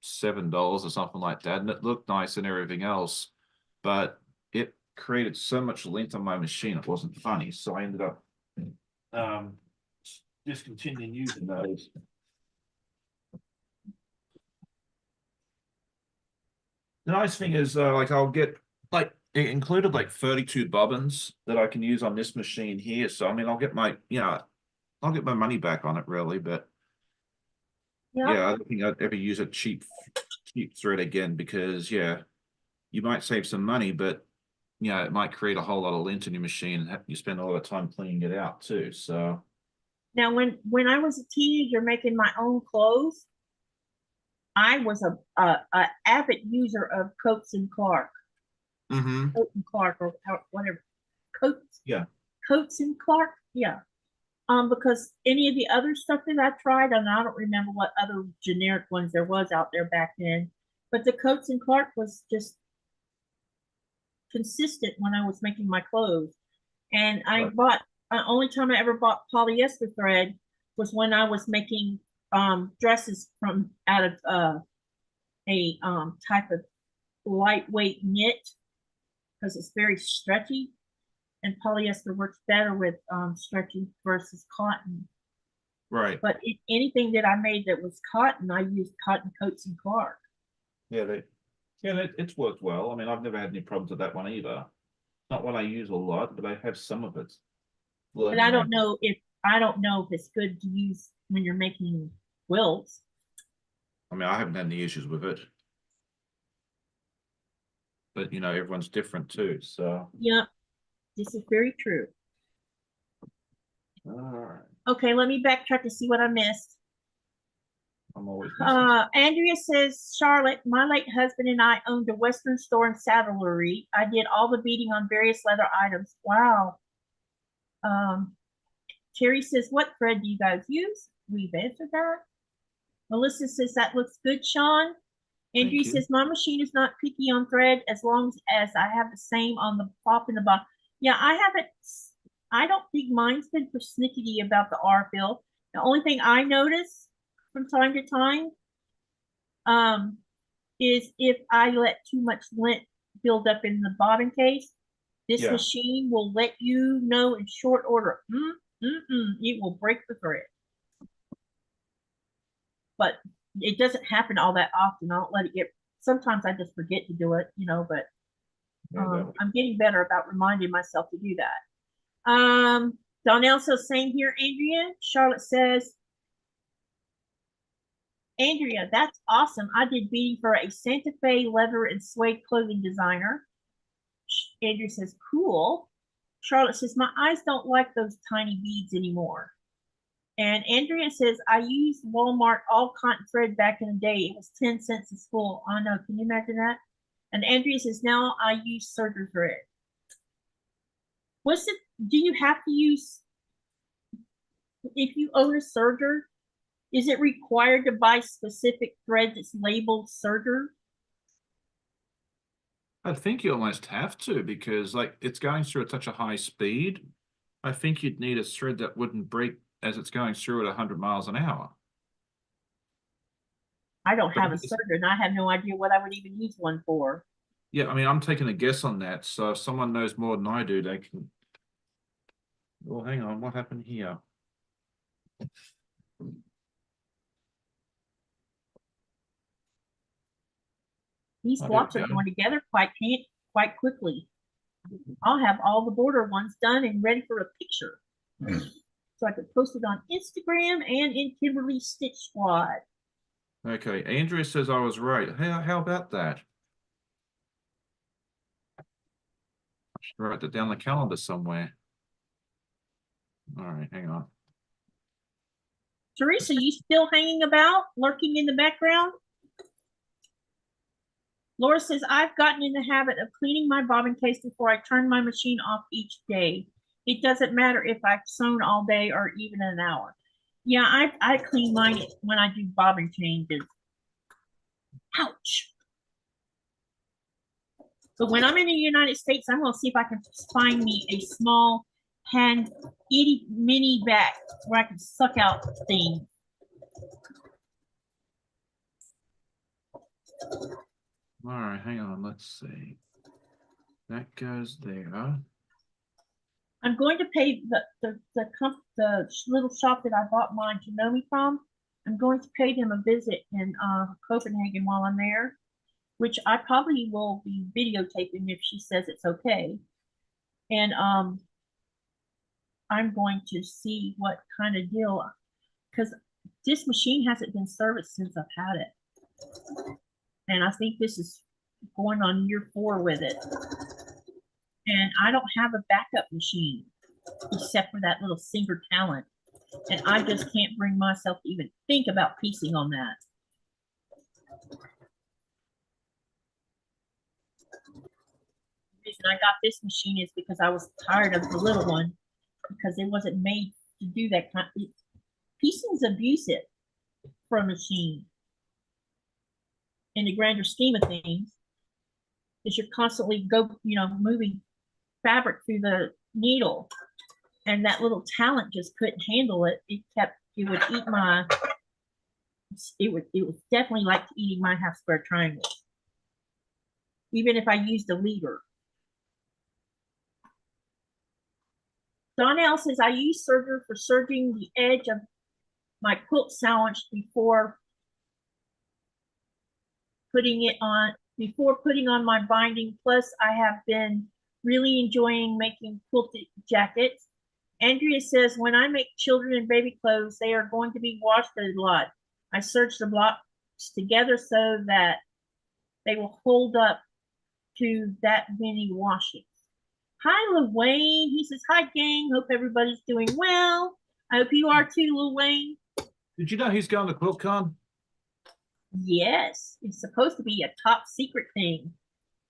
C: $7 or something like that, and it looked nice and everything else, but it created so much lint on my machine it wasn't funny, so I ended up discontinuing using those. The nice thing is like I'll get like it included like 32 bobbins that I can use on this machine here, so I mean I'll get my money back on it really, but yeah, I don't think I'd ever use a cheap thread again because you might save some money, but it might create a whole lot of lint in your machine and you spend a lot of time cleaning it out too. So
A: now when I was a teenager making my own clothes, I was a avid user of Coates and Clark. Coates and Clark or whatever. Coates and Clark, yeah. Because any of the other stuff that I tried, and I don't remember what other generic ones there was out there back then, but the Coates and Clark was just consistent when I was making my clothes. And I bought, only time I ever bought polyester thread was when I was making dresses out of a type of lightweight knit because it's very stretchy. And polyester works better with stretching versus cotton.
C: Right.
A: But anything that I made that was cotton, I used cotton Coates and Clark.
C: Yeah, it's worked well. I mean, I've never had any problems with that one either. Not one I use a lot, but I have some of it.
A: But I don't know if it's good to use when you're making quilts.
C: I mean, I haven't had any issues with it. But everyone's different too, so.
A: Yep. This is very true.
C: All right.
A: Okay, let me backtrack to see what I missed.
C: I'm always
A: Andrea says, Charlotte, my late husband and I owned a Western store and saddlery. I did all the beading on various leather items. Wow. Terry says, what thread do you guys use? We've answered that. Melissa says, that looks good, Sean. Andrew
C: you.
A: says, my machine is not picky on thread as long as I have the same on the top and the bottom. Yeah, I don't think mine's been persnickety about the R-fill. The only thing I notice from time to time is if I let too much lint build up in the bobbin case, this machine will let you know in short order. It will break the thread. But it doesn't happen all that often. I don't let it get, sometimes I just forget to do it, you know, but I'm getting better about reminding myself to do that. Donnell says, same here, Andrea. Charlotte says, Andrea, that's awesome. I did beading for a Santa Fe leather and suede clothing designer. Andrea says, cool. Charlotte says, my eyes don't like those tiny beads anymore. And Andrea says, I used Walmart all cotton thread back in the day. It was 10 cents a spool. I know. Can you imagine that? And Andrea says, now I use serger thread. What's it? Do you have to use, if you own a serger, is it required to buy specific thread that's labeled serger?
C: I think you almost have to, because like it's going through at such a high speed. I think you'd need a thread that wouldn't break as it's going through at 100 miles an hour.
A: I don't have a serger, and I have no idea what I would even use one for.
C: Yeah, I mean, I'm taking a guess on that. So if someone knows more than I do, they can. Well, hang on, what happened here?
A: These blocks are going together quite quickly. I'll have all the border ones done and ready for a picture. So I could post it on Instagram and in Kimberly's Stitch Squad.
C: Okay, Andrea says I was right. How about that? I should write that down the calendar somewhere. All right, hang on.
A: Teresa, you still hanging about, lurking in the background? Laura says, I've gotten in the habit of cleaning my bobbin case before I turn my machine off each day. It doesn't matter if I've sewn all day or even an hour. Yeah, I clean mine when I do bobbin changes. Ouch. But when I'm in the United States, I'm going to see if I can find me a small hand itty mini vac where I can suck out things.
C: All right, hang on. Let's see. That goes there.
A: I'm going to pay the little shop that I bought mine to know me from. I'm going to pay them a visit in Copenhagen while I'm there, which I probably will be videotaping if she says it's okay. And I'm going to see what kind of deal, because this machine hasn't been serviced since I've had it. And I think this is going on year 4 with it. And I don't have a backup machine except for that little Singer Talent. And I just can't bring myself to even think about piecing on that. The reason I got this machine is because I was tired of the little one, because it wasn't made to do that kind of, piecing is abusive for a machine. In the grander scheme of things, is you're constantly moving fabric through the needle, and that little Talent just couldn't handle it. It would eat my, it was definitely like eating my half square triangle, even if I used a leader. Donnell says, I use serger for serging the edge of my quilt sandwich before putting on my binding. Plus, I have been really enjoying making quilted jackets. Andrea says, when I make children and baby clothes, they are going to be washed a lot. I serge the blocks together so that they will hold up to that many washings. Hi, Lil Wayne. He says, hi, gang. Hope everybody's doing well. I hope you are too, Lil Wayne.
C: Did you know he's going to QuiltCon?
A: Yes, it's supposed to be a top secret thing.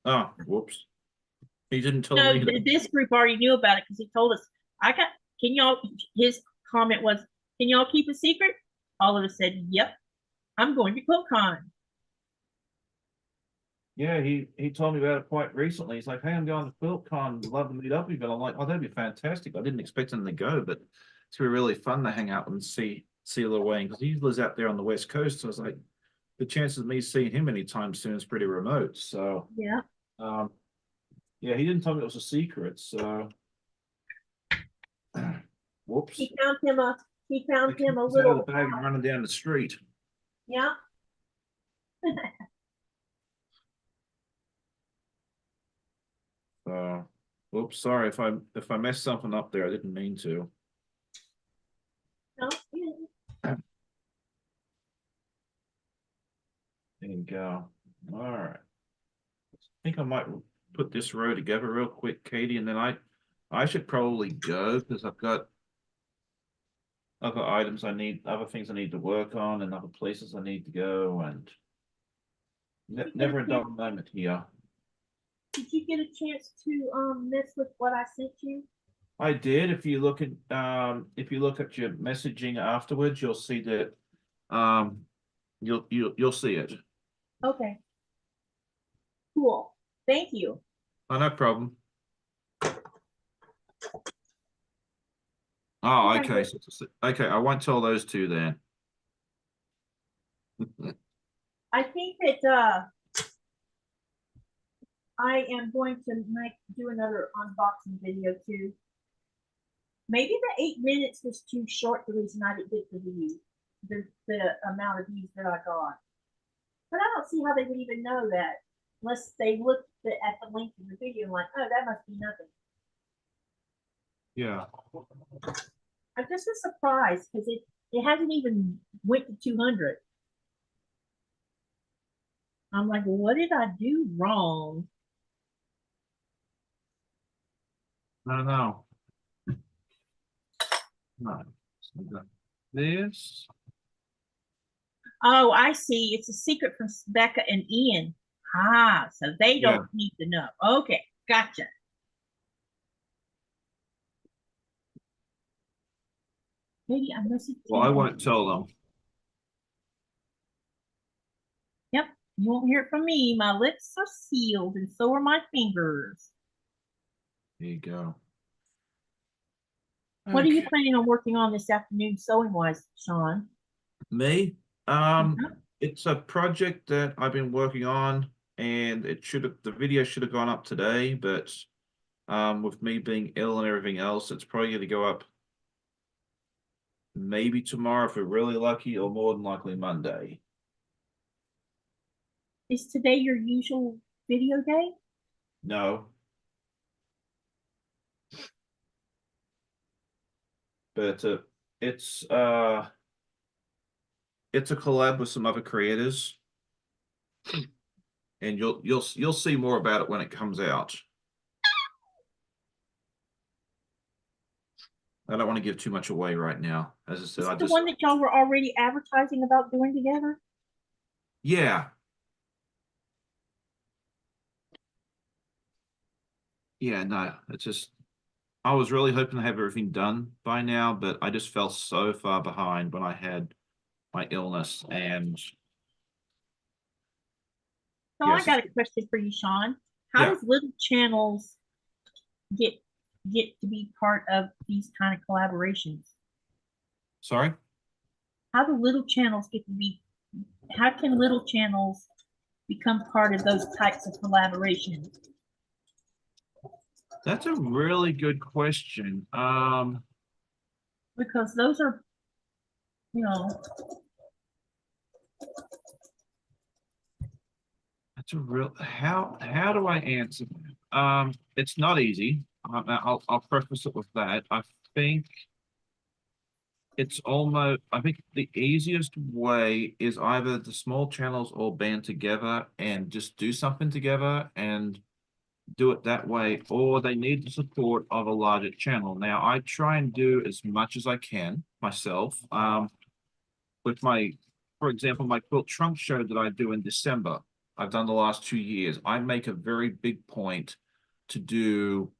C: Oh, whoops. He didn't tell
A: No,
C: me.
A: this group already knew about it because he told us. His comment was, can y'all keep a secret? All of us said, yep, I'm going to QuiltCon.
C: Yeah, he told me about it quite recently. He's like, "Hey, I'm going to QuiltCon. Love to meet up with you." And I'm like, "Oh, that'd be fantastic." I didn't expect him to go, but it's gonna be really fun to hang out and see Lil Wayne because he lives out there on the West Coast. So I was like, the chances of me seeing him anytime soon is pretty remote. So
A: Yeah.
C: yeah, he didn't tell me it was a secret. So whoops.
A: He found him a
C: He's out of
A: little
C: the bag and running down the street.
A: yeah.
C: Whoops, sorry if I messed something up there. I didn't mean to.
A: No, yeah.
C: There you go. All right. I think I might put this row together real quick, Katie, and then I should probably go because I've got other items I need, other things I need to work on, and other places I need to go, and never a dull moment here.
A: Did you get a chance to mess with what I sent you?
C: I did. If you look at your messaging afterwards, you'll see that you'll see it.
A: Okay. Cool. Thank you.
C: Oh, no problem. Oh, okay. Okay, I won't tell those two then.
A: I think that I am going to do another unboxing video too. Maybe the 8 minutes was too short. The reason I didn't get the views, the amount of views that I got, but I don't see how they would even know that unless they looked at the link in the video and like, oh, that must be nothing.
C: Yeah.
A: I'm just surprised because it hasn't even went to 200. I'm like, well, what did I do wrong?
C: I don't know. No. This.
A: Oh, I see. It's a secret from Becca and Ian. Ah, so they don't need to know. Okay, gotcha. Maybe I must.
C: Well, I won't tell them.
A: Yep, you won't hear it from me. My lips are sealed, and so are my fingers.
C: There you go.
A: What are you planning on working on this afternoon, sewing wise, Sean?
C: Me? It's a project that I've been working on, and the video should have gone up today, but with me being ill and everything else, it's probably going to go up maybe tomorrow if we're really lucky, or more than likely Monday.
A: Is today your usual video day?
C: No. But it's a collab with some other creators, and you'll see more about it when it comes out. I don't want to give too much away right now. As I said,
A: Is it the one that y'all were already advertising about doing together?
C: Yeah. Yeah, no, it's just I was really hoping to have everything done by now, but I just fell so far behind when I had my illness. And
A: So I got a question for you, Sean. How does Little Channels get to be part of these kind of collaborations?
C: Sorry?
A: How do Little Channels get to be? How can Little Channels become part of those types of collaborations?
C: That's a really good question.
A: Because those are, you know,
C: that's a real how do I answer that? It's not easy. I'll preface it with that. I think the easiest way is either the small channels all band together and just do something together and do it that way, or they need the support of a larger channel. Now, I try and do as much as I can myself. With for example, my quilt trunk show that I do in December, I've done the last 2 years. I make a very big point to do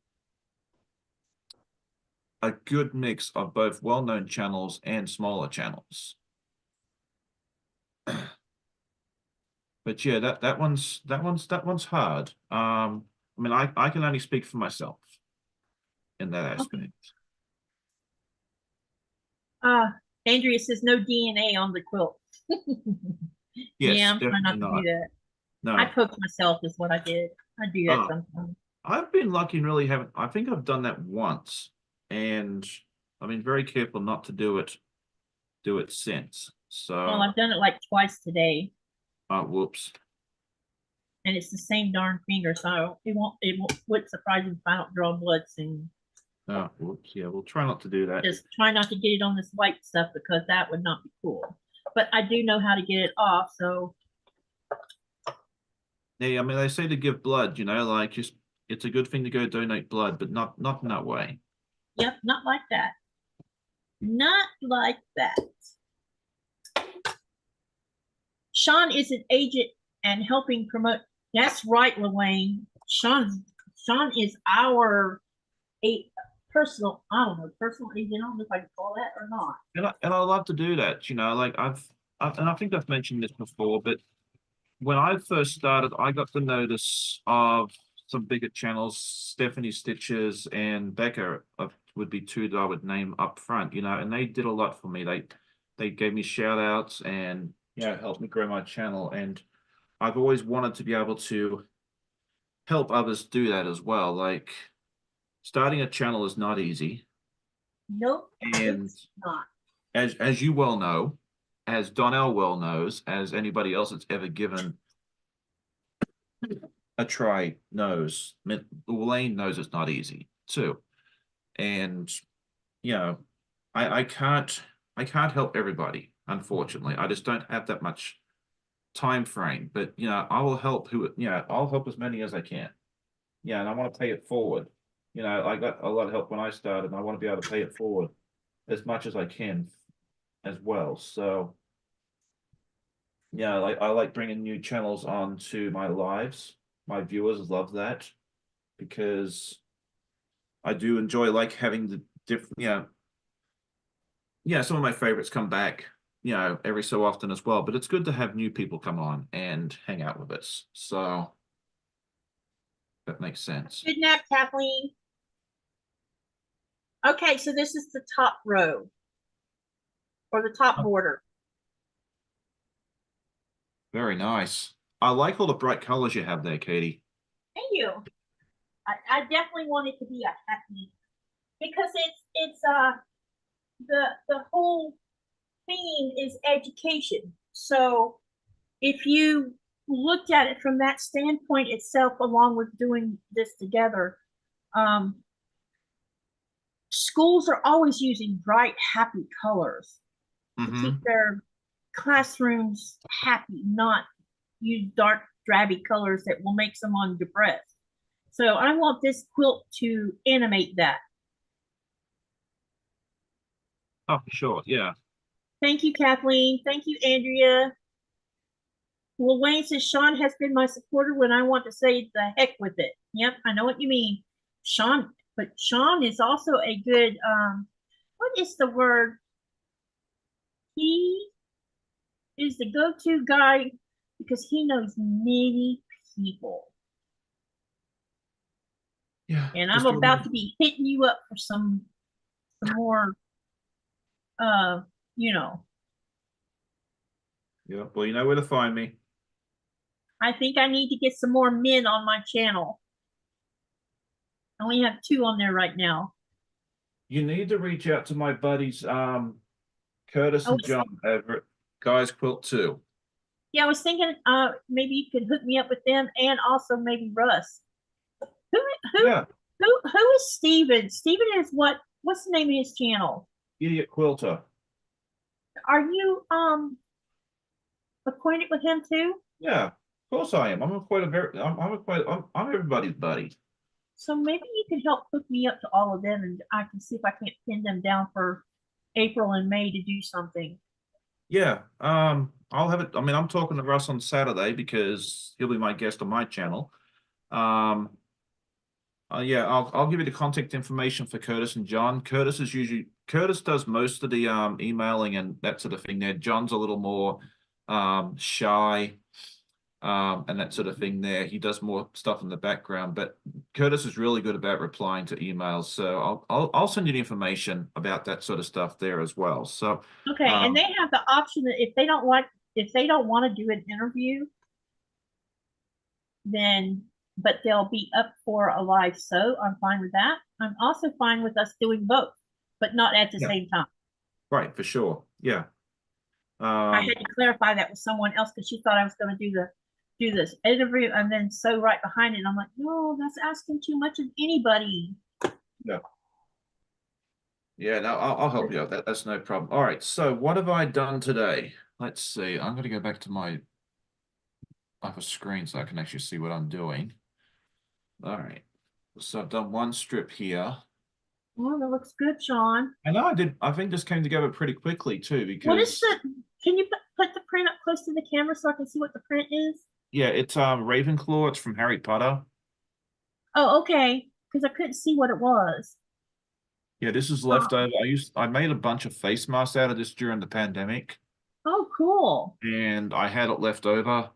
C: a good mix of both well-known channels and smaller channels. But but yeah, that one's hard. I mean, I can only speak for myself in that aspect.
A: Andrea says no DNA on the quilt.
C: Yes,
A: Yeah, I'm trying not
C: definitely
A: to
C: not.
A: do that.
C: No.
A: I poked myself is what I did. I do that sometimes.
C: I've been lucky and really haven't. I think I've done that once, and I've been very careful not to do it since. So,
A: Well, I've done it like twice today,
C: whoops.
A: and it's the same darn finger, so wouldn't surprise me if I don't draw blood soon.
C: Oh, whoops. Yeah, we'll try not to do that.
A: Just try not to get it on this white stuff because that would not be cool. But I do know how to get it off, so.
C: Yeah, I mean, they say to give blood, you know, like just it's a good thing to go donate blood, but not in that way.
A: Yep, not like that. Not like that. Sean is an agent and helping promote. That's right, Lorraine. Sean is our personal, I don't know, personal agent. I don't know if I can call that or not.
C: And I love to do that, you know, like and I think I've mentioned this before, but when I first started, I got the notice of some bigger channels, Stephanie Stitches and Becca would be two that I would name up front, you know, and they did a lot for me. They gave me shout outs and, you know, helped me grow my channel. And I've always wanted to be able to help others do that as well. Like starting a channel is not easy.
A: Nope,
C: and
A: it's not.
C: As you well know, as Donnell well knows, as anybody else that's ever given a try knows, Elaine knows it's not easy too. And you know, I can't help everybody, unfortunately. I just don't have that much time frame. But you know, I will help I'll help as many as I can. Yeah, and I want to pay it forward. You know, I got a lot of help when I started, and I want to be able to pay it forward as much as I can as well. So yeah, I like bringing new channels onto my lives. My viewers love that because I do enjoy like having the different, some of my favorites come back, you know, every so often as well. But it's good to have new people come on and hang out with us. So that makes sense.
A: Good nap, Kathleen. Okay, so this is the top row or the top border.
C: Very nice. I like all the bright colors you have there, Katie.
A: Thank you. I definitely want it to be a happy because it's the whole theme is education. So if you looked at it from that standpoint itself, along with doing this together, schools are always using bright, happy colors to keep their classrooms happy, not use dark, drabby colors that will make someone depressed. So I want this quilt to animate that.
C: Oh, sure, yeah.
A: Thank you, Kathleen. Thank you, Andrea. Well, Wayne says, Sean has been my supporter when I want to say the heck with it. Yep, I know what you mean. Sean, but Sean is also a good, what is the word? He is the go-to guy because he knows many people.
C: Yeah.
A: And I'm about to be hitting you up for some more, you know.
C: Yeah, well, you know where to find me.
A: I think I need to get some more men on my channel. I only have 2 on there right now.
C: You need to reach out to my buddies, Curtis and John over at Guys Quilt 2.
A: Yeah, I was thinking maybe you could hook me up with them and also maybe Russ. Who is Steven? Steven is what's the name of his channel?
C: Idiot Quilter.
A: Are you acquainted with him too?
C: Yeah, of course I am. I'm everybody's buddy.
A: So maybe you can help hook me up to all of them and I can see if I can't pin them down for April and May to do something.
C: Yeah, I'll have it. I mean, I'm talking to Russ on Saturday because he'll be my guest on my channel. Yeah, I'll give you the contact information for Curtis and John. Curtis does most of the emailing and that sort of thing there. John's a little more shy and that sort of thing there. He does more stuff in the background, but Curtis is really good about replying to emails. So I'll send you the information about that sort of stuff there as well. So
A: Okay, and they have the option that if they don't want to do an interview, then but they'll be up for a live sew. I'm fine with that. I'm also fine with us doing both, but not at the same time.
C: Right, for sure. Yeah.
A: I had to clarify that with someone else because she thought I was going to do this interview and then sew right behind it. And I'm like, no, that's asking too much of anybody.
C: Yeah. Yeah, no, I'll help you out. That's no problem. All right, so what have I done today? Let's see. I'm going to go back to my upper screen so I can actually see what I'm doing. All right. So I've done one strip here.
A: Oh, that looks good, Sean.
C: I know I did. I think this came together pretty quickly too because
A: what is can you put the print up close to the camera so I can see what the print is?
C: Yeah, it's Ravenclaw. It's from Harry Potter.
A: Oh, okay. Because I couldn't see what it was.
C: Yeah, this is leftover. I made a bunch of face masks out of this during the pandemic.
A: Oh, cool.
C: And I had it left over,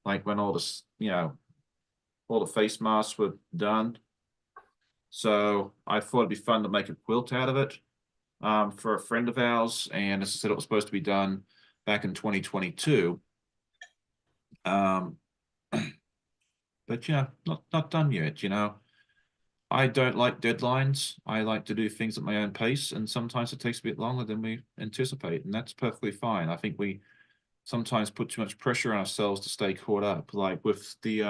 C: like when all this, all the face masks were done. So I thought it'd be fun to make a quilt out of it for a friend of ours. And as I said, it was supposed to be done back in 2022. But not done yet, I don't like deadlines. I like to do things at my own pace, and sometimes it takes a bit longer than we anticipate, and that's perfectly fine. I think we sometimes put too much pressure on ourselves to stay caught up. Like with the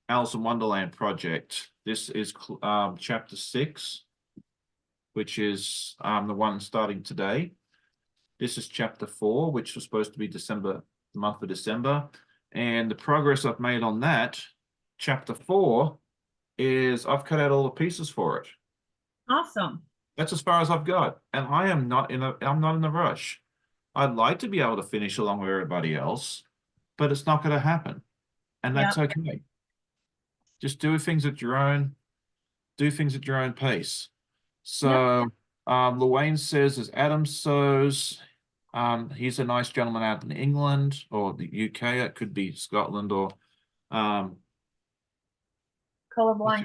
C: Alice in Wonderland project, this is chapter 6, which is the one starting today. This is chapter 4, which was supposed to be the month of December. And the progress I've made on that, chapter 4, is I've cut out all the pieces for it.
A: Awesome.
C: That's as far as I've got. And I'm not in a rush. I'd like to be able to finish along with everybody else, but it's not going to happen. And that's okay. Just do things at your own pace. So Luane says, as Adam sews, he's a nice gentleman out in England or the UK. It could be Scotland or
A: Colorblind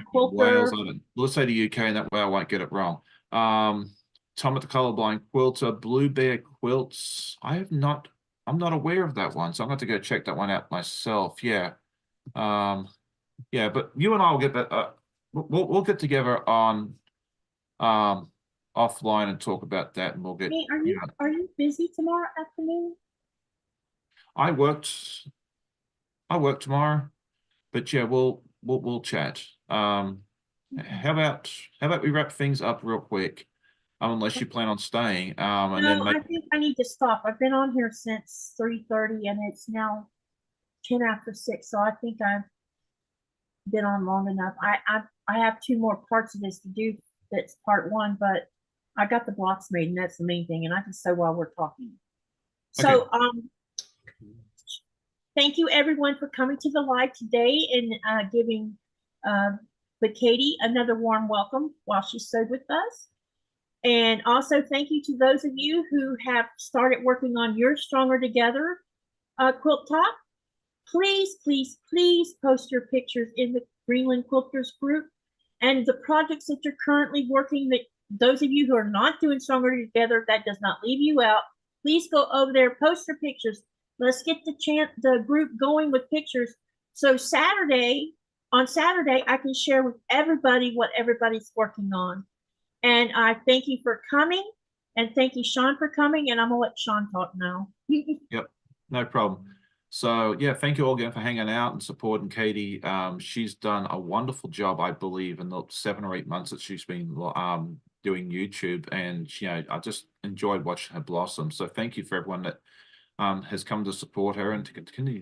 A: Quilter.
C: Wales. Let's say the UK, and that way I won't get it wrong. Tom at the Colorblind Quilter, Blue Bear Quilts. I'm not aware of that one, so I'm going to go check that one out myself. Yeah. Yeah, but you and I will get that. We'll get together on offline and talk about that, and we'll get.
A: Hey, are you busy tomorrow afternoon?
C: I worked tomorrow, but yeah, we'll chat. How about we wrap things up real quick, unless you plan on staying. And
A: no,
C: then
A: I think I need to stop. I've been on here since 3:30, and it's now 10 after 6. So I think I've been on long enough. I have 2 more parts of this to do. That's part 1, but I got the blocks made, and that's the main thing. And I can sew while we're talking. So thank you everyone for coming to the live today and giving Vickiedy another warm welcome while she sewed with us. And also thank you to those of you who have started working on your Stronger Together quilt top. Please, please, please post your pictures in the Greenland Quilters group and the projects that you're currently working. That those of you who are not doing Stronger Together, that does not leave you out. Please go over there, post your pictures. Let's get the group going with pictures. So on Saturday, I can share with everybody what everybody's working on. And I thank you for coming, and thank you, Sean, for coming. And I'm gonna let Sean talk now.
C: Yep, no problem. So yeah, thank you all again for hanging out and supporting Katy. She's done a wonderful job, I believe, in the 7 or 8 months that she's been doing YouTube, and I just enjoyed watching her blossom. So thank you for everyone that has come to support her and to continue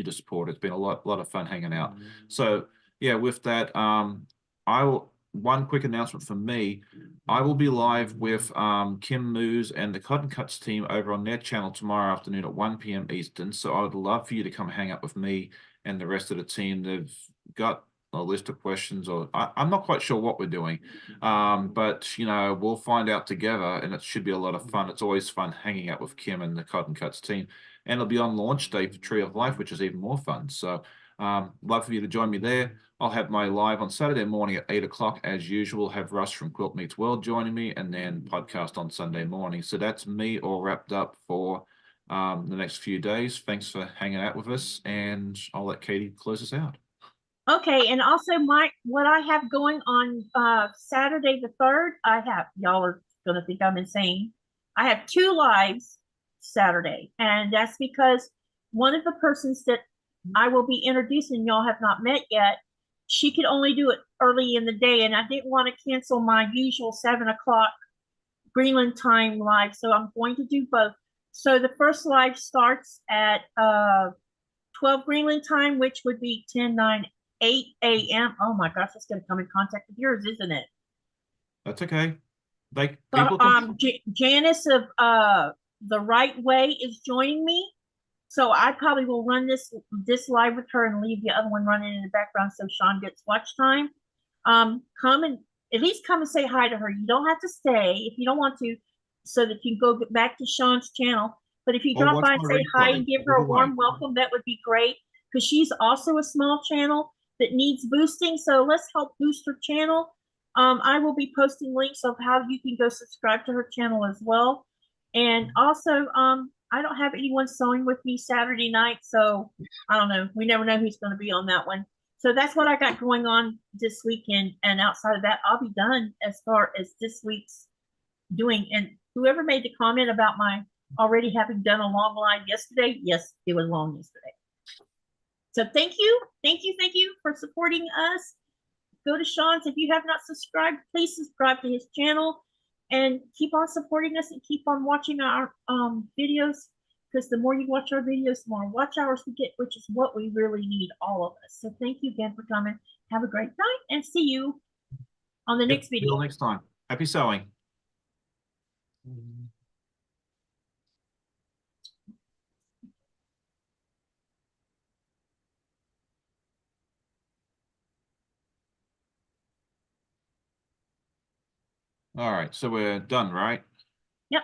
C: to support. It's been a lot of fun hanging out. So yeah, with that, one quick announcement from me. I will be live with Kim Moose and the Cotton Cuts team over on their channel tomorrow afternoon at 1 p.m. Eastern. So I would love for you to come hang out with me and the rest of the team. They've got a list of questions, or I'm not quite sure what we're doing, but we'll find out together, and it should be a lot of fun. It's always fun hanging out with Kim and the Cotton Cuts team. and it'll be on launch day for Tree of Life, which is even more fun. So love for you to join me there. I'll have my live on Saturday morning at 8 o'clock as usual. Have Russ from Quilt Meets World joining me, and then podcast on Sunday morning. So that's me all wrapped up for the next few days. Thanks for hanging out with us, and I'll let Katie close us out.
A: Okay, and also what I have going on Saturday the 3rd, y'all are gonna think I'm insane. I have 2 lives Saturday, and that's because one of the persons that I will be introducing, y'all have not met yet, she could only do it early in the day, and I didn't want to cancel my usual 7 o'clock Greenland time live, so I'm going to do both. So the first live starts at 12 Greenland time, which would be 8 a.m. Oh my gosh, it's going to come in contact with yours, isn't it?
C: That's okay. Like people
A: Janice of The Right Way is joining me. So I probably will run this live with her and leave the other one running in the background so Sean gets watch time. Come and at least come and say hi to her. You don't have to stay if you don't want to, so that you can go get back to Sean's channel. But if you drop by and say hi and give her a warm welcome, that would be great, because she's also a small channel that needs boosting. So let's help boost her channel. I will be posting links of how you can go subscribe to her channel as well. And also, I don't have anyone sewing with me Saturday night, so I don't know. We never know who's going to be on that one. So that's what I got going on this weekend. And outside of that, I'll be done as far as this week's doing. And whoever made the comment about my already having done a long live yesterday, yes, it was long yesterday. So thank you for supporting us. Go to Sean's. If you have not subscribed, please subscribe to his channel and keep on supporting us and keep on watching our videos, because the more you watch our videos, the more watch hours we get, which is what we really need, all of us. So thank you again for coming. Have a great night and see you on the next video.
C: Until next time. Happy sewing. All right, so we're done, right?
A: Yep.